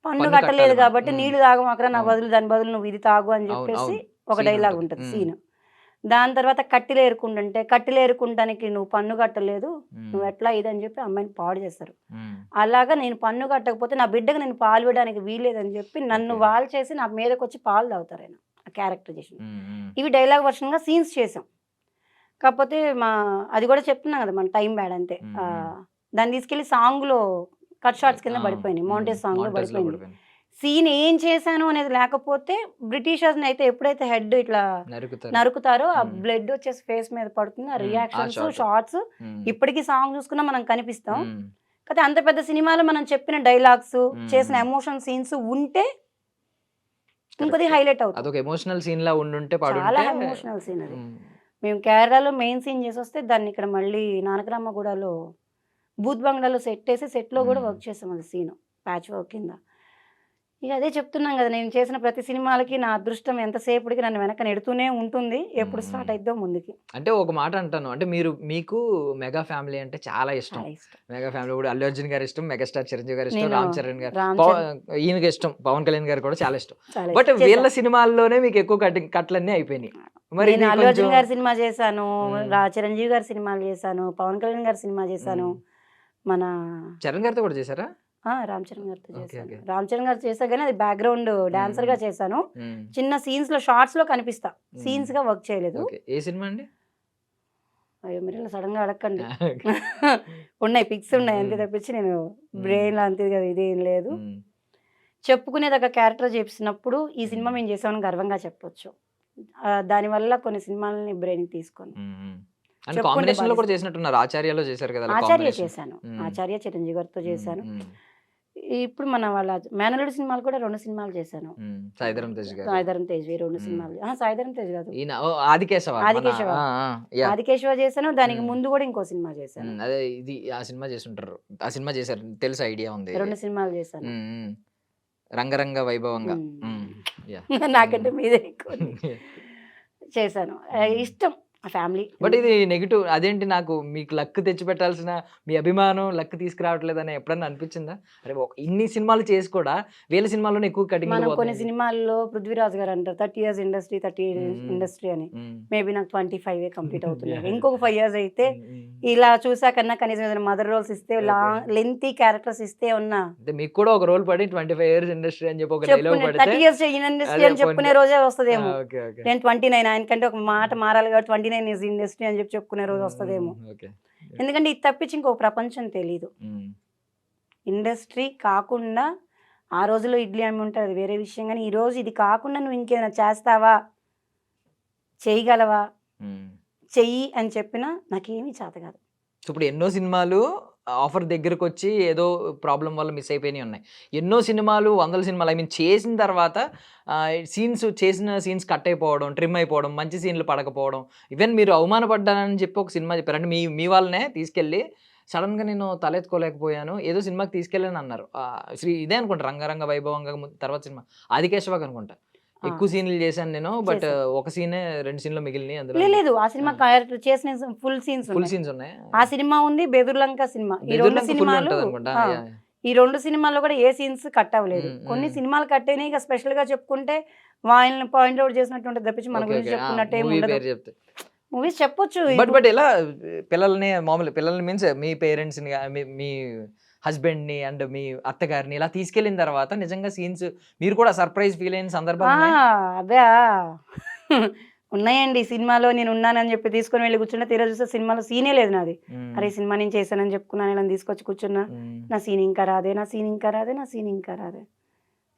పన్ను పన్ను కట్టలేదు కట్టాలి మనం కాబట్టి నీళ్లు తాగమాకరా నా అవును బదులు దాని బదులు నువ్వు ఇది తాగు అని అవును చెప్పేసి అవును ఒక సీన్ డైలాగ్ ఉంటది ఉంటది సీన్. దాని తర్వాత కట్టెలు ఏరుకుంటానికి నువ్వు పన్ను కట్టలేదు. నువ్వు ఎట్లా ఇదని చెప్పి అమ్మాయిని పాడు చేస్తారు. అలాగా నేను పన్ను కట్టకపోతే నా బిడ్డకు నేను పాలు ఇవ్వడానికి వీల్లేదని చెప్పి నన్ను ఓకే వాల్ చేసి నా మీదకొచ్చి పాలు తాగుతారు ఆయన. ఆ క్యారెక్టర్ చేసిన. ఇవి డైలాగ్ వర్షన్‌గా సీన్స్ చేసాం. కాకపోతే అది కూడా చెప్తున్నా కదా! మన టైం బ్యాడ్ అంతే. దాన్ని తీసుకెళ్ళి సాంగ్‌లో కట్ షాట్స్ కింద పడిపోయినాయి. మౌంటేజ్ సాంగ్‌లో మాంటేజ్ లో పడిపోయింది. పడిపోయింది సీన్ ఏం చేశాను అనేది లేకపోతే బ్రిటిషర్స్‌ని అయితే ఎప్పుడైతే హెడ్ ఇట్లా నరుకుతారు నరుకుతారో ఆ ఉమ్, బ్లడ్ వచ్చేసి ఫేస్ మీద పడుతుంది. ఆ ఆ రియాక్షన్స్, షాట్ షాట్స్ ఉమ్, ఇప్పటికి సాంగ్ చూసుకున్నా మనం కనిపిస్తాం. ఉమ్, కాకపోతే అంత పెద్ద సినిమాలో మనం చెప్పిన డైలాగ్స్, చేసిన ఉమ్. ఎమోషన్ సీన్స్ ఉంటే ఇంకొద్ది కరెక్ట్ హైలైట్ అవుతాం. అదొక ఎమోషనల్ సీన్ లా ఉండుంటే చాలా పడుంటే ఎమోషనల్ సీన్ అది. ఉమ్, మేము కేరళలో మెయిన్ సీన్ చేసొస్తే దాన్ని ఇక్కడ మళ్ళీ నానక్రామగూడలో బూత్ బంగ్లాలో సెట్‌లో కూడా ఉమ్, వర్క్ చేసాం అది సీను. ప్యాచ్ వర్క్ కింద. ఇక అదే చెప్తున్నాం కదా! నేను చేసిన ప్రతి సినిమాలకి నా అదృష్టం ఎంతసేపటికి నన్ను వెనక నెడుతూనే ఉంటుంది. ఎప్పుడు ఉమ్. స్టార్ట్ అయిద్దో ముందుకి. అంటే ఒక మాట అంటాను అంటే మీకు మెగా ఫ్యామిలీ అంటే చాలా ఇష్టం చాలా ఇష్టం. మెగా ఫ్యామిలీ కూడా అల్లు అర్జున్ గారు ఇష్టం మెగాస్టార్ చిరంజీవి గారు ఇష్టం నేను రామ్ చరణ్ గారు రామ్ పవ- చరణ్ ఈయనకి ఇష్టం పవన్ కళ్యాణ్ గారు కూడా చాలా ఇష్టం చాలా బట్ ఇష్టం. వీళ్ళ చేశా. సినిమాల్లోనే మీకు ఎక్కువ కట్లన్నీ అయిపోయినాయి మరి నేను ఇది అల్లు కొంచెం అర్జున్ గారి సినిమా చేశాను. ఉమ్, చిరంజీవి గారి సినిమాలు చేశాను. పవన్ కళ్యాణ్ గారి సినిమా చేశాను. ఉమ్. మన చరణ్ గారితో కూడా చేశారా రామ్ చరణ్ గారితో ఓకే చేశాను. ఓకే రామ్ చరణ్ గారు చేశా గానీ అది బ్యాక్‌గ్రౌండ్ డాన్సర్‌గా చేశాను. ఉమ్, చిన్న సీన్స్‌లో షార్ట్స్‌లో కనిపిస్తా. ఉమ్. సీన్స్‌గా వర్క్ చేయలేదు. ఓకే ఏ సినిమా అండి అయ్యో! మీరు ఇలా సడెన్‌గా అడగకండి. ఉన్నాయి పిక్స్ ఉన్నాయి. అంతే ఉమ్, తప్పించి నేను ఉమ్, బ్రెయిన్‌లో అంతే ఇదేం లేదు. ఉమ్, చెప్పుకునేదగ్గ క్యారెక్టర్ చేసినప్పుడు ఈ సినిమా ఉమ్, మేము చేసామని గర్వంగా చెప్పొచ్చు. దానివల్ల కొన్ని సినిమాలని బ్రెయిన్‌కి తీసుకోను. ఉమ్. అండ్ చెప్పుకుంటే కాంబినేషన్ లో కూడా బాధిస్తుంది. చేసినట్టున్నారు ఆచార్యలో చేశారు కదా ఆచార్య కాంబినేషన్ చేశాను. ఆచార్య చిరంజీవి గారితో చేశాను. ఉమ్. ఇప్పుడు మన వాళ్ళ మేనల్లుడు సినిమాలు కూడా 2 సినిమాలు చేశాను. సాయిధరం తేజ్ గారు సాయిధరం తేజ్‌వి 2 మ్మ్. సినిమాలు. సాయిధరం తేజ్ కాదు. ఈయన ఆదికేశవ మన ఆదికేశవ. యా ఆదికేశవ చేశాను. దానికి మ్మ్. ముందు కూడా ఇంకో సినిమా చేశాను. అదే ఇది ఆ సినిమా చేస్తుంటారు ఆ సినిమా చేశారు తెలుసు ఐడియా ఉంది 2 సినిమాలు చేశాను. రంగరంగ వైభవంగా మ్మ్. యా నాకంటే మీదే ఎక్కువ చేశాను. ఇష్టం ఆ ఫ్యామిలీ. బట్ ఇది నెగిటివ్ అదేంటి నాకు మీకు లక్ తెచ్చి పెట్టాల్సిన మీ అభిమానం లక్ తీసుకురావట్లేదని ఎప్పుడన్నా అనిపించిందా అరే ఇన్ని సినిమాలు చేసి కూడా వీళ్ళ సినిమాల్లోనే ఎక్కువ కటింగ్ మనం కొన్ని సినిమాల్లో పృథ్వీరాజ్ గారు అంటారు 30 ఇయర్స్ ఇండస్ట్రీ 30 మ్మ్. ఇండస్ట్రీ అని. మేబీ నాకు 25 కంప్లీట్ అవుతున్నాయి. ఇంకొక 5 ఇయర్స్ అయితే ఇలా చూసాకన్నా కనీసం ఏదైనా మదర్ రోల్స్ ఇస్తే లెంతీ క్యారెక్టర్స్ ఇస్తే ఉన్నా అంటే మీకు కూడా ఒక రోల్ పడి 25 ఇయర్స్ ఇండస్ట్రీ అని చెప్పి ఒక డైలాగ్ చెప్పుకునే పడితే 30 ఇయర్స్ ఇండస్ట్రీ అని చెప్పుకునే రోజే వస్తుందేమో. ఓకే ఓకే నేను 29 ఆయనకంటే ఒక మాట మారాలి కాబట్టి 29 ఇయర్స్ ఇండస్ట్రీ అని చెప్పి చెప్పుకునే రోజు వస్తుందేమో. ఓకే ఎందుకంటే ఇది తప్పించి ఇంకో ప్రపంచం తెలీదు. ఇండస్ట్రీ కాకుండా ఆ రోజుల్లో ఇడ్లీ అమ్మి ఉంటుంది అది వేరే విషయం. కానీ ఈ రోజు ఇది కాకుండా నువ్వు ఇంకేమైనా చేస్తావా, చేయగలవా, చెయ్యి అని చెప్పినా నాకేమీ చేత కాదు. ఇప్పుడు ఎన్నో సినిమాలు ఆఫర్ దగ్గరకు వచ్చి ఏదో ప్రాబ్లం వల్ల మిస్ అయిపోయినాయి ఉన్నాయి. ఎన్నో సినిమాలు వందల సినిమాలు ఐ మీన్ చేసిన తర్వాత చేసిన సీన్స్ కట్ అయిపోవడం, ట్రిమ్ అయిపోవడం, మంచి సీన్లు పడకపోవడం, ఈవెన్ మీరు అవమానపడ్డానని చెప్పి ఒక సినిమా చెప్పారు. అంటే మీ వాళ్ళనే తీసుకెళ్ళి సడన్గా నేను తలెత్తుకోలేకపోయాను ఏదో సినిమాకి తీసుకెళ్ళాను అన్నారు. ఇదే అనుకుంటా రంగరంగ వైభవంగా తర్వాత సినిమా ఆదికేశవ అనుకుంటా ఎక్కువ సీన్లు చేశాను నేను, బట్ చేశాను. ఒక సీనే 2 సీన్లు మిగిలినాయి అందులో. లేదు ఆ సినిమా క్యారెక్టర్ చేసిన ఫుల్ సీన్స్ ఫుల్ సీన్స్ ఉన్నాయి. ఆ సినిమా ఉంది, బెదుర్లంక సినిమా. ఈ రెండు బెదుర్లంక ఫుల్ సినిమాలు ఉంటది అనుకుంటా. ఆ, ఈ 2 సినిమాల్లో కూడా ఏ సీన్స్ కట్ అవ్వలేదు. మ్మ్, కొన్ని మ్మ్. సినిమాలు కట్ అయినాయి, ఇక స్పెషల్ గా చెప్పుకుంటే వాళ్ళని పాయింట్ అవుట్ చేసినట్టు ఉంటుంది తప్పించి మన ఓకే, గురించి ఓకే. చెప్పుకున్నట్టు ఏమి మూవీ ఉండదు. పేరు చెప్తే మూవీస్ చెప్పొచ్చు. బట్ ఎలా పిల్లల్ని మామూలు పిల్లల్ని మీన్స్ మీ పేరెంట్స్ ని మీ హస్బెండ్ ని అండ్ మీ అత్తగారిని ఇలా తీసుకెళ్లిన తర్వాత నిజంగా సీన్స్ మీరు కూడా సర్ప్రైజ్ ఫీల్ అయిన సందర్భాలు ఉన్నాయా? అదే ఉన్నాయండి. సినిమాలో నేను ఉన్నానని చెప్పి తీసుకొని వెళ్ళి కూర్చున్నా, తీరా చూస్తే సినిమాలో సీనే లేదు నాది. మ్మ్. అరే సినిమా నేను చేశానని చెప్పుకున్నాను, ఇలా తీసుకొచ్చి కూర్చున్నా, మ్మ్. నా సీన్ ఇంకా రాదే, నా సీన్ ఇంకా రాదే, నా సీన్ ఇంకా రాదే.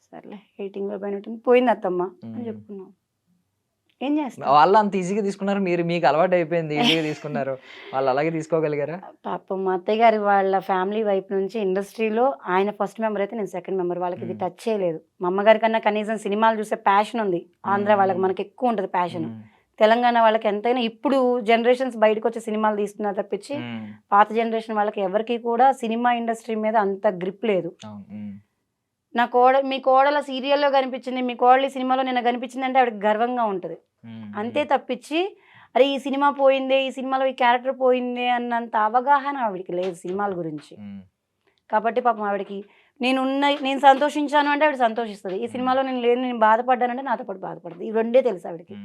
సర్లే ఎయిటింగ్లో పోయినట్టు పోయింది అత్తమ్మ అని చెప్పుకున్నాం. ఏం చేస్తా, వాళ్ళు అంత ఈజీగా తీసుకున్నారు, మీరు మీకు అలవాటు అయిపోయింది ఈజీగా తీసుకున్నారు, వాళ్ళు అలాగే తీసుకోగలిగారా? పాపం మా అత్తయ్య గారి వాళ్ళ ఫ్యామిలీ వైపు నుంచి ఇండస్ట్రీలో ఆయన ఫస్ట్ మెంబర్ అయితే నేను సెకండ్ మెంబర్. వాళ్ళకి ఇది టచ్ చేయలేదు. మా అమ్మగారి కన్నా కనీసం సినిమాలు చూసే ప్యాషన్ ఉంది. ఆంధ్ర వాళ్ళకి మనకి ఎక్కువ ఉంటుంది ప్యాషన్. తెలంగాణ వాళ్ళకి ఎంతైనా ఇప్పుడు జనరేషన్స్ బయటకు వచ్చే సినిమాలు తీస్తున్నారు తప్పించి పాత జనరేషన్ వాళ్ళకి ఎవరికి కూడా సినిమా ఇండస్ట్రీ మీద అంత గ్రిప్ లేదు. నా మీ కోడల సీరియల్లో కనిపించింది, మీ కోడలి సినిమాలో నిన్న కనిపించింది అంటే ఆవిడకి గర్వంగా ఉంటుంది. అంతే తప్పించి అరే ఈ సినిమా పోయిందే, ఈ సినిమాలో ఈ క్యారెక్టర్ పోయిందే అన్నంత అవగాహన ఆవిడకి లేదు సినిమాల గురించి. కాబట్టి పాపం ఆవిడకి నేను సంతోషించాను అంటే ఆవిడ సంతోషిస్తుంది, ఈ సినిమాలో నేను లేని నేను బాధపడ్డానంటే నాతో పాటు బాధపడుతుంది. ఈ రెండే తెలుసు ఆవిడకి.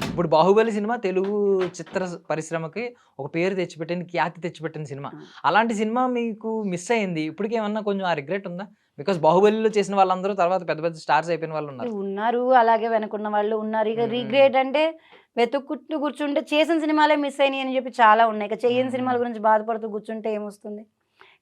ఇప్పుడు బాహుబలి సినిమా తెలుగు చిత్ర పరిశ్రమకి ఒక పేరు తెచ్చిపెట్టింది, ఖ్యాతి తెచ్చిపెట్టిన సినిమా. అలాంటి సినిమా మీకు మిస్ అయింది, ఇప్పటికి ఏమన్నా కొంచెం ఆ రిగ్రెట్ ఉందా? బికాస్ బాహుబలిలో చేసిన వాళ్ళందరూ తర్వాత పెద్ద పెద్ద స్టార్స్ అయిపోయిన వాళ్ళు ఉన్నారు, అలాగే వెనుకున్న వాళ్ళు ఉన్నారు. ఇక రిగ్రెట్ అంటే వెతుక్కుంటూ కూర్చుంటే చేసిన సినిమాలే మిస్ అయినాయి అని చెప్పి చాలా ఉన్నాయి. ఇక చేయని సినిమాల గురించి బాధపడుతూ కూర్చుంటే ఏమొస్తుంది?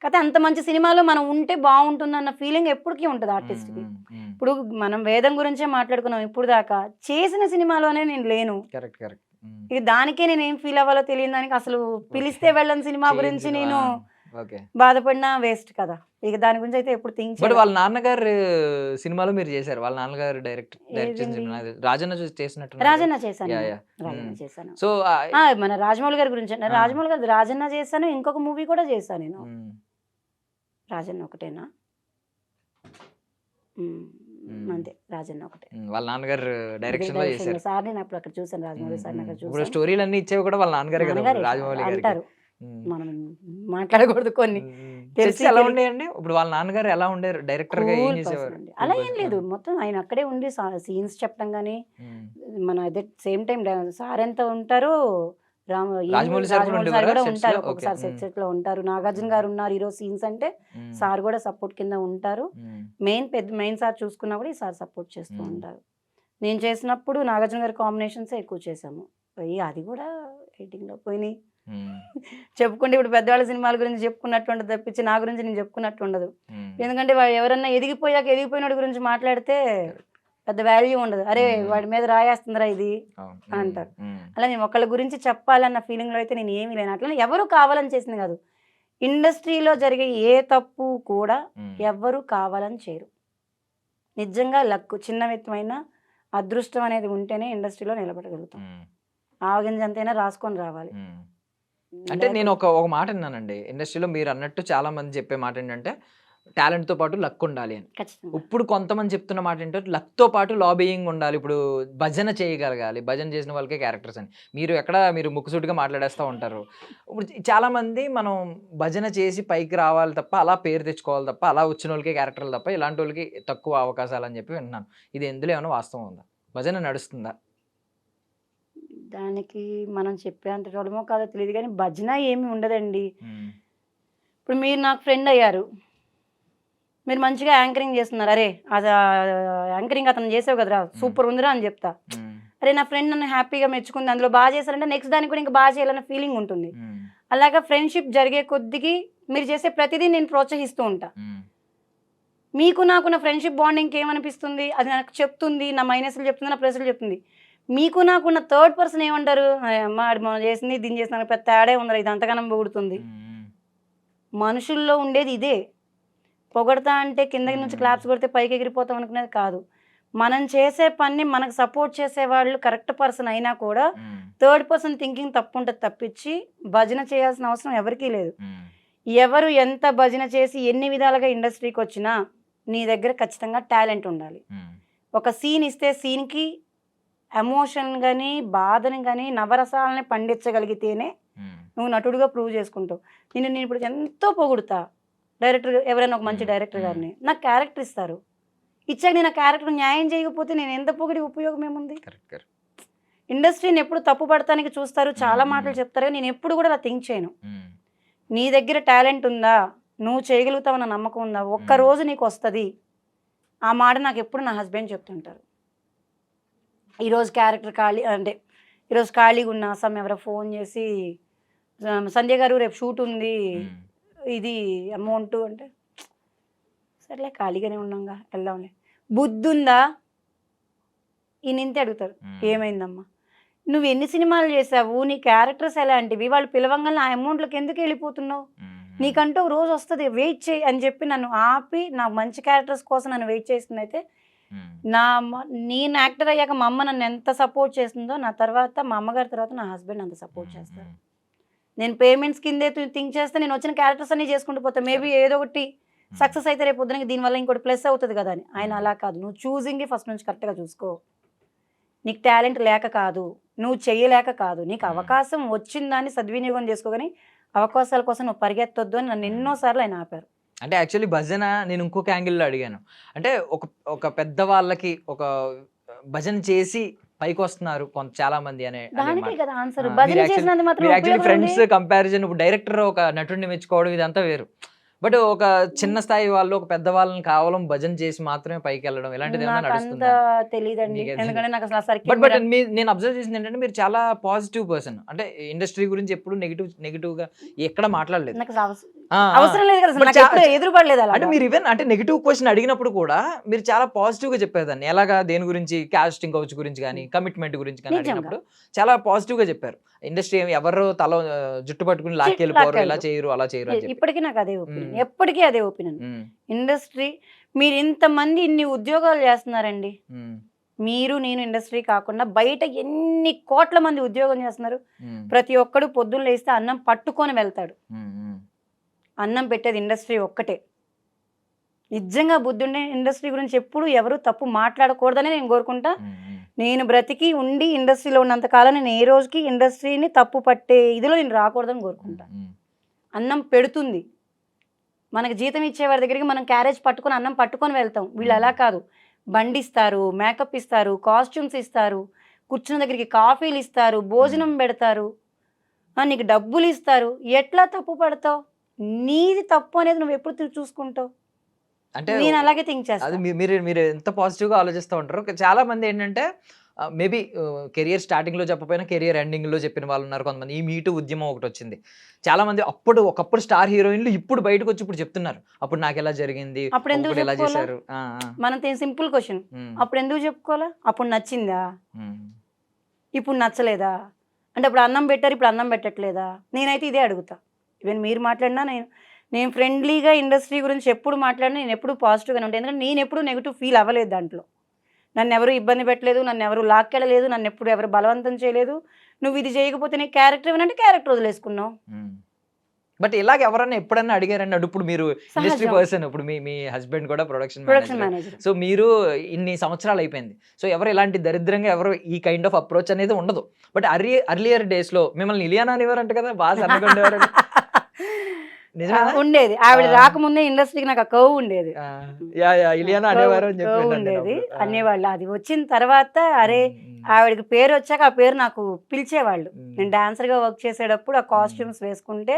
కాకపోతే అంత మంచి సినిమాలో మనం ఉంటే బాగుంటుంది అన్న ఫీలింగ్ ఎప్పటికీ ఉంటుంది ఆర్టిస్ట్కి. ఇప్పుడు మనం వేదం గురించే మాట్లాడుకున్నాం ఇప్పుడు దాకా, చేసిన సినిమాలోనే నేను లేను. Correct correct. ఇక దానికే నేను ఏం ఫీల్ అవ్వాలో తెలియని దానికి అసలు పిలిస్తే వెళ్ళని సినిమా గురించి నేను బాధపడినా వేస్ట్ కదా. ఇక దాని గురించి అయితే ఎప్పుడు థింక్ బట్ వాళ్ళ నాన్నగారు సినిమాలో మీరు చేశారు, వాళ్ళ నాన్నగారు డైరెక్షన్ రాజన్న చేసినట్టు. రాజన్న చేశాను, రాజన్న చేశాను. సో మన రాజమౌళి గారి గురించి రాజమౌళి గారు రాజన్న చేశాను, ఇంకొక మూవీ కూడా చేశాను నేను. రాజన్న ఒకటేనా? అంతే, రాజన్న ఒకటే. వాళ్ళ నాన్నగారు డైరెక్షన్ లో చేశారు సార్. నేను అప్పుడు అక్కడ చూసాను, రాజమౌళి సార్ అక్కడ ఇప్పుడు స్టోరీలు అన్ని ఇచ్చేవి కూడా వాళ్ళ నాన్నగారు కదా, రాజమౌళి అంటారు. మనం మాట్లాడకూడదు కొన్ని. ఎలా ఉండేయండి ఇప్పుడు వాళ్ళ నాన్నగారు ఎలా ఉండేరు డైరెక్టర్ గా, ఏం చేసేవారు? అలా ఏం లేదు, మొత్తం ఆయన అక్కడే ఉండి సీన్స్ చెప్పడం కానీ మన అదే సేమ్ టైం సార్ ఎంత ఉంటారో రాజమౌళి సార్ కూడా ఉంటారు, ఒకసారి సెట్ లో ఉంటారు. నాగార్జున గారు ఉన్నారు ఈరోజు సీన్స్ అంటే సార్ కూడా సపోర్ట్ కింద ఉంటారు. మెయిన్ సార్ చూసుకున్నా కూడా ఈ సార్ సపోర్ట్ చేస్తూ ఉంటారు. నేను చేసినప్పుడు నాగార్జున గారి కాంబినేషన్స్ ఎక్కువ చేసాము, అది కూడా ఎడిటింగ్ లో పోయినాయి. చెప్పుకుంటే ఇప్పుడు పెద్దవాళ్ళ సినిమాల గురించి చెప్పుకున్నట్టు ఉండదు తప్పించి నా గురించి నేను చెప్పుకున్నట్టు ఉండదు. ఎందుకంటే ఎవరన్నా ఎదిగిపోయినోడి గురించి మాట్లాడితే పెద్ద వాల్యూ ఉండదు. అరే వాడి మీద రాయేస్తుందిరా ఇది అంటారు. అలా నేను ఒకళ్ళ గురించి చెప్పాలన్న ఫీలింగ్ లో అయితే నేను ఏమీ లేను. అట్లా ఎవరు కావాలని చేసింది కాదు, ఇండస్ట్రీలో జరిగే ఏ తప్పు కూడా ఎవరు కావాలని చేయరు. నిజంగా లక్, చిన్న వ్యక్తమైన అదృష్టం అనేది ఉంటేనే ఇండస్ట్రీలో నిలబడగలుగుతాం. ఆవగింజంతైనా రాసుకొని రావాలి. అంటే నేను ఒక మాట విన్నానండి ఇండస్ట్రీలో, మీరు అన్నట్టు చాలా మంది చెప్పే మాట ఏంటంటే టాలెంట్ తో పాటు లక్ ఉండాలి అని. ఇప్పుడు కొంతమంది చెప్తున్న మాట ఏంటంటే లక్ తో పాటు లాబియింగ్ ఉండాలి, ఇప్పుడు భజన చేయగలగాలి, భజన చేసిన వాళ్ళకే క్యారెక్టర్స్ అని. మీరు ముక్కుసూటిగా మాట్లాడేస్తూ ఉంటారు. ఇప్పుడు చాలా మంది మనం భజన చేసి పైకి రావాలి తప్ప, అలా పేరు తెచ్చుకోవాలి తప్ప, అలా వచ్చిన వాళ్ళకే క్యారెక్టర్లు తప్ప ఇలాంటి వాళ్ళకి తక్కువ అవకాశాలు అని చెప్పి విన్నాను. ఇది ఎందులో ఏమైనా వాస్తవం ఉందా? భజన నడుస్తుందా? దానికి మనం చెప్పేంత చూడమో కాదో తెలియదు కానీ భజన ఏమి ఉండదండి. ఇప్పుడు మీరు నాకు ఫ్రెండ్ అయ్యారు, మీరు మంచిగా యాంకరింగ్ చేస్తున్నారు, అరే అది యాంకరింగ్ అతను చేసావు కదరా సూపర్ ఉందిరా అని చెప్తా. అరే నా ఫ్రెండ్ నన్ను హ్యాపీగా మెచ్చుకుంది, అందులో బాగా చేశారంటే నెక్స్ట్ దానికి కూడా ఇంకా బాగా చేయాలన్న ఫీలింగ్ ఉంటుంది. అలాగా ఫ్రెండ్షిప్ జరిగే కొద్దికి మీరు చేసే ప్రతిదీ నేను ప్రోత్సహిస్తూ ఉంటా. మీకు నాకున్న ఫ్రెండ్షిప్ బాండింగ్ ఏమనిపిస్తుంది, అది నాకు చెప్తుంది, నా మైనస్లు చెప్తుంది, నా ప్లస్లు చెప్తుంది. మీకు నాకున్న థర్డ్ పర్సన్ ఏమంటారు, అమ్మ అది మనం చేసింది దీన్ని చేసిన పెద్ద తేడా ఉందరా, ఇది అంతగానం పొగుడుతుంది. మనుషుల్లో ఉండేది ఇదే. పొగడతా అంటే కింద నుంచి క్లాప్స్ కొడితే పైకి ఎగిరిపోతాం అనుకునేది కాదు. మనం చేసే పని మనకు సపోర్ట్ చేసే వాళ్ళు కరెక్ట్ పర్సన్ అయినా కూడా థర్డ్ పర్సన్ థింకింగ్ తప్పు ఉంటుంది తప్పించి భజన చేయాల్సిన అవసరం ఎవరికీ లేదు. ఎవరు ఎంత భజన చేసి ఎన్ని విధాలుగా ఇండస్ట్రీకి వచ్చినా నీ దగ్గర ఖచ్చితంగా టాలెంట్ ఉండాలి. ఒక సీన్ ఇస్తే సీన్కి ఎమోషన్ కానీ బాధని కానీ నవరసాలని పండించగలిగితేనే నువ్వు నటుడుగా ప్రూవ్ చేసుకుంటావు. నేను ఇప్పుడు ఎంతో పొగుడుతా డైరెక్టర్, ఎవరైనా ఒక మంచి డైరెక్టర్ గారిని నాకు క్యారెక్టర్ ఇస్తారు, ఇచ్చాక నేను ఆ క్యారెక్టర్ న్యాయం చేయకపోతే నేను ఎంత పొగిడి ఉపయోగం ఏముంది? ఇండస్ట్రీని ఎప్పుడు తప్పు పడటానికి చూస్తారు, చాలా మాటలు చెప్తారు, నేను ఎప్పుడు కూడా అలా థింక్ చేయను. నీ దగ్గర టాలెంట్ ఉందా, నువ్వు చేయగలుగుతావన్న నమ్మకం ఉందా, ఒక్కరోజు నీకు వస్తుంది. ఆ మాట నాకు ఎప్పుడు నా హస్బెండ్ చెప్తుంటారు. ఈరోజు క్యారెక్టర్ ఖాళీ అంటే ఈరోజు ఖాళీగా ఉన్న ఎవరో ఫోన్ చేసి సంధ్య గారు రేపు షూట్ ఉంది, ఇది అమౌంట్ అంటే సర్లే ఖాళీగానే ఉన్నాంగా వెళ్దాంలే. బుద్ధి ఉందా ఈయనంతే అడుగుతారు, ఏమైందమ్మా నువ్వు ఎన్ని సినిమాలు చేసావు, నీ క్యారెక్టర్స్ ఎలాంటివి, వాళ్ళు పిలవంగానే ఆ అమౌంట్లోకి ఎందుకు వెళ్ళిపోతున్నావు, నీకంటూ రోజు వస్తుంది వెయిట్ చేయి అని చెప్పి నన్ను ఆపి నా మంచి క్యారెక్టర్స్ కోసం నన్ను వెయిట్ చేస్తుంది. అయితే నేను యాక్టర్ అయ్యాక మా అమ్మ నన్ను ఎంత సపోర్ట్ చేస్తుందో నా తర్వాత మా అమ్మగారి తర్వాత నా హస్బెండ్ అంత సపోర్ట్ చేస్తారు. నేను పేమెంట్స్ కిందే థింక్ చేస్తే నేను వచ్చిన క్యారెక్టర్స్ అన్ని చేసుకుంటూ పోతా, మేబీ ఏదో ఒకటి సక్సెస్ అయితే రేపు పొద్దునకి దీనివల్ల ఇంకోటి ప్లస్ అవుతుంది కదా అని. ఆయన అలా కాదు, నువ్వు చూసింగ్ ఫస్ట్ నుంచి కరెక్ట్గా చూసుకో, నీకు టాలెంట్ లేక కాదు, నువ్వు చేయలేక కాదు, నీకు అవకాశం వచ్చిందాన్ని సద్వినియోగం చేసుకోగాని అవకాశాల కోసం నువ్వు పరిగెత్తొద్దు అని నన్ను ఎన్నోసార్లు ఆయన ఆపారు. అంటే యాక్చువల్లీ భజన నేను ఇంకొక యాంగిల్లో అడిగాను. అంటే ఒక పెద్ద వాళ్ళకి ఒక భజన చేసి పైకి వస్తున్నారు కొంత చాలా మంది అనే దానికే కదా ఆన్సర్. భజన చేసినంత మాత్రం ఫ్రెండ్స్ కంపారిజన్, ఇప్పుడు డైరెక్టర్ ఒక నటుడిని మెచ్చుకోవడం ఇదంతా వేరు. బట్ ఒక చిన్న స్థాయి వాళ్ళు ఒక పెద్ద వాళ్ళని కేవలం భజన చేసి మాత్రమే పైకి వెళ్ళడం ఇలాంటిది ఏమైనా నడుస్తుందా? తెలియదండి, ఎందుకంటే నాకు అసలు బట్ నేను అబ్జర్వ్ చేసింది ఏంటంటే మీరు చాలా పాజిటివ్ పర్సన్. అంటే ఇండస్ట్రీ గురించి ఎప్పుడు నెగిటివ్ గా ఎక్కడ మాట్లాడలేదు. అవసరం లేదు కదా, ఎదురుపడలేదు. అంటే మీరు ఈవెన్ అంటే నెగిటివ్ క్వశ్చన్ అడిగినప్పుడు కూడా మీరు చాలా పాజిటివ్ గా చెప్పేదాన్ని. ఎలాగా దేని గురించి, కాస్టింగ్ కౌచ్ గురించి కానీ కమిట్మెంట్ గురించి కానీ అడిగినప్పుడు చాలా పాజిటివ్ గా చెప్పారు. ఇండస్ట్రీ ఎవరు తల జుట్టు పట్టుకుని లాక్కెళ్ళిపోరు, ఇలా చేయరు అలా చేయరు అని. ఇప్పటికీ నాకు అదే ఒపీనియన్, ఎప్పటికీ అదే ఒపీనియన్. ఇండస్ట్రీ మీరు ఇంతమంది ఇన్ని ఉద్యోగాలు చేస్తున్నారండి, మీరు నేను ఇండస్ట్రీ కాకుండా బయట ఎన్ని కోట్ల మంది ఉద్యోగం చేస్తున్నారు. ప్రతి ఒక్కడు పొద్దున్న లేస్తే అన్నం పట్టుకొని వెళ్తాడు, అన్నం పెట్టేది ఇండస్ట్రీ ఒక్కటే. నిజంగా బుద్ధుండే ఇండస్ట్రీ గురించి ఎప్పుడు ఎవరు తప్పు మాట్లాడకూడదని నేను కోరుకుంటా. నేను బ్రతికి ఉండి ఇండస్ట్రీలో ఉన్నంత కాలం నేను ఏ రోజుకి ఇండస్ట్రీని తప్పు పట్టే ఇదిలో నేను రాకూడదని కోరుకుంటా. అన్నం పెడుతుంది, మనకు జీతం ఇచ్చేవారి దగ్గరికి మనం క్యారేజ్ పట్టుకొని అన్నం పట్టుకొని వెళ్తాం. వీళ్ళు అలా కాదు, బండి ఇస్తారు, మేకప్ ఇస్తారు, కాస్ట్యూమ్స్ ఇస్తారు, కూర్చున్న దగ్గరికి కాఫీలు ఇస్తారు, భోజనం పెడతారు, నీకు డబ్బులు ఇస్తారు. ఎట్లా తప్పు పడతావు? నీది తప్పు అనేది నువ్వు ఎప్పుడు చూసుకుంటావు? అంటే నేను అలాగే థింక్ చేస్తాను. మీరు ఎంత పాజిటివ్గా ఆలోచిస్తూ ఉంటారు. చాలా మంది ఏంటంటే మేబీ కెరియర్ స్టార్టింగ్లో చెప్పకపోయినా కెరియర్ ఎండింగ్లో చెప్పిన వాళ్ళు ఉన్నారు కొంతమంది. ఈ మీటూ ఉద్యమం ఒకటి వచ్చింది, చాలా మంది ఒకప్పుడు స్టార్ హీరోయిన్లు ఇప్పుడు బయటకు వచ్చి ఇప్పుడు చెప్తున్నారు అప్పుడు నాకు ఎలా జరిగింది, అప్పుడు ఎందుకు ఎలా చేశారు. మనం సింపుల్ క్వశ్చన్, అప్పుడు ఎందుకు చెప్పుకోవాలా? అప్పుడు నచ్చిందా, ఇప్పుడు నచ్చలేదా? అంటే అప్పుడు అన్నం పెట్టారు, ఇప్పుడు అన్నం పెట్టట్లేదా? నేనైతే ఇదే అడుగుతా. ఈవెన్ మీరు మాట్లాడినా నేను ఫ్రెండ్లీగా ఇండస్ట్రీ గురించి ఎప్పుడు మాట్లాడినా నేను ఎప్పుడు పాజిటివ్గానే ఉంటాను. ఎందుకంటే నేను ఎప్పుడు నెగిటివ్ ఫీల్ అవ్వలేదు దాంట్లో. నన్ను ఎవరు ఇబ్బంది పెట్టలేదు, నన్ను ఎవరు లాక్కెళ్ళలేదు, నన్ను ఎప్పుడు ఎవరు బలవంతం చేయలేదు. నువ్వు ఇది చేయకపోతే నీ క్యారెక్టర్ ఏమనంటే క్యారెక్టర్ వదిలేసుకున్నావు. బట్ ఇలాగ ఎవరన్నా ఎప్పుడన్నా అడిగారండి? ఇప్పుడు మీరు ఇండస్ట్రీ పర్సన్, ఇప్పుడు మీ హస్బెండ్ కూడా ప్రొడక్షన్ మేనేజర్. సో మీరు ఇన్ని సంవత్సరాలు అయిపోయింది. సో ఎవరు ఇలాంటి దరిద్రంగా ఎవరు ఈ కైండ్ ఆఫ్ అప్రోచ్ అనేది ఉండదు. బట్ అర్లియర్ డేస్ లో మిమ్మల్ని ఇలియానా అనేవారంట కదా, బాగా సన్నగొండేవారు. ఉండేది, ఆవిడ రాకముందే ఇండస్ట్రీకి నాకు కవ్ ఉండేది, ఉండేది అనేవాళ్ళు. అది వచ్చిన తర్వాత అరే ఆవిడకి పేరు వచ్చాక ఆ పేరు నాకు పిలిచేవాళ్ళు. నేను డాన్సర్గా వర్క్ చేసేటప్పుడు ఆ కాస్ట్యూమ్స్ వేసుకుంటే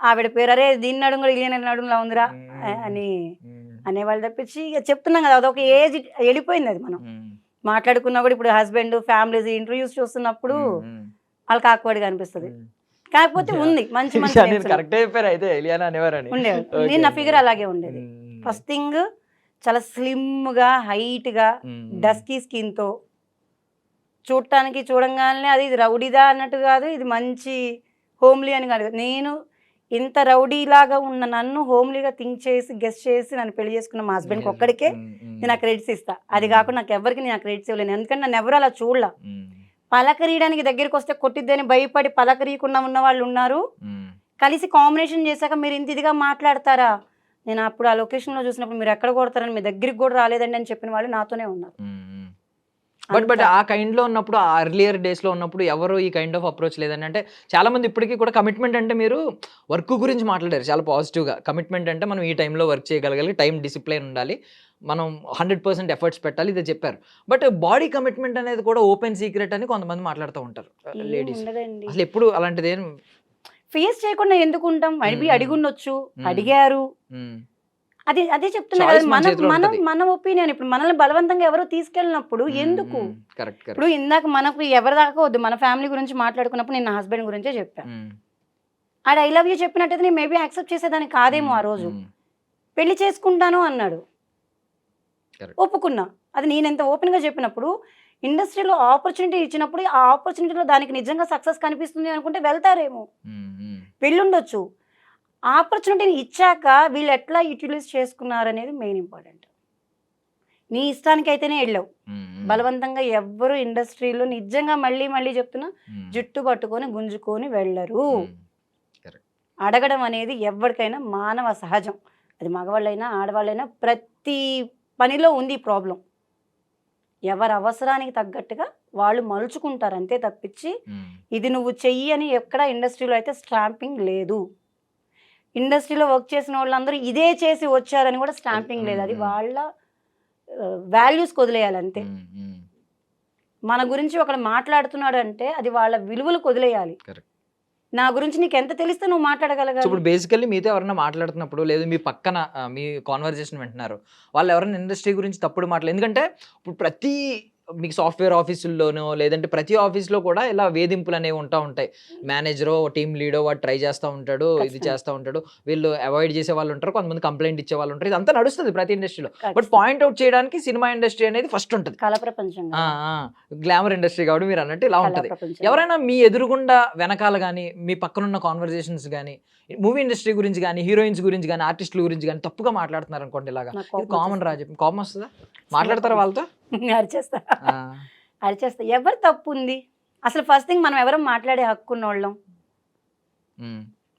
ఆవిడ పేరు అరే దీన్ని నడుము కూడా ఇలియనా నడుములా ఉందిరా అని అనేవాళ్ళు తప్పించి ఇక చెప్తున్నాం కదా, అదొక ఏజ్ వెళ్ళిపోయింది. అది మనం మాట్లాడుకున్నా కూడా ఇప్పుడు హస్బెండ్ ఫ్యామిలీస్ ఇంటర్వ్యూస్ చూస్తున్నప్పుడు వాళ్ళకి ఆక్వర్డ్గా అనిపిస్తుంది. కాకపోతే ఉంది మంచి మంచి ఉండేది. నేను నా ఫిగర్ అలాగే ఉండేది. ఫస్ట్ థింగ్ చాలా స్లిమ్గా, హైట్గా, డస్కీ స్కిన్తో, చూడంగానే అది రౌడీదా అన్నట్టు కాదు, ఇది మంచి హోమ్లీ అని కాదు. నేను ఇంత రౌడీలాగా ఉన్న నన్ను హోమ్లీగా థింక్ చేసి గెస్ట్ చేసి నన్ను పెళ్లి చేసుకున్న మా హస్బెండ్కి ఒక్కడికే నేను ఆ క్రెడిట్స్ ఇస్తా. అది కాకుండా నాకు ఎవరికి నేను ఆ క్రెడిట్స్ ఇవ్వలేను, ఎందుకంటే నన్ను ఎవరు అలా చూడలా. పలకరీయడానికి దగ్గరికి వస్తే కొట్టిద్దని భయపడి పలకరీయకుండా ఉన్న వాళ్ళు ఉన్నారు. కలిసి కాంబినేషన్ చేశాక మీరు ఇంత ఇదిగా మాట్లాడతారా? నేను అప్పుడు ఆ లొకేషన్లో చూసినప్పుడు మీరు ఎక్కడ కొడతారని మీ దగ్గరికి కూడా రాలేదండి అని చెప్పిన వాళ్ళు నాతోనే ఉన్నారు. బట్ ఆ కైండ్ లో ఉన్నప్పుడు ఆ ఎర్లియర్ డేస్ లో ఉన్నప్పుడు ఎవరు ఈ కైండ్ ఆఫ్ అప్రోచ్ లేదండి. అంటే చాలా మంది ఇప్పటికీ కూడా కమిట్మెంట్ అంటే మీరు వర్క్ గురించి మాట్లాడారు చాలా పాజిటివ్ గా. కమిట్మెంట్ అంటే మనం ఈ టైంలో వర్క్ చేయగలగాలి, టైం డిసిప్లిన్ ఉండాలి, మనం 100% ఎఫర్ట్స్ పెట్టాలి, ఇదే చెప్పారు. బట్ బాడీ కమిట్మెంట్ అనేది కూడా ఓపెన్ సీక్రెట్ అని కొంతమంది మాట్లాడుతూ ఉంటారు ఏం లేడీస్. ఉండదండి. అసలు ఎప్పుడు అలాంటిది ఏం ఫేస్ చేయకుండా ఎందుకు ఉంటాం? మేబీ మ్మ్. అడిగుండొచ్చు, మ్మ్. అడిగారు. అదే చెప్తున్నా చాయిస్ కదా, మన మనం చేతిలో మనం ఉంటది. మన ఒపీనియన్. ఇప్పుడు మనల్ని బలవంతంగా ఎవరో తీసుకెళ్ళినప్పుడు ఎందుకు? కరెక్ట్ ఇప్పుడు కరెక్ట్. ఇందాక మనకు ఎవరి దాకా వద్దు, మన ఫ్యామిలీ గురించి మాట్లాడుకున్నప్పుడు నేను నా హస్బెండ్ గురించే చెప్పాను. ఆడ ఐ లవ్ యూ చెప్పినట్టయితే నేను మేబీ యాక్సెప్ట్ చేసేదాన్ని కాదేమో ఆ రోజు. పెళ్లి చేసుకుంటాను అన్నాడు, Correct. ఒప్పుకున్నా. అది నేను ఎంత ఓపెన్గా చెప్పినప్పుడు, ఇండస్ట్రీలో ఆపర్చునిటీ ఇచ్చినప్పుడు ఆ ఆపర్చునిటీలో దానికి నిజంగా సక్సెస్ కనిపిస్తుంది అనుకుంటే వెళ్తారేమో, వెళ్ళుండొచ్చు. ఆపర్చునిటీని ఇచ్చాక వీళ్ళు ఎట్లా యూటిలైజ్ చేసుకున్నారనేది మెయిన్ ఇంపార్టెంట్. నీ ఇష్టానికైతేనే వెళ్ళావు, బలవంతంగా ఎవ్వరు ఇండస్ట్రీలో నిజంగా మళ్ళీ మళ్ళీ చెప్తున్నా జుట్టు పట్టుకొని గుంజుకొని వెళ్ళరు. అడగడం అనేది ఎవరికైనా మానవ సహజం. అది మగవాళ్ళైనా ఆడవాళ్ళైనా ప్రతి పనిలో ఉంది ఈ ప్రాబ్లం. ఎవరి అవసరానికి తగ్గట్టుగా వాళ్ళు మలుచుకుంటారు అంతే తప్పించి ఇది నువ్వు చెయ్యి అని ఎక్కడ ఇండస్ట్రీలో అయితే స్టాంపింగ్ లేదు. ఇండస్ట్రీలో వర్క్ చేసిన వాళ్ళందరూ ఇదే చేసి వచ్చారని కూడా స్టాంపింగ్ లేదు. అది వాళ్ళ వాల్యూస్కి వదిలేయాలి అంతే. మన గురించి ఒకడు మాట్లాడుతున్నాడు అంటే అది వాళ్ళ విలువలకు వదిలేయాలి. నా గురించి నీకు ఎంత తెలిస్తే నువ్వు మాట్లాడగలగాలి. ఇప్పుడు బేసికల్లీ మీతో ఎవరైనా మాట్లాడుతున్నప్పుడు లేదు మీ పక్కన మీ కాన్వర్జేషన్ వింటున్నారు, వాళ్ళు ఎవరైనా ఇండస్ట్రీ గురించి తప్పుడు మాటలు, ఎందుకంటే ఇప్పుడు ప్రతి మీకు సాఫ్ట్వేర్ ఆఫీసుల్లోనో లేదంటే ప్రతి ఆఫీస్లో కూడా ఇలా వేధింపులు అనేవి ఉంటాయి. మేనేజరో టీమ్ లీడో వాడు ట్రై చేస్తూ ఉంటాడు, ఇది చేస్తూ ఉంటాడు, వీళ్ళు అవాయిడ్ చేసే వాళ్ళు ఉంటారు, కొంతమంది కంప్లైంట్ ఇచ్చే వాళ్ళు ఉంటారు, ఇదంతా నడుస్తుంది ప్రతి ఇండస్ట్రీలో. బట్ పాయింట్ అవుట్ చేయడానికి సినిమా ఇండస్ట్రీ అనేది ఫస్ట్ ఉంటుంది, కళా ప్రపంచం, గ్లామర్ ఇండస్ట్రీ కాబట్టి మీరు అన్నట్టు ఇలా ఉంటుంది. ఎవరైనా మీ ఎదురుగుండా వెనకాల కానీ మీ పక్కనున్న కాన్వర్జేషన్స్ కానీ మూవీ ఇండస్ట్రీ గురించి కానీ హీరోయిన్స్ గురించి కానీ ఆర్టిస్టుల గురించి కానీ తప్పుగా మాట్లాడుతున్నారు అనుకోండి, ఇలాగా కామన్ రా చెప్పి కోపం వస్తుందా? మాట్లాడతారా వాళ్ళతో? అరిచేస్తా. ఎవరు తప్పు ఉంది అసలు? ఫస్ట్ థింగ్ మనం ఎవరు మాట్లాడే హక్కు ఉన్నోళ్ళం.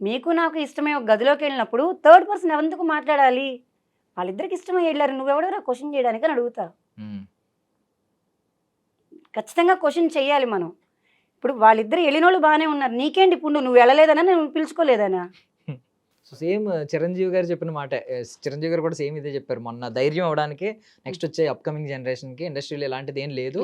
మీకు నాకు ఇష్టమే ఒక గదిలోకి వెళ్ళినప్పుడు థర్డ్ పర్సన్ ఎవరికి మాట్లాడాలి? వాళ్ళిద్దరికి ఇష్టమై వెళ్ళారు, నువ్వెవడరా క్వశ్చన్ చేయడానికి అని అడుగుతా. ఖచ్చితంగా క్వశ్చన్ చెయ్యాలి మనం. ఇప్పుడు వాళ్ళిద్దరు వెళ్ళినోళ్ళు బాగానే ఉన్నారు, నీకేంటి ఇప్పుడు నువ్వు వెళ్ళలేదనా నేను పిలుచుకోలేదనా? సో సేమ్ చిరంజీవి గారు చెప్పిన మాట, చిరంజీవి గారు కూడా సేమ్ ఇదే చెప్పారు మొన్న, ధైర్యం అవడానికి నెక్స్ట్ వచ్చే అప్కమింగ్ జనరేషన్కి ఇండస్ట్రీలో ఎలాంటిది ఏం లేదు,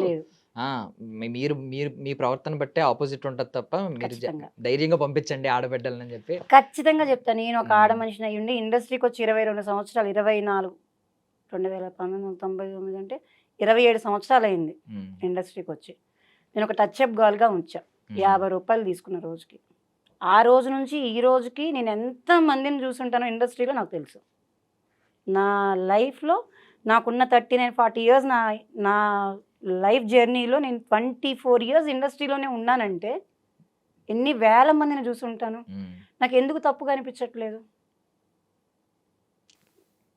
మీరు మీరు మీ ప్రవర్తన బట్టే ఆపోజిట్ ఉంటుంది తప్ప మీరు ధైర్యంగా పంపించండి ఆడబిడ్డలని చెప్పి ఖచ్చితంగా చెప్తాను. నేను ఒక ఆడ మనిషిని అయ్యుండి ఇండస్ట్రీకి వచ్చి 22 సంవత్సరాలు, 24 1999 అంటే 27 సంవత్సరాలు అయింది ఇండస్ట్రీకి వచ్చి. నేను ఒక టచ్ అప్ గర్ల్గా ఉంచా, 50 రూపాయలు తీసుకున్న రోజుకి. ఆ రోజు నుంచి ఈ రోజుకి నేను ఎంత మందిని చూసుంటానో ఇండస్ట్రీలో నాకు తెలుసు. నా లైఫ్లో నాకున్న 39-40 ఇయర్స్ నా లైఫ్ జర్నీలో నేను 24 ఇయర్స్ ఇండస్ట్రీలోనే ఉన్నానంటే ఎన్ని వేల మందిని చూసుంటాను. నాకు ఎందుకు తప్పుగా అనిపించట్లేదు?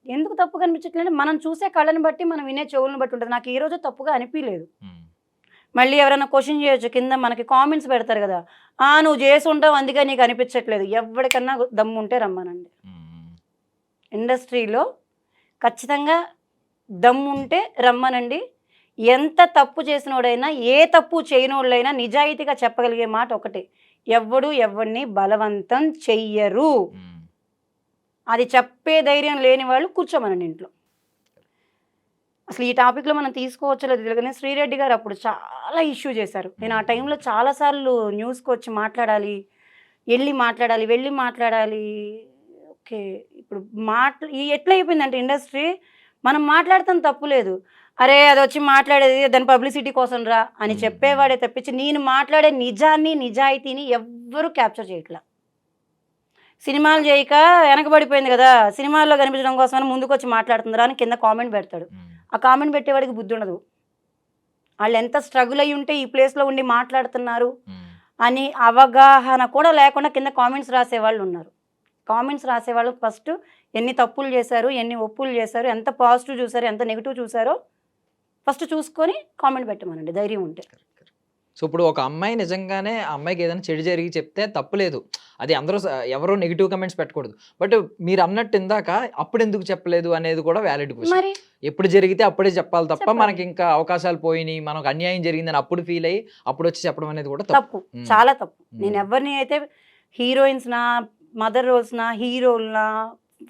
ఎందుకు తప్పుగా అనిపించట్లేదు? మనం చూసే కళ్ళని బట్టి మనం వినే చెవులను బట్టి ఉంటుంది. నాకు ఈ రోజు తప్పుగా అనిపించలేదు. మళ్ళీ ఎవరైనా క్వశ్చన్ చేయొచ్చు, కింద మనకి కామెంట్స్ పెడతారు కదా, నువ్వు చేసి ఉంటావు అందుకే నీకు అనిపించట్లేదు. ఎవరికన్నా దమ్ము ఉంటే రమ్మనండి. ఇండస్ట్రీలో ఖచ్చితంగా దమ్ము ఉంటే రమ్మనండి. ఎంత తప్పు చేసినోడైనా ఏ తప్పు చేయనోళ్ళైనా నిజాయితీగా చెప్పగలిగే మాట ఒకటే, ఎవడు ఎవరిని బలవంతం చెయ్యరు. అది చెప్పే ధైర్యం లేని వాళ్ళు కూర్చోమనండి ఇంట్లో. అసలు ఈ టాపిక్లో మనం తీసుకోవచ్చో లేదు తెలియదు, కానీ శ్రీరెడ్డి గారు అప్పుడు చాలా ఇష్యూ చేశారు. నేను ఆ టైంలో చాలాసార్లు న్యూస్కి వచ్చి మాట్లాడాలి, వెళ్ళి మాట్లాడాలి. ఓకే, ఇప్పుడు ఎట్లా అయిపోయిందంటే ఇండస్ట్రీ, మనం మాట్లాడతాం తప్పులేదు, అరే అది వచ్చి మాట్లాడేది దాని పబ్లిసిటీ కోసం రా అని చెప్పేవాడే తప్పించి నేను మాట్లాడే నిజాయితీని ఎవ్వరూ క్యాప్చర్ చేయట్లా. సినిమాలు చేయక వెనకబడిపోయింది కదా, సినిమాల్లో కనిపించడం కోసం ముందుకు వచ్చి మాట్లాడుతుందిరా అని కింద కామెంట్ పెడతాడు. ఆ కామెంట్ పెట్టేవాడికి బుద్ధి ఉండదు. వాళ్ళు ఎంత స్ట్రగుల్ అయ్యి ఉంటే ఈ ప్లేస్లో ఉండి మాట్లాడుతున్నారు అని అవగాహన కూడా లేకుండా కింద కామెంట్స్ రాసేవాళ్ళు ఉన్నారు. కామెంట్స్ రాసేవాళ్ళు ఫస్ట్ ఎన్ని తప్పులు చేశారు, ఎన్ని ఒప్పులు చేశారు, ఎంత పాజిటివ్ చూసారు, ఎంత నెగిటివ్ చూసారో ఫస్ట్ చూసుకొని కామెంట్ పెట్టమనండి ధైర్యం ఉంటే. సో ఇప్పుడు ఒక అమ్మాయి నిజంగానే ఆ అమ్మాయికి ఏదైనా చెడు జరిగి చెప్తే తప్పులేదు. అది అందరూ ఎవరు నెగెటివ్ కామెంట్స్ పెట్టకూడదు. బట్ మీరు అన్నట్టు ఇందాక అప్పుడు ఎందుకు చెప్పలేదు అనేది కూడా వ్యాలిడ్ క్వెషన్. మరి ఎప్పుడు జరిగితే అప్పుడే చెప్పాలి తప్ప చెప్పాలి. మనకి ఇంకా అవకాశాలు పోయినాయి, మనకు అన్యాయం జరిగిందని అప్పుడు ఫీల్ అయ్యి అప్పుడు వచ్చి చెప్పడం అనేది కూడా తప్పు. తప్పు, ఉమ్, చాలా తప్పు. నేను ఉమ్, ఎవరిని అయితే హీరోయిన్స్నా, మదర్ రోల్స్నా, హీరోల్నా,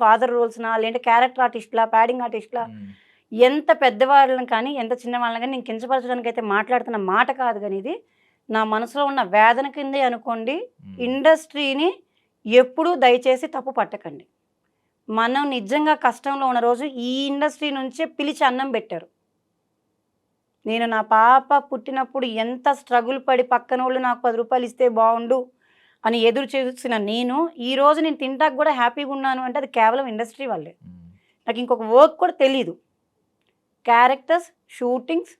ఫాదర్ రోల్స్నా, లేదంటే క్యారెక్టర్ ఆర్టిస్ట్లా, ప్యాడింగ్ ఆర్టిస్ట్లా, ఉమ్, ఎంత పెద్దవాళ్ళని కానీ ఎంత చిన్నవాళ్ళని కానీ నేను కించపరచడానికి అయితే మాట్లాడుతున్న మాట కాదు. కానీ ఇది నా మనసులో ఉన్న వేదన కిందే అనుకోండి. ఉమ్, ఇండస్ట్రీని ఎప్పుడూ దయచేసి తప్పు పట్టకండి. మనం నిజంగా కష్టంలో ఉన్న రోజు ఈ ఇండస్ట్రీ నుంచే పిలిచి అన్నం పెట్టారు. నేను నా పాప పుట్టినప్పుడు ఎంత స్ట్రగుల్ పడి పక్కనోళ్ళు నాకు 10 రూపాయలు ఇస్తే బాగుండు అని ఎదురు చూసిన నేను ఈరోజు నేను తింటాక కూడా హ్యాపీగా ఉన్నాను అంటే అది కేవలం ఇండస్ట్రీ వల్లే. ఉమ్, నాకు ఇంకొక వర్క్ కూడా తెలీదు. క్యారెక్టర్స్, షూటింగ్స్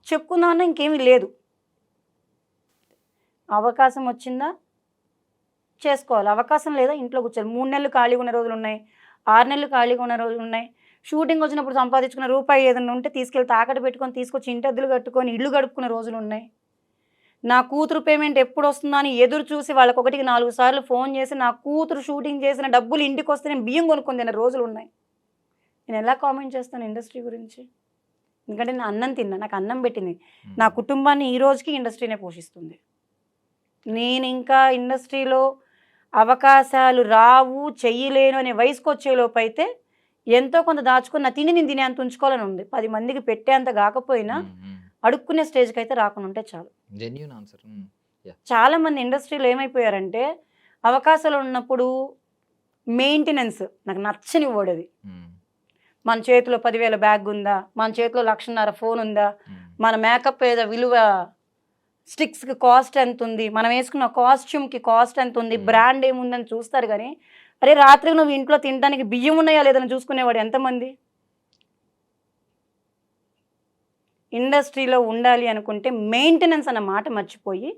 చెప్పుకుందామన్నా ఇంకేమీ లేదు. అవకాశం వచ్చిందా చేసుకోవాలి, అవకాశం లేదా ఇంట్లో కూర్చోవాలి. 3 నెలలు ఖాళీగా ఉన్న రోజులు ఉన్నాయి, 6 నెలలు ఖాళీగా ఉన్న రోజులు ఉన్నాయి. షూటింగ్ వచ్చినప్పుడు సంపాదించుకున్న రూపాయి ఏదైనా ఉంటే తీసుకెళ్ళి తాకట్టు పెట్టుకొని తీసుకొచ్చి ఇంటద్దెలు కట్టుకొని ఇల్లు గడుపుకున్న రోజులు ఉన్నాయి. నా కూతురు పేమెంట్ ఎప్పుడు వస్తుందా అని ఎదురు చూసి వాళ్ళకి 1కి 4 సార్లు ఫోన్ చేసి నా కూతురు షూటింగ్ చేసిన డబ్బులు ఇంటికి వస్తే నేను బియ్యం కొనుక్కొని తిన్న రోజులు ఉన్నాయి. నేను ఎలా కామెంట్ చేస్తాను ఇండస్ట్రీ గురించి? ఎందుకంటే నేను అన్నం తిన్నా, నాకు అన్నం పెట్టింది, నా కుటుంబాన్ని ఈ రోజుకి ఇండస్ట్రీనే పోషిస్తుంది. నేను ఇంకా ఇండస్ట్రీలో అవకాశాలు రావు, చెయ్యలేను అనే వయసుకు వచ్చేలోపు అయితే ఎంతో కొంత దాచుకొని నా తిని నేను తినేంత ఉంచుకోవాలని ఉంది. 10 మందికి పెట్టేంత కాకపోయినా అడుక్కునే స్టేజ్కి అయితే రాకుండా ఉంటే చాలు. Genuine answer. చాలామంది ఇండస్ట్రీలో ఏమైపోయారంటే అవకాశాలు ఉన్నప్పుడు మెయింటెనెన్స్ నాకు నచ్చని వర్డ్ అది. మన చేతిలో 10,000 బ్యాగ్ ఉందా, మన చేతిలో 1,50,000 ఫోన్ ఉందా, మన మేకప్ ఏదో విలువ, స్టిక్స్కి కాస్ట్ ఎంత ఉంది, మనం వేసుకున్న కాస్ట్యూమ్కి కాస్ట్ ఎంత ఉంది, బ్రాండ్ ఏముందని చూస్తారు. కానీ అరే రాత్రి నువ్వు ఇంట్లో తినడానికి బియ్యం ఉన్నాయా లేదని చూసుకునేవాడు ఎంతమంది? ఇండస్ట్రీలో ఉండాలి అనుకుంటే మెయింటెనెన్స్ అన్న మాట మర్చిపోయి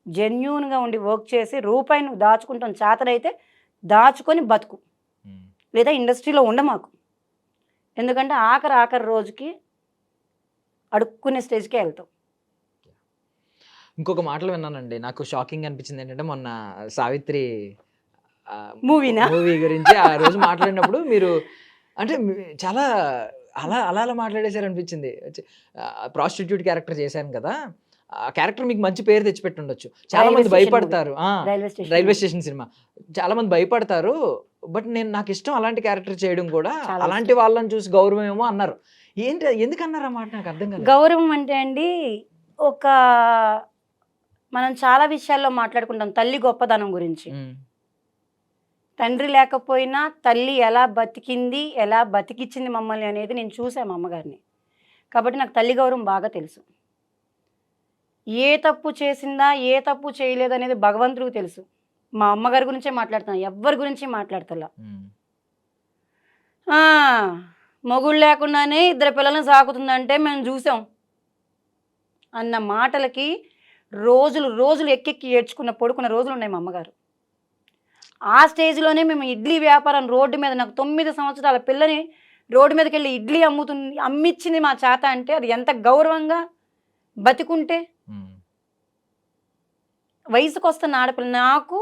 జెన్యూన్గా ఉండి వర్క్ చేసి రూపాయి నువ్వు దాచుకుంటాం చేతనైతే దాచుకొని బతుకు, లేదా ఇండస్ట్రీలో ఉండమాకు. ఎందుకంటే ఆఖరి రోజుకి అడుక్కునే స్టేజ్కే వెళ్తావు. ఇంకొక మాటలు విన్నానండి, నాకు షాకింగ్ అనిపించింది. ఏంటంటే మొన్న సావిత్రి మూవీనా? మూవీ గురించి ఆ రోజు మాట్లాడినప్పుడు మీరు అంటే చాలా అలా అలా అలా మాట్లాడేశారు అనిపించింది. ప్రాస్టిట్యూట్ క్యారెక్టర్ చేశాను కదా, ఆ క్యారెక్టర్ మీకు మంచి పేరు తెచ్చిపెట్టి ఉండొచ్చు. చాలా మంది భయపడతారు. రైల్వే స్టేషన్ సినిమా చాలా మంది భయపడతారు. బట్ నాకు ఇష్టం అలాంటి క్యారెక్టర్ చేయడం కూడా. చాలా అలాంటి వాళ్ళని చూసి గౌరవం ఏమో అన్నారు. ఏంటి ఎందుకు అన్నారు ఆ మాట? నాకు అర్థం కాదు. గౌరవం అంటే అండి, ఒక మనం చాలా విషయాల్లో మాట్లాడుకుంటాం తల్లి గొప్పదనం గురించి. తండ్రి లేకపోయినా తల్లి ఎలా బతికింది, ఎలా బతికిచ్చింది మమ్మల్ని అనేది నేను చూసాను మా అమ్మగారిని. కాబట్టి నాకు తల్లి గౌరవం బాగా తెలుసు. ఏ తప్పు చేసిందా, ఏ తప్పు చేయలేదు అనేది భగవంతుడికి తెలుసు. మా అమ్మగారి గురించే మాట్లాడుతున్నాను, ఎవ్వరి గురించి మాట్లాడతలా. మొగుడు లేకుండానే 2 పిల్లలను సాకుతుందంటే మేము చూసాం అన్న మాటలకి రోజులు ఎక్కెక్కి ఏడ్చుకున్న పడుకున్న రోజులు ఉన్నాయి మా అమ్మగారు. ఆ స్టేజ్లోనే మేము ఇడ్లీ వ్యాపారం రోడ్డు మీద, నాకు 9 సంవత్సరాల పిల్లని రోడ్డు మీదకి వెళ్ళి ఇడ్లీ అమ్మిచ్చింది మా చేత అంటే అది ఎంత గౌరవంగా బతికుంటే. వయసుకు వస్తున్న ఆడపిల్ల నాకు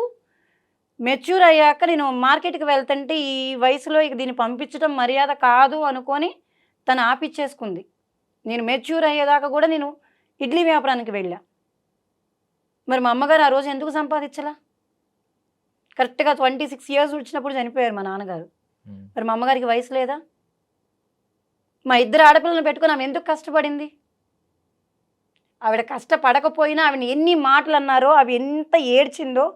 మెచ్యూర్ అయ్యాక నేను మార్కెట్కి వెళ్తుంటే ఈ వయసులో ఇక దీన్ని పంపించడం మర్యాద కాదు అనుకొని తను ఆపిచ్చేసుకుంది. నేను మెచ్యూర్ అయ్యేదాకా కూడా నేను ఇడ్లీ వ్యాపారానికి వెళ్ళా. మరి మా అమ్మగారు ఆ రోజు ఎందుకు సంపాదించలా? కరెక్ట్గా 26 ఇయర్స్ వచ్చినప్పుడు చనిపోయారు మా నాన్నగారు. మరి మా అమ్మగారికి వయసు లేదా? మా 2 ఆడపిల్లలను పెట్టుకొని ఆమె ఎందుకు కష్టపడింది? ఆవిడ కష్టపడకపోయినా ఆవిడ ఎన్ని మాటలు అన్నారో, అవి ఎంత ఏడ్చిందో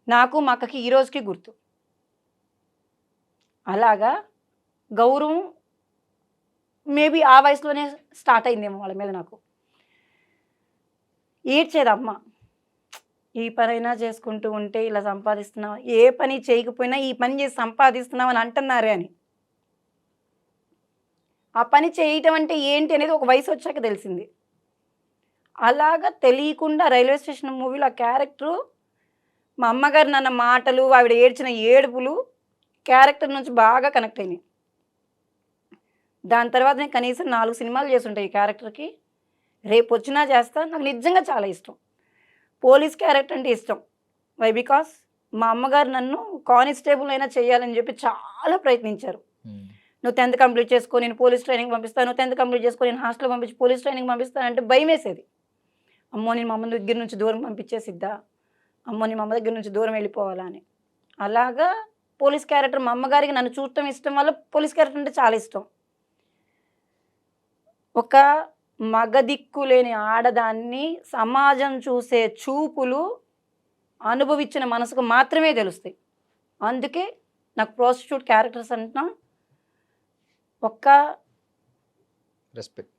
నాకు మా అక్కకి ఈ రోజుకి గుర్తు. అలాగా గౌరవం మేబీ ఆ వయసులోనే స్టార్ట్ అయిందేమో వాళ్ళ మీద నాకు. ఏడ్చేదమ్మ, ఈ పనైనా చేసుకుంటూ ఉంటే ఇలా సంపాదిస్తున్నావు, ఏ పని చేయకపోయినా ఈ పని చేసి సంపాదిస్తున్నావు అని అంటున్నారే అని. ఆ పని చేయటం అంటే ఏంటి అనేది ఒక వయసు వచ్చాక తెలిసింది. అలాగా తెలియకుండా రైల్వే స్టేషన్ మూవీలో ఆ క్యారెక్టరు, మా అమ్మగారు నన్న మాటలు, ఆవిడ ఏడ్చిన ఏడుపులు క్యారెక్టర్ నుంచి బాగా కనెక్ట్ అయినాయి. దాని తర్వాత నేను కనీసం 4 సినిమాలు చేసుంటాయి ఈ క్యారెక్టర్కి. రేపు వచ్చినా చేస్తా. నాకు నిజంగా చాలా ఇష్టం. పోలీస్ క్యారెక్టర్ అంటే ఇష్టం. వై బికాస్ మా అమ్మగారు నన్ను కానిస్టేబుల్ అయినా చేయాలని చెప్పి చాలా ప్రయత్నించారు. నువ్వు 10th కంప్లీట్ చేసుకో, నేను పోలీస్ ట్రైనింగ్ పంపిస్తాను. నువ్వు 10th కంప్లీట్ చేసుకో, నేను హాస్టల్ పంపించి పోలీస్ ట్రైనింగ్ పంపిస్తానంటే భయం వేసేది. అమ్మో నేను మా అమ్మ దగ్గర నుంచి దూరం పంపించేసిద్దా, అమ్మో నేను మా అమ్మ దగ్గర నుంచి దూరం వెళ్ళిపోవాలా అని. అలాగా పోలీస్ క్యారెక్టర్ మా అమ్మగారికి నన్ను చూడటం ఇష్టం వల్ల పోలీస్ క్యారెక్టర్ అంటే చాలా ఇష్టం. ఒక మగ దిక్కు లేని ఆడదాన్ని సమాజం చూసే చూపులు అనుభవించిన మనసుకు మాత్రమే తెలుస్తాయి. అందుకే నాకు ప్రాస్టిట్యూట్ క్యారెక్టర్స్ అంటున్నా ఒక్క రెస్పెక్ట్.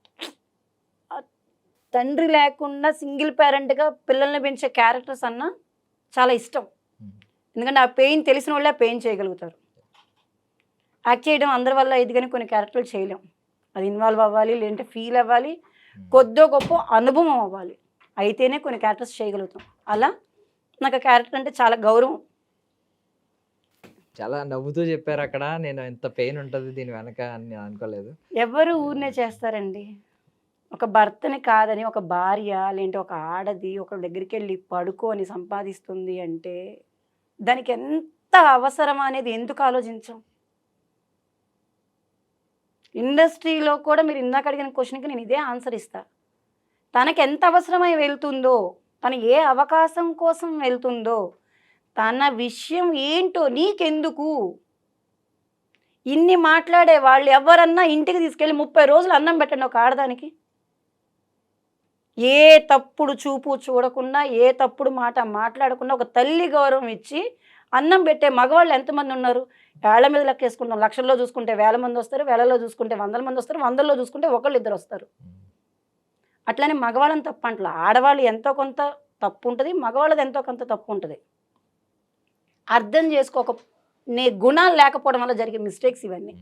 తండ్రి లేకుండా సింగిల్ పేరెంట్గా పిల్లల్ని పెంచే క్యారెక్టర్స్ అన్నా చాలా ఇష్టం. ఎందుకంటే ఆ పెయిన్ తెలిసిన వాళ్ళే ఆ పెయిన్ చేయగలుగుతారు. యాక్ట్ చేయడం అందరి వల్ల ఇది, కానీ కొన్ని క్యారెక్టర్లు చేయలేం. అది ఇన్వాల్వ్ అవ్వాలి, లేదంటే ఫీల్ అవ్వాలి, కొద్దో గొప్ప అనుభవం అవ్వాలి, అయితేనే కొన్ని క్యారెక్టర్స్ చేయగలుగుతాం. అలా నాకు ఆ క్యారెక్టర్ అంటే చాలా గౌరవం. చాలా నవ్వుతూ చెప్పారు అక్కడ. నేను ఎంత పెయిన్ ఉంటుంది దీని వెనక అని నేను అనుకోలేదు. ఎవరు ఊరినే చేస్తారండి. ఒక భర్తని కాదని ఒక భార్య లేదంటే ఒక ఆడది ఒక దగ్గరికి వెళ్ళి పడుకొని సంపాదిస్తుంది అంటే దానికి ఎంత అవసరం అనేది ఎందుకు ఆలోచించాం? ఇండస్ట్రీలో కూడా మీరు ఇందాక అడిగిన క్వశ్చన్కి నేను ఇదే ఆన్సర్ ఇస్తా. తనకి ఎంత అవసరమై వెళ్తుందో, తను ఏ అవకాశం కోసం వెళ్తుందో, తన విషయం ఏంటో నీకెందుకు? ఇన్ని మాట్లాడే వాళ్ళు ఎవరన్నా ఇంటికి తీసుకెళ్ళి 30 రోజులు అన్నం పెట్టండి ఒక ఆడదానికి. ఏ తప్పుడు చూపు చూడకుండా, ఏ తప్పుడు మాట మాట్లాడకుండా ఒక తల్లి గౌరవం ఇచ్చి అన్నం పెట్టే మగవాళ్ళు ఎంతమంది ఉన్నారు? వేళ్ల మీద లెక్కేసుకుంటాం. లక్షల్లో చూసుకుంటే 1000 మంది వస్తారు, వేలలో చూసుకుంటే 100 మంది వస్తారు, 100లో చూసుకుంటే ఒకళ్ళు ఇద్దరు వస్తారు. అట్లనే మగవాళ్ళని తప్పు అంటలా. ఆడవాళ్ళు ఎంతో కొంత తప్పు ఉంటుంది, మగవాళ్ళది ఎంతో కొంత తప్పు ఉంటుంది. అర్థం చేసుకోక నీ గుణాలు లేకపోవడం వల్ల జరిగే మిస్టేక్స్ ఇవన్నీ.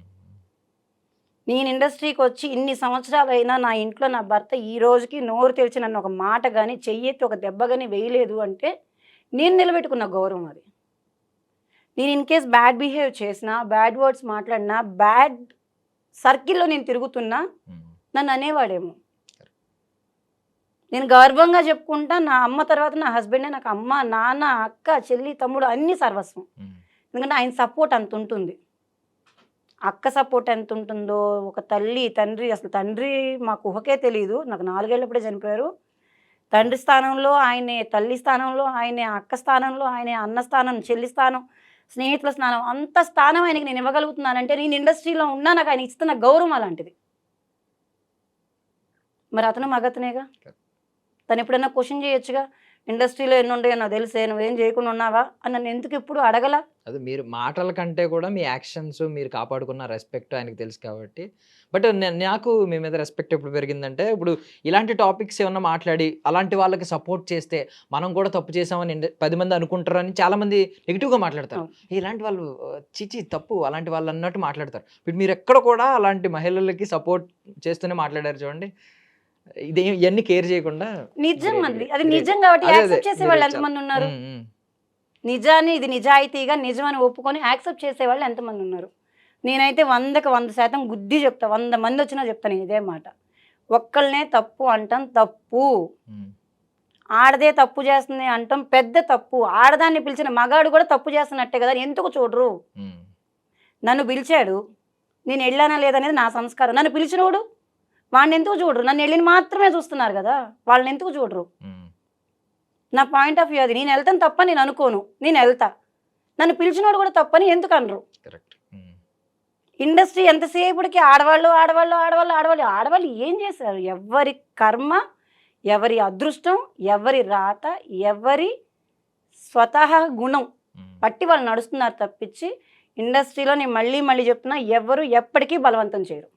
నేను ఇండస్ట్రీకి వచ్చి ఇన్ని సంవత్సరాలు అయినా నా ఇంట్లో నా భర్త ఈ రోజుకి నోరు తెరిచి నన్ను ఒక మాట కానీ చెయ్యెత్తి ఒక దెబ్బ కానీ వేయలేదు అంటే నేను నిలబెట్టుకున్న గౌరవం అది. నేను ఇన్ కేస్ బ్యాడ్ బిహేవ్ చేసినా, బ్యాడ్ వర్డ్స్ మాట్లాడినా, బ్యాడ్ సర్కిల్లో నేను తిరుగుతున్నా నన్ను అనేవాడేమో. నేను గర్వంగా చెప్పుకుంటా, నా అమ్మ తర్వాత నా హస్బెండే నాకు అమ్మ, నాన్న, అక్క, చెల్లి, తమ్ముడు అన్నీ సర్వస్వం. ఎందుకంటే ఆయన సపోర్ట్ అంత ఉంటుంది. అక్క సపోర్ట్ ఎంత ఉంటుందో, ఒక తల్లి తండ్రి, అసలు తండ్రి మాకు ఊహకే తెలియదు. నాకు 4 ఏళ్ళప్పుడే చనిపోయారు. తండ్రి స్థానంలో ఆయనే, తల్లి స్థానంలో ఆయనే, అక్క స్థానంలో ఆయనే, అన్న స్థానం, చెల్లి స్థానం, స్నేహితుల స్థానం, అంత స్థానం ఆయనకి నేను ఇవ్వగలుగుతున్నానంటే నేను ఇండస్ట్రీలో ఉన్నా నాకు ఆయన ఇస్తున్న గౌరవం అలాంటిది. మరి అతను మగతనేగా. తను ఎప్పుడైనా క్వశ్చన్ చేయొచ్చుగా, ఇండస్ట్రీలో ఎన్ని ఉంటాయో నాకు తెలిసే, నువ్వేం చేయకుండా ఉన్నావా అని నన్ను ఎందుకు ఎప్పుడు అడగల? అది మీరు మాటల కంటే కూడా మీ యాక్షన్స్, మీరు కాపాడుకున్న రెస్పెక్ట్ ఆయనకి తెలుసు కాబట్టి. బట్ నాకు మీ మీద రెస్పెక్ట్ ఎప్పుడు పెరిగిందంటే, ఇప్పుడు ఇలాంటి టాపిక్స్ ఏమన్నా మాట్లాడి అలాంటి వాళ్ళకి సపోర్ట్ చేస్తే మనం కూడా తప్పు చేసామని 10 మంది అనుకుంటారని చాలామంది నెగిటివ్గా మాట్లాడతారు. ఇలాంటి వాళ్ళు చిచి తప్పు అలాంటి వాళ్ళు అన్నట్టు మాట్లాడతారు. ఇప్పుడు మీరు ఎక్కడ కూడా అలాంటి మహిళలకి సపోర్ట్ చేస్తూనే మాట్లాడారు చూడండి. ఇవన్నీ కేర్ చేయకుండా. నిజం అండి, అది నిజం కాబట్టి యాక్సెప్ట్ చేసే వాళ్ళు ఎంతమంది ఉన్నారు? నిజాన్ని ఇది నిజాయితీగా నిజమని ఒప్పుకొని యాక్సెప్ట్ చేసేవాళ్ళు ఎంతమంది ఉన్నారు? నేనైతే 100కి 100% గుద్ది చెప్తా. 100 మంది వచ్చినా చెప్తాను నేను ఇదే మాట. ఒక్కళ్ళనే తప్పు అంటాం తప్పు, ఆడదే తప్పు చేస్తుంది అంటాం పెద్ద తప్పు. ఆడదాన్ని పిలిచిన మగాడు కూడా తప్పు చేస్తున్నట్టే కదా, ఎందుకు చూడరు? నన్ను పిలిచాడు, నేను వెళ్ళానా లేదనేది నా సంస్కారం. నన్ను పిలిచినోడు వాడిని ఎందుకు చూడరు? నన్ను వెళ్ళిన మాత్రమే చూస్తున్నారు కదా, వాళ్ళని ఎందుకు చూడరు? నా పాయింట్ ఆఫ్ వ్యూ అది. నేను వెళ్తాను తప్పని నేను అనుకోను, నేను వెళ్తా. నన్ను పిలిచినోడు కూడా తప్పని ఎందుకు అనరు? ఇండస్ట్రీ ఎంతసేపటికి ఆడవాళ్ళు ఆడవాళ్ళు ఆడవాళ్ళు ఆడవాళ్ళు ఆడవాళ్ళు ఏం చేశారు? ఎవరి కర్మ, ఎవరి అదృష్టం, ఎవరి రాత, ఎవరి స్వతహా గుణం పట్టి వాళ్ళు నడుస్తున్నారు తప్పించి ఇండస్ట్రీలో నేను మళ్ళీ మళ్ళీ చెప్తున్నా, ఎవరు ఎప్పటికీ బలవంతం చేయరు.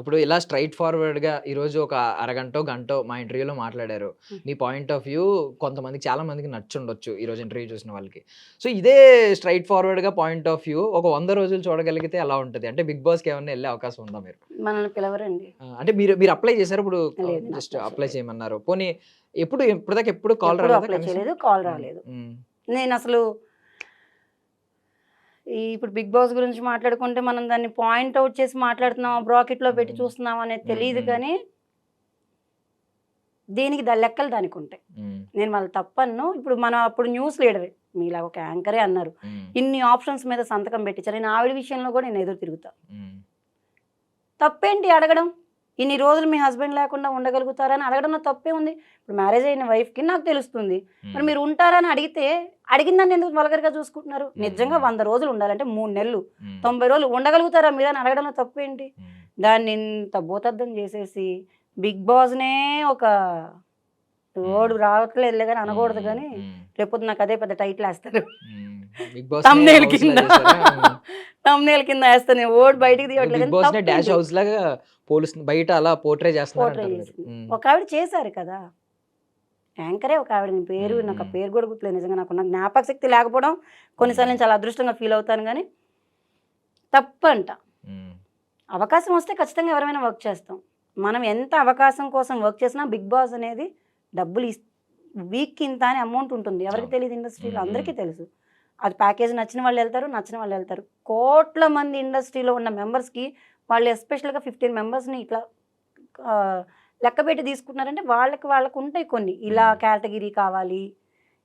ఇప్పుడు ఇలా స్ట్రైట్ ఫార్వర్డ్గా ఈరోజు ఒక అరగంటో గంటో మా ఇంటర్వ్యూలో మాట్లాడారు. మీ పాయింట్ ఆఫ్ వ్యూ కొంతమందికి చాలా మందికి నచ్చుండొచ్చు ఈరోజు ఇంటర్వ్యూ చూసిన వాళ్ళకి. సో ఇదే స్ట్రైట్ ఫార్వర్డ్గా పాయింట్ ఆఫ్ వ్యూ ఒక 100 రోజులు చూడగలిగితే ఎలా ఉంటుంది? అంటే బిగ్ బాస్కి ఏమన్నా వెళ్ళే అవకాశం ఉందా? మీరు మనల్ని పిలవరండి. అంటే మీరు అప్లై చేశారు, ఇప్పుడు జస్ట్ అప్లై చేయమన్నారు. పోనీ ఇప్పటిదాకా ఎప్పుడు కాల్ రాలేదు? కాల్ రాలేదు. నేను అసలు ఇప్పుడు బిగ్ బాస్ గురించి మాట్లాడుకుంటే మనం దాన్ని పాయింట్ అవుట్ చేసి మాట్లాడుతున్నాం, బ్రాకెట్లో పెట్టి చూస్తున్నాం అనేది తెలియదు. కానీ దేనికి లెక్కలు దానికి ఉంటాయి. నేను వాళ్ళు తప్పను. ఇప్పుడు మనం అప్పుడు న్యూస్ లీడర్ మీలా ఒక యాంకరే అన్నారు, ఇన్ని ఆప్షన్స్ మీద సంతకం పెట్టించారు. నేను ఆవిడ విషయంలో కూడా నేను ఎదురు తిరుగుతా. తప్పేంటి అడగడం? ఇన్ని రోజులు మీ హస్బెండ్ లేకుండా ఉండగలుగుతారని అడగడంలో తప్పే ఉంది. ఇప్పుడు మ్యారేజ్ అయిన వైఫ్కి నాకు తెలుస్తుంది, మరి మీరు ఉంటారని అడిగితే అడిగిందని ఎందుకు వల్గర్గా చూసుకుంటున్నారు? నిజంగా 100 రోజులు ఉండాలంటే 3 నెలలు 90 రోజులు ఉండగలుగుతారా మీరు అని అడగడంలో తప్పేంటి? దాన్ని ఇంత భూతద్దం చేసేసి బిగ్ బాస్నే ఒక ఓడు రావట్లేదు కానీ అనకూడదు, కానీ రేపు నాకు అదే పెద్ద టైటిల్ వేస్తారు. తమ్నేల్ కింద తమ్నేల్ కింద వేస్తాను. ఓడి బయటికి ఒక ఆవిడ చేశారు కదా యాంకరే, ఒక ఆవిడ పేరు నాకు పేరు కూడా గుర్తులేదు. నిజంగా నాకు జ్ఞాపక శక్తి లేకపోవడం కొన్నిసార్లు నేను చాలా అదృష్టంగా ఫీల్ అవుతాను, కానీ తప్పంట. అవకాశం వస్తే ఖచ్చితంగా ఎవరైనా వర్క్ చేస్తాం. మనం ఎంత అవకాశం కోసం వర్క్ చేసినా బిగ్ బాస్ అనేది డబ్బులు వీక్కి ఇంత అని అమౌంట్ ఉంటుంది. ఎవరికి తెలియదు? ఇండస్ట్రీలో అందరికీ తెలుసు. అది ప్యాకేజ్ నచ్చిన వాళ్ళు వెళ్తారు, నచ్చిన వాళ్ళు వెళ్తారు. కోట్ల మంది ఇండస్ట్రీలో ఉన్న మెంబర్స్కి వాళ్ళు ఎస్పెషల్గా 15 మెంబర్స్ని ఇట్లా లెక్క పెట్టి తీసుకుంటున్నారంటే వాళ్ళకు ఉంటాయి కొన్ని, ఇలా కేటగిరీ కావాలి,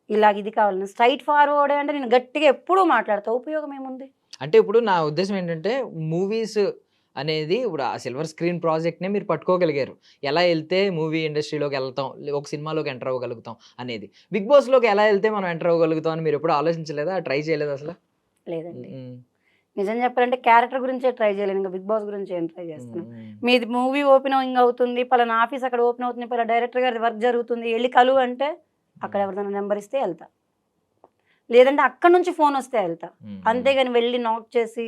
ఇలా ఇది కావాలని. స్ట్రైట్ ఫార్వర్డ్ అంటే నేను గట్టిగా ఎప్పుడూ మాట్లాడతా, ఉపయోగం ఏముంది? అంటే ఇప్పుడు నా ఉద్దేశం ఏంటంటే మూవీస్ అనేది ఇప్పుడు ఆ సిల్వర్ స్క్రీన్ ప్రాజెక్ట్నే మీరు పట్టుకోగలిగారు. ఎలా వెళ్తే మూవీ ఇండస్ట్రీలోకి వెళ్తాం, ఒక సినిమాలోకి ఎంటర్ అవ్వగలుగుతాం అనేది. బిగ్ బాస్లోకి ఎలా వెళ్తే మనం ఎంటర్ అవ్వగలుగుతాం అని మీరు ఎప్పుడు ఆలోచించలేదా? ట్రై చేయలేదు అసలు? లేదండి, నిజం చెప్పాలంటే క్యారెక్టర్ గురించే ట్రై చేయలేదు, ఇంకా బిగ్ బాస్ గురించి ఏం ట్రై చేస్తున్నాను. మీది మూవీ ఓపెనింగ్ అవుతుంది, పలానా ఆఫీస్ అక్కడ ఓపెన్ అవుతుంది, పలానా డైరెక్టర్ గారి వర్క్ జరుగుతుంది, వెళ్ళి కలువు అంటే అక్కడ ఎవరిదైనా నెంబర్ ఇస్తే వెళ్తా, లేదంటే అక్కడ నుంచి ఫోన్ వస్తే వెళ్తా. అంతేగాని వెళ్ళి నాక్ చేసి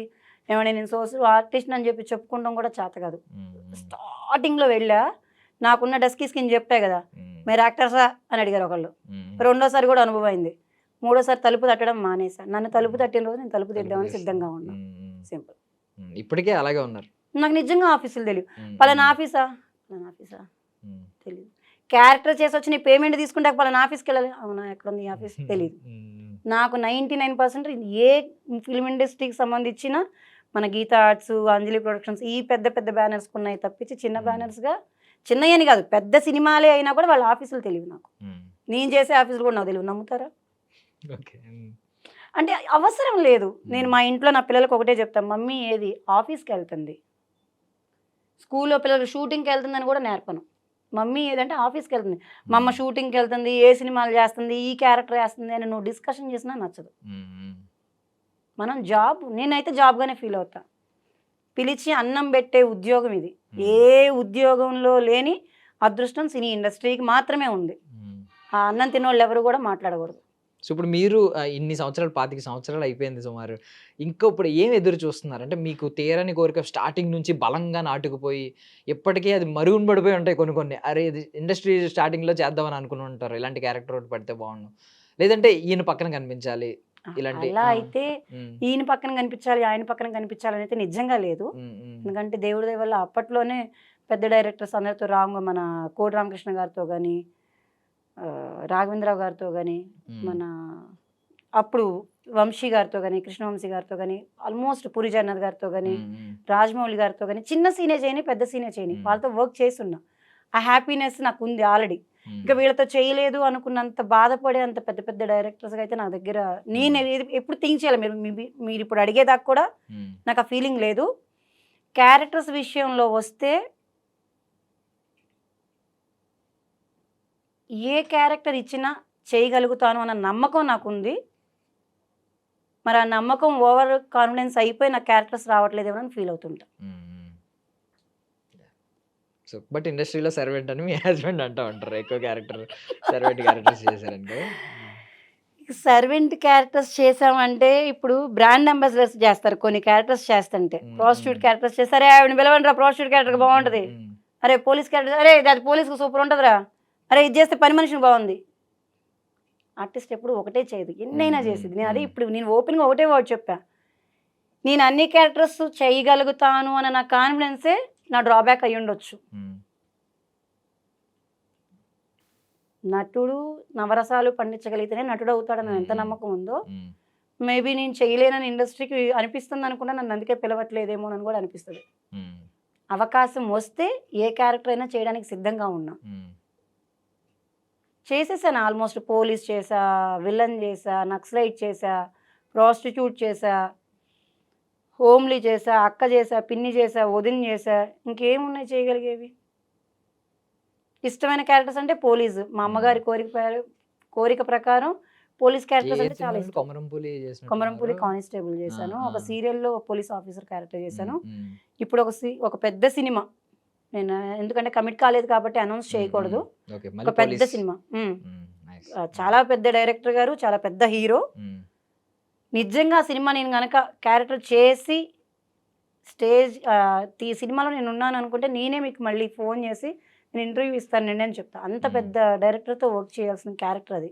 ఏమన్నా నేను ఆర్టిస్ట్ అని చెప్పి చెప్పుకుంటాం కూడా చేత కాదు. స్టార్టింగ్లో వెళ్ళా, నాకున్న డస్కీ స్కిన్ చెప్పే కదా, మీరు యాక్టర్సా అని అడిగారు ఒకళ్ళు. రెండోసారి కూడా అనుభవం అయింది. మూడోసారి తలుపు తట్టడం మానేసా. నన్ను తలుపు తట్టిన రోజు నేను తలుపు తిద్దామని సిద్ధంగా ఉన్నా. సింపుల్. ఇప్పటికే అలాగే ఉన్నారు. నాకు నిజంగా ఆఫీసులు తెలియదు. పలానా ఆఫీసా తెలియదు. క్యారెక్టర్ చేసి వచ్చి నీ పేమెంట్ తీసుకుంటే పలానా ఆఫీస్కి వెళ్ళాలి, అవునా ఎక్కడ ఉంది ఆఫీస్ తెలియదు. నాకు 99% ఏ ఫిల్మ్ ఇండస్ట్రీకి సంబంధించిన మన గీత ఆర్ట్స్, అంజలి ప్రొడక్షన్స్ ఈ పెద్ద పెద్ద బ్యానర్స్ ఉన్నాయి తప్పించి చిన్న బ్యానర్స్గా, చిన్నయని కాదు పెద్ద సినిమాలే అయినా కూడా వాళ్ళ ఆఫీసులు తెలియదు నాకు. నేను చేసే ఆఫీసులు కూడా నాకు తెలియదు. నమ్ముతారా? అంటే అవసరం లేదు. నేను మా ఇంట్లో నా పిల్లలకు ఒకటే చెప్తాను, మమ్మీ ఏది ఆఫీస్కి వెళ్తుంది, స్కూల్లో పిల్లలు షూటింగ్కి వెళ్తుందని కూడా నేర్పను. మమ్మీ ఏదంటే ఆఫీస్కి వెళ్తుంది, మా అమ్మ షూటింగ్కి వెళ్తుంది, ఏ సినిమాలు చేస్తుంది, ఈ క్యారెక్టర్ వేస్తుంది అని నువ్వు డిస్కషన్ చేసినా నచ్చదు. మనం జాబ్, నేనైతే జాబ్గానే ఫీల్ అవుతా. పిలిచి అన్నం పెట్టే ఉద్యోగం ఇది. ఏ ఉద్యోగంలో లేని అదృష్టం సినీ ఇండస్ట్రీకి మాత్రమే ఉంది. ఆ అన్నం తినోళ్ళు ఎవరు కూడా మాట్లాడకూడదు. సో ఇప్పుడు మీరు ఇన్ని సంవత్సరాలు 25 సంవత్సరాలు అయిపోయింది సుమారు. ఇంకా ఇప్పుడు ఏం ఎదురు చూస్తున్నారు? అంటే మీకు తీరని కోరిక స్టార్టింగ్ నుంచి బలంగా నాటుకుపోయి ఇప్పటికే అది మరుగున పడిపోయి ఉంటాయి కొన్ని. అరే ఇది ఇండస్ట్రీ స్టార్టింగ్లో చేద్దామని అనుకుని ఉంటారు, ఇలాంటి క్యారెక్టర్ ఒకటి పడితే బాగుండు, లేదంటే ఈయన పక్కన కనిపించాలి ఇలాంటి. అలా అయితే ఈయన పక్కన కనిపించాలి, ఆయన పక్కన కనిపించాలని అయితే నిజంగా లేదు. ఎందుకంటే దేవుడి దయ వల్ల అప్పట్లోనే పెద్ద డైరెక్టర్స్ అందరితో మన కోటి రామకృష్ణ గారితో కానీ, రాఘవేంద్రరావు గారితో కానీ, మన అప్పుడు వంశీ గారితో కానీ, కృష్ణవంశీ గారితో కానీ, ఆల్మోస్ట్ పూరి జగన్నాథ్ గారితో కానీ, రాజమౌళి గారితో కానీ, చిన్న సీనే చేయని పెద్ద సీనే చేయని వాళ్ళతో వర్క్ చేస్తున్నా. ఆ హ్యాపీనెస్ నాకు ఉంది ఆల్రెడీ. ఇంకా వీళ్ళతో చేయలేదు అనుకున్నంత బాధపడే అంత పెద్ద పెద్ద డైరెక్టర్స్గా అయితే నా దగ్గర నేను ఎప్పుడు థింక్ చేయాలి. మీరు ఇప్పుడు అడిగేదాకా కూడా నాకు ఆ ఫీలింగ్ లేదు. క్యారెక్టర్స్ విషయంలో వస్తే ఏ క్యారెక్టర్ ఇచ్చినా చేయగలుగుతాను అన్న నమ్మకం నాకుంది. మరి ఆ నమ్మకం ఓవర్ కాన్ఫిడెన్స్ అయిపోయి నా క్యారెక్టర్స్ రావట్లేదేమో అని ఫీల్ అవుతుంటా. సో బట్ ఇండస్ట్రీలో సర్వెంట్ అని మీ హస్బెండ్ అంటూ ఉంటారు, ఎక్కువ సర్వెంట్ క్యారెక్టర్స్ చేశారంటే. సర్వెంట్ క్యారెక్టర్స్ చేసామంటే ఇప్పుడు బ్రాండ్ అంబాసిడర్స్ చేస్తారు కొన్ని క్యారెక్టర్స్ చేస్తుంటే. ప్రాస్టిట్యూట్ క్యారెక్టర్స్ చేస్తారే, ఆవిడ పిలవండి రా ప్రాస్టిట్యూట్ క్యారెక్టర్ బాగుంటుంది, అరే పోలీస్ క్యారెక్టర్, అరే అది పోలీస్కి సూపర్ ఉంటుందిరా, అరే ఇది చేస్తే పని మనిషిని బాగుంది. ఆర్టిస్ట్ ఎప్పుడు ఒకటే చేయదు, ఎన్నైనా చేసేది. నేను అదే ఇప్పుడు నేను ఓపెన్గా ఒకటే వర్డ్ చెప్పా, నేను అన్ని క్యారెక్టర్స్ చేయగలుగుతాను అన్న నా కాన్ఫిడెన్సే నా డ్రాబ్యాక్ అయ్యి ఉండొచ్చు. నటుడు నవరసాలు పండించగలిగితేనే నటుడు అవుతాడని ఎంత నమ్మకం ఉందో, మేబీ నేను చేయలేనని ఇండస్ట్రీకి అనిపిస్తుంది అనుకున్నా, నన్ను అందుకే పిలవట్లేదేమో అని కూడా చేసేసాను ఆల్మోస్ట్. పోలీస్ చేసా, విలన్ చేసా, నక్సలైట్ చేసా, ప్రాస్టిట్యూట్ చేసా, హోమ్లీ చేసా, అక్క చేసా, పిన్ని చేసా, వదిన చేసా. ఇంకేమున్నాయి చేయగలిగేవి? ఇష్టమైన క్యారెక్టర్స్ అంటే పోలీసు. మా అమ్మగారి కోరిక ప్రకారం పోలీస్ క్యారెక్టర్స్ అంటే చాలా ఇష్టం. కొమరంపులి కొమరంపులి కానిస్టేబుల్ చేశాను. ఒక సీరియల్లో పోలీస్ ఆఫీసర్ క్యారెక్టర్ చేశాను. ఇప్పుడు ఒక పెద్ద సినిమా, నేను ఎందుకంటే కమిట్ కాలేదు కాబట్టి అనౌన్స్ చేయకూడదు. ఒక పెద్ద సినిమా, చాలా పెద్ద డైరెక్టర్ గారు, చాలా పెద్ద హీరో. నిజంగా ఆ సినిమా నేను కనుక క్యారెక్టర్ చేసి సినిమాలో నేను ఉన్నాను అనుకుంటే నేనే మీకు మళ్ళీ ఫోన్ చేసి నేను ఇంటర్వ్యూ ఇస్తానండి అని చెప్తా. అంత పెద్ద డైరెక్టర్తో వర్క్ చేయాల్సిన క్యారెక్టర్ అది.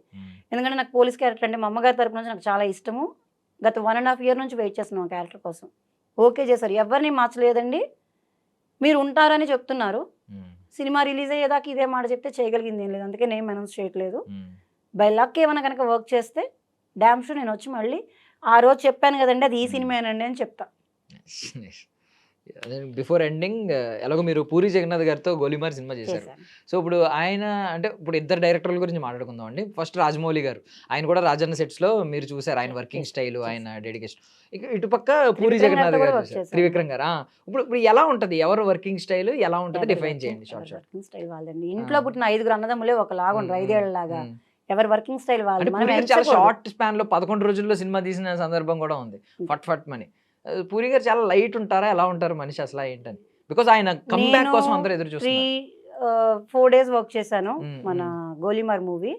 ఎందుకంటే నాకు పోలీస్ క్యారెక్టర్ అంటే మా అమ్మగారి తరపు నుంచి నాకు చాలా ఇష్టము. గత 1.5 year నుంచి వెయిట్ చేస్తున్నాను ఆ క్యారెక్టర్ కోసం. ఓకే చేశారు, ఎవరిని మార్చలేదండి, మీరు ఉంటారని చెప్తున్నారు. సినిమా రిలీజ్ అయ్యేదాకా ఇదే మాట చెప్తే చేయగలిగింది ఏం లేదు. అందుకే నేను అనౌన్స్ చేయట్లేదు. బై లక్ ఏమైనా కనుక వర్క్ చేస్తే డ్యామ్ షూర్ నేను వచ్చి మళ్ళీ ఆ రోజు చెప్పాను కదండి అది ఈ సినిమానండి అని చెప్తా. బిఫోర్ ఎండింగ్ ఎలాగో మీరు పూరి జగన్నాథ్ గారితో గోలీమార్ సినిమా చేశారు. సో ఇప్పుడు ఆయన అంటే ఇప్పుడు ఇద్దరు డైరెక్టర్ల గురించి మాట్లాడుకుందాం అండి. ఫస్ట్ రాజమౌళి గారు, ఆయన కూడా రాజన్న సెట్స్ లో మీరు చూసారు ఆయన వర్కింగ్ స్టైల్, ఆయన డెడికేషన్. ఇటుపక్క పూరి జగన్నాథ్ గారు చూసారు, త్రివిక్రమ్ గారు. ఇప్పుడు ఎలా ఉంటది, ఎవరు వర్కింగ్ స్టైల్ ఎలా ఉంటది, డిఫైన్ చేయండి షార్ట్. వర్కింగ్ స్టైల్ వాళ్ళండి. ఇంట్లో పుట్టిన 5 అన్నదమ్ములే ఒకలాగా ఉండరు, 5 ఏళ్లలాగా. ఎవరి వర్కింగ్ స్టైల్ వాళ్ళు. చాలా షార్ట్ స్పాన్ లో 11 రోజుల్లో సినిమా తీసిన సందర్భం కూడా ఉంది. ఫట్ ఫట్ మని. పూరి గారు చాలా లైట్ ఉంటారా, ఎలా ఉంటారు మనిషి అసలు ఏంటని? బికాస్ ఆయన కంబ్యాక్ కోసం అందరూ ఎదురు చూస్తున్నారు. 4 days వర్క్ చేశాను మన గోలీమార్ మూవీ.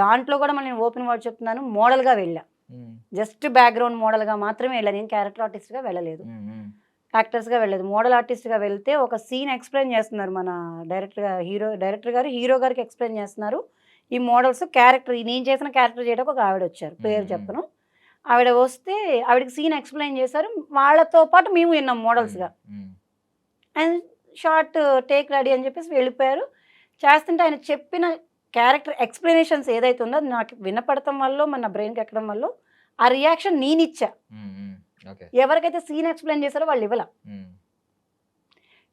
దాంట్లో కూడా మళ్ళీ నేను ఓపెన్ వర్డ్ చెప్తున్నాను, మోడల్ గా వెళ్ళా. జస్ట్ బ్యాక్గ్రౌండ్ మోడల్ గా మాత్రమే వెళ్ళా, నేను క్యారెక్టర్ ఆర్టిస్ట్ గా వెళ్ళలేదు, యాక్టర్స్ గా వెళ్ళలేదు. మోడల్ ఆర్టిస్ట్ గా వెళ్తే ఒక సీన్ ఎక్స్ప్లెయిన్ చేస్తున్నారు మన డైరెక్టర్ గారు హీరో గారికి ఎక్స్ప్లెయిన్ చేస్తున్నారు. ఈ మోడల్స్ క్యారెక్టర్, నేను చేసిన క్యారెక్టర్ చేయడానికి ఒక ఆవిడ వచ్చారు, పేరు చెప్పను. ఆవిడ వస్తే ఆవిడకి సీన్ ఎక్స్ప్లెయిన్ చేశారు, వాళ్ళతో పాటు మేము విన్నాం మోడల్స్గా. అండ్ షార్ట్ టేక్ రెడీ అని చెప్పేసి వెళ్ళిపోయారు. చేస్తుంటే ఆయన చెప్పిన క్యారెక్టర్ ఎక్స్ప్లెనేషన్స్ ఏదైతే ఉందో అది నాకు వినపడటం వల్ల, మన బ్రెయిన్కి ఎక్కడం వల్ల ఆ రియాక్షన్ నేను ఇచ్చా. ఎవరికైతే సీన్ ఎక్స్ప్లెయిన్ చేశారో వాళ్ళు ఇవ్వాల,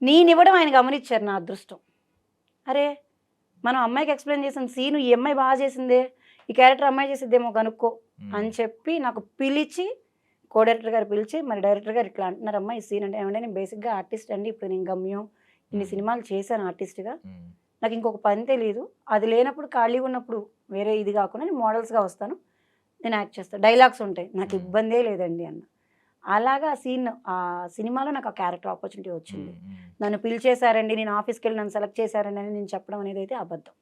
నేను ఇవ్వడం ఆయన గమనించారు. నా అదృష్టం, అరే మనం అమ్మాయికి ఎక్స్ప్లెయిన్ చేసిన సీను ఈ అమ్మాయి బాగా చేసిందే, ఈ క్యారెక్టర్ అమ్మాయి చేసిద్దేమో కనుక్కో అని చెప్పి నాకు పిలిచి, కో డైరెక్టర్ గారు పిలిచి, మరి డైరెక్టర్ గారు ఇట్లా అంటున్నారమ్మా ఈ సీన్ అంటే. ఏమంటే నేను బేసిక్గా ఆర్టిస్ట్ అండి, ఇప్పుడు నేను గమ్యం ఇన్ని సినిమాలు చేశాను ఆర్టిస్ట్గా, నాకు ఇంకొక పని తెలియదు, అది లేనప్పుడు ఖాళీగా ఉన్నప్పుడు వేరే ఇది కాకుండా నేను మోడల్స్గా వస్తాను, నేను యాక్ట్ చేస్తాను, డైలాగ్స్ ఉంటాయి, నాకు ఇబ్బందే లేదండి అన్న. అలాగా ఆ సినిమాలో నాకు ఆ క్యారెక్టర్ ఆపర్చునిటీ వచ్చింది. నన్ను పిలిచేశారండి, నేను ఆఫీస్కి వెళ్ళి నన్ను సెలెక్ట్ చేశారండి అని నేను చెప్పడం అనేది అయితే అబద్ధం.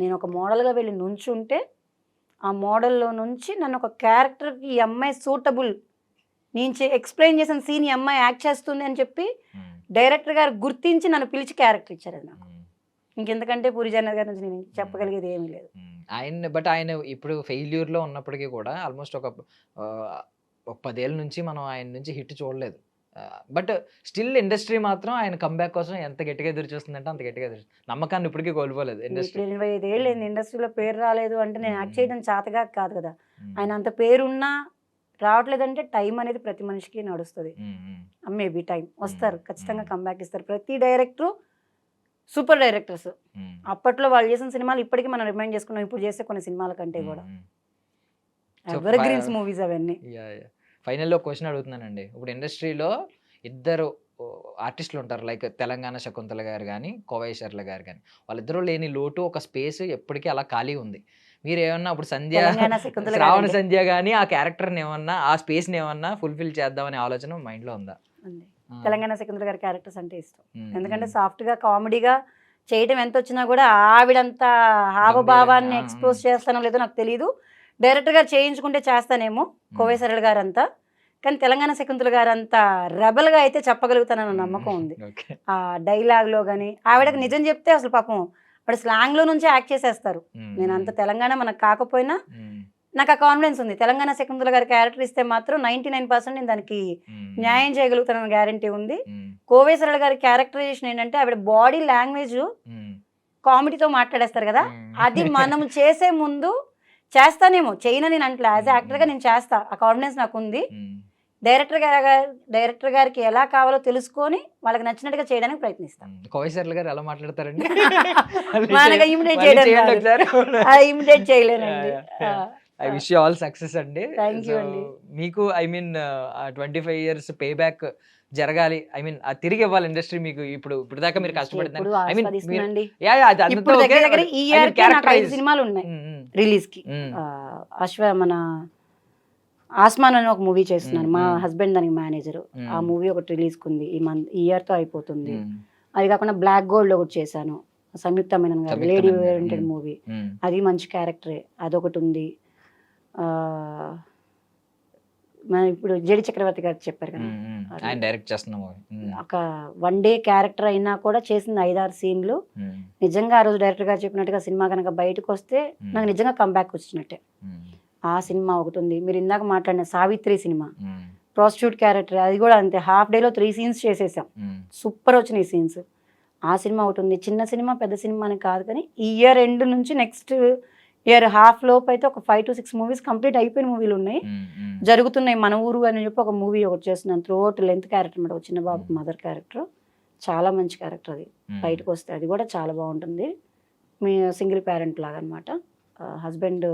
నేను ఒక మోడల్గా వెళ్ళి నుంచుంటే ఆ మోడల్లో నుంచి నన్ను ఒక క్యారెక్టర్కి ఈ అమ్మాయి సూటబుల్, నేను ఎక్స్ప్లెయిన్ చేసిన సీన్ ఈ అమ్మాయి యాక్ట్ చేస్తుంది అని చెప్పి డైరెక్టర్ గారు గుర్తించి నన్ను పిలిచి క్యారెక్టర్ ఇచ్చారు. అది నాకు ఇంకెందుకంటే పూరి జగన్నాథ్ గారి నుంచి నేను చెప్పగలిగేది ఏమీ లేదు. ఆయన ఇప్పుడు ఫెయిల్యూర్లో ఉన్నప్పటికీ కూడా ఆల్మోస్ట్ ఒక 10 ఏళ్ళ నుంచి మనం ఆయన నుంచి హిట్ చూడలేదు. బట్ స్టిల్ ఇండస్ట్రీ మాత్రం ఆయన కంబ్యాక్ కోసం ఎంత గట్టిగా ఎదురు చూస్తుందంటే అంత గట్టిగా ఎదురు, నమ్మకాన్ని ఇప్పటికీ కోల్పోలేదు ఇండస్ట్రీ. 25 ఏళ్ళు ఇండస్ట్రీలో పేరు రాలేదు అంటే నేను యాక్ట్ చేయడం చేతగా కాదు కదా. ఆయన అంత పేరున్నా రావట్లేదంటే టైం అనేది ప్రతి మనిషికి నడుస్తుంది. మేబీ టైం వస్తారు, ఖచ్చితంగా కంబ్యాక్ ఇస్తారు. ప్రతి డైరెక్టరు సూపర్ డైరెక్టర్స్. అప్పట్లో వాళ్ళు చేసిన సినిమాలు ఇప్పటికీ మనం రిమైండ్ చేసుకున్నాం, ఇప్పుడు చేసే కొన్ని సినిమాల కంటే కూడా. ఎవర్ గ్రీన్స్ మూవీస్ అవన్నీ. ఫైనల్లో క్వశ్చన్ అడుగుతున్నానండి. ఇప్పుడు ఇండస్ట్రీలో ఇద్దరు ఆర్టిస్టులు ఉంటారు, లైక్ తెలంగాణ శకుంతల గారు కానీ, కోవై శర్ల గారు కానీ. వాళ్ళిద్దరూ లేని లోటు ఒక స్పేస్ ఎప్పటికీ అలా ఖాళీ ఉంది. మీరు ఏమన్నా ఇప్పుడు శ్రావణ సంధ్య కానీ ఆ క్యారెక్టర్ని ఏమన్నా, ఆ స్పేస్ని ఏమన్నా ఫుల్ఫిల్ చేద్దామనే ఆలోచన మైండ్లో ఉందా? తెలంగాణ శకుంతల గారి క్యారెక్టర్స్ అంటే ఇష్టం. ఎందుకంటే సాఫ్ట్గా కామెడీగా చేయటం ఎంత వచ్చినా కూడా ఆవిడంతా హావభావాన్ని ఎక్స్పోజ్ చేస్తానో లేదో నాకు తెలియదు. డైరెక్టర్ గారు చేయించుకుంటే చేస్తానేమో, కోవై సరళ గారు అంతా. కానీ తెలంగాణ శకుంతల గారు అంతా రెబల్గా అయితే చెప్పగలుగుతానన్న నమ్మకం ఉంది. ఆ డైలాగ్లో కానీ ఆవిడకి నిజం చెప్తే అసలు పాపం వాడు స్లాంగ్లో నుంచే యాక్ట్ చేసేస్తారు. నేను అంత తెలంగాణ మనకు కాకపోయినా నాకు ఆ కాన్ఫిడెన్స్ ఉంది. తెలంగాణ శకుంతల గారి క్యారెక్టర్ ఇస్తే మాత్రం 99% నేను దానికి న్యాయం చేయగలుగుతానన్న గ్యారంటీ ఉంది. కోవై సరళ గారి క్యారెక్టరైజేషన్ ఏంటంటే ఆవిడ బాడీ లాంగ్వేజ్ కామెడీతో మాట్లాడేస్తారు కదా, అది మనం చేసే ముందు చేస్తానేమో, చేయను నేను అంటలే, యాజ్ యాక్టర్గా నేను చేస్తా, ఆ కాన్ఫిడెన్స్ నాకు ఉంది. డైరెక్టర్ గారికి ఎలా కావాలో తెలుసుకొని వాళ్ళకి నచ్చినట్టుగా చేయడానికి ప్రయత్నిస్తాం. కోవిసర్లు గారు ఎలా మాట్లాడతారండి? మనగా ఇమిడియేట్ చేయడం ఇమిడియేట్ చేయలేనండి. I wish you all success అండి. థ్యాంక్ యూ అండి. మీకు I mean 25 years pay back జరగాలి. ఐ మీన్ తిరిగి ఇవ్వాలి ఇండస్ట్రీ మీకు. ఇప్పుడు దాకా మీరు కష్టపడుతున్నారు. ఇప్పుడు ఐ మీన్ ఆస్వాదిస్తున్నానండి. అది ఇప్పుడు దగ్గర దగ్గర ఈ ఇయర్ కి నాకు 5 సినిమాలు ఉన్నాయి రిలీజ్ కి. మన ఆస్మాన్ అని ఒక మూవీ చేస్తున్నాను, మా హస్బెండ్ దానికి మేనేజర్. ఆ మూవీ ఒకటి రిలీజ్ కుంది ఈ ఇయర్ తో అయిపోతుంది. అది కాకుండా బ్లాక్ గోల్డ్ ఒకటి చేశాను, సంయుక్త మీనన్ గారు, లేడీ ఓరియంటెడ్ మూవీ. అది మంచి క్యారెక్టరే, అదొకటి ఉంది. ఇప్పుడు జేడి చక్రవర్తి గారు చెప్పారు కదా, ఆయన డైరెక్ట్ చేస్తున్న మూవీ. ఒక 1 day క్యారెక్టర్ అయినా కూడా చేసింది 5-6 సీన్లు. నిజంగా ఆ రోజు డైరెక్టర్ గారు చెప్పినట్టుగా సినిమా కనుక బయటకు వస్తే నాకు నిజంగా కంబ్యాక్ వచ్చినట్టే. ఆ సినిమా ఒకటి ఉంది. మీరు ఇందాక మాట్లాడిన సావిత్రి సినిమా, ప్రాస్టిట్యూట్ క్యారెక్టర్, అది కూడా అంతే. హాఫ్ డేలో 3 scenes చేసేసాం, సూపర్ వచ్చినాయి సీన్స్. ఆ సినిమా ఒకటి ఉంది. చిన్న సినిమా పెద్ద సినిమా అని కాదు, కానీ ఈ ఇయర్ ఎండ్ నుంచి నెక్స్ట్ ఇయర్ హాఫ్ లోపు అయితే ఒక 5 to 6 మూవీస్ కంప్లీట్ అయిపోయిన మూవీలు ఉన్నాయి, జరుగుతున్నాయి. మన ఊరు అని చెప్పి ఒక మూవీ ఒకటి చేస్తున్నాను, త్రూఅవుట్ లెంత్ క్యారెక్టర్ అనమాట, ఒక చిన్న బాబు మదర్ క్యారెక్టర్. చాలా మంచి క్యారెక్టర్ అది. బయటకు వస్తే అది కూడా చాలా బాగుంటుంది. మీ సింగిల్ పేరెంట్ లాగా అనమాట. హస్బెండ్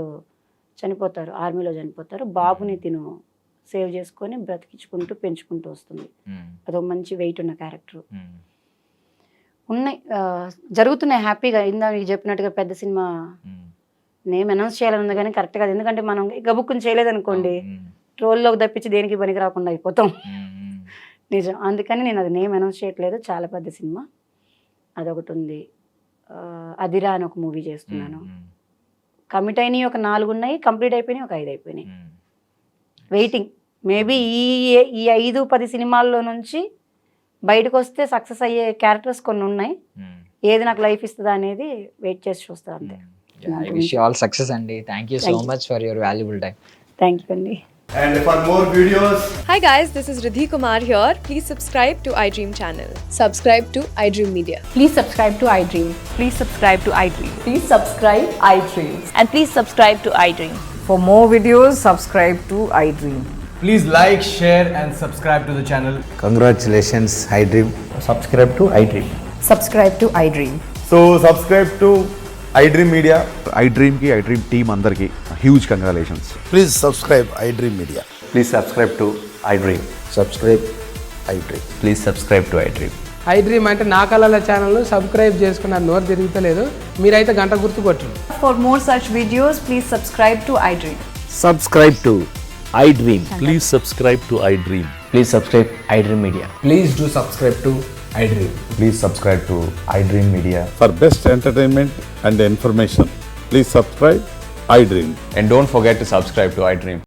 చనిపోతారు, ఆర్మీలో చనిపోతారు, బాబుని తిను సేవ్ చేసుకొని బ్రతికించుకుంటూ పెంచుకుంటూ వస్తుంది. అదొక మంచి వెయిట్ ఉన్న క్యారెక్టర్. ఉన్నాయి, జరుగుతున్నాయి హ్యాపీగా. ఇందాక మీకు చెప్పినట్టుగా పెద్ద సినిమా నేమ్ అనౌన్స్ చేయాలని ఉంది కానీ కరెక్ట్ కాదు, ఎందుకంటే మనం గబుక్కుని చేయలేదనుకోండి ట్రోల్లోకి తప్పించి దేనికి పనికి రాకుండా అయిపోతాం. నిజం, అందుకని నేను అది నేమ్ అనౌన్స్ చేయట్లేదు. చాలా పెద్ద సినిమా అదొకటి ఉంది. అదిరా అని ఒక మూవీ చేస్తున్నాను. కమిట్ అయినవి ఒక 4 ఉన్నాయి, కంప్లీట్ అయిపోయినాయి ఒక 5 అయిపోయినాయి. వెయిటింగ్. మేబీ ఈ 5-10 సినిమాల్లో నుంచి బయటకు వస్తే సక్సెస్ అయ్యే క్యారెక్టర్స్ కొన్ని ఉన్నాయి. ఏది నాకు లైఫ్ ఇస్తుందా అనేది వెయిట్ చేసి చూస్తా అంతే. I wish you all success అండి. Thank you so much for your valuable time. Thank you అండి. And for more videos, Hi guys, this is Riddhi Kumar here. Please subscribe to iDream channel. Subscribe to iDream Media. Please subscribe to iDream. Please subscribe to iDream. Please subscribe iDream. And please subscribe to iDream. For more videos, subscribe to iDream. please like, share and subscribe to the channel. Congratulations, iDream. Subscribe to iDream. Subscribe to iDream. So subscribe to iDream Media. iDream की iDream team अंदर की huge congratulations. Please subscribe iDream Media. Please subscribe to iDream. Subscribe iDream. Please subscribe to iDream. iDream అంటే నా కళల ఛానల్ సబ్స్క్రైబ్ చేసుకున్న నోరు తిరుగుతలేదు, మీరైతే గంట గుర్తు కొట్టండి. For more such videos, please subscribe to iDream. Subscribe to iDream. Please subscribe to iDream. Please subscribe iDream Media. Please do subscribe to iDream. Please subscribe to iDream Media. For best entertainment and information, please subscribe iDream. And don't forget to subscribe to iDream.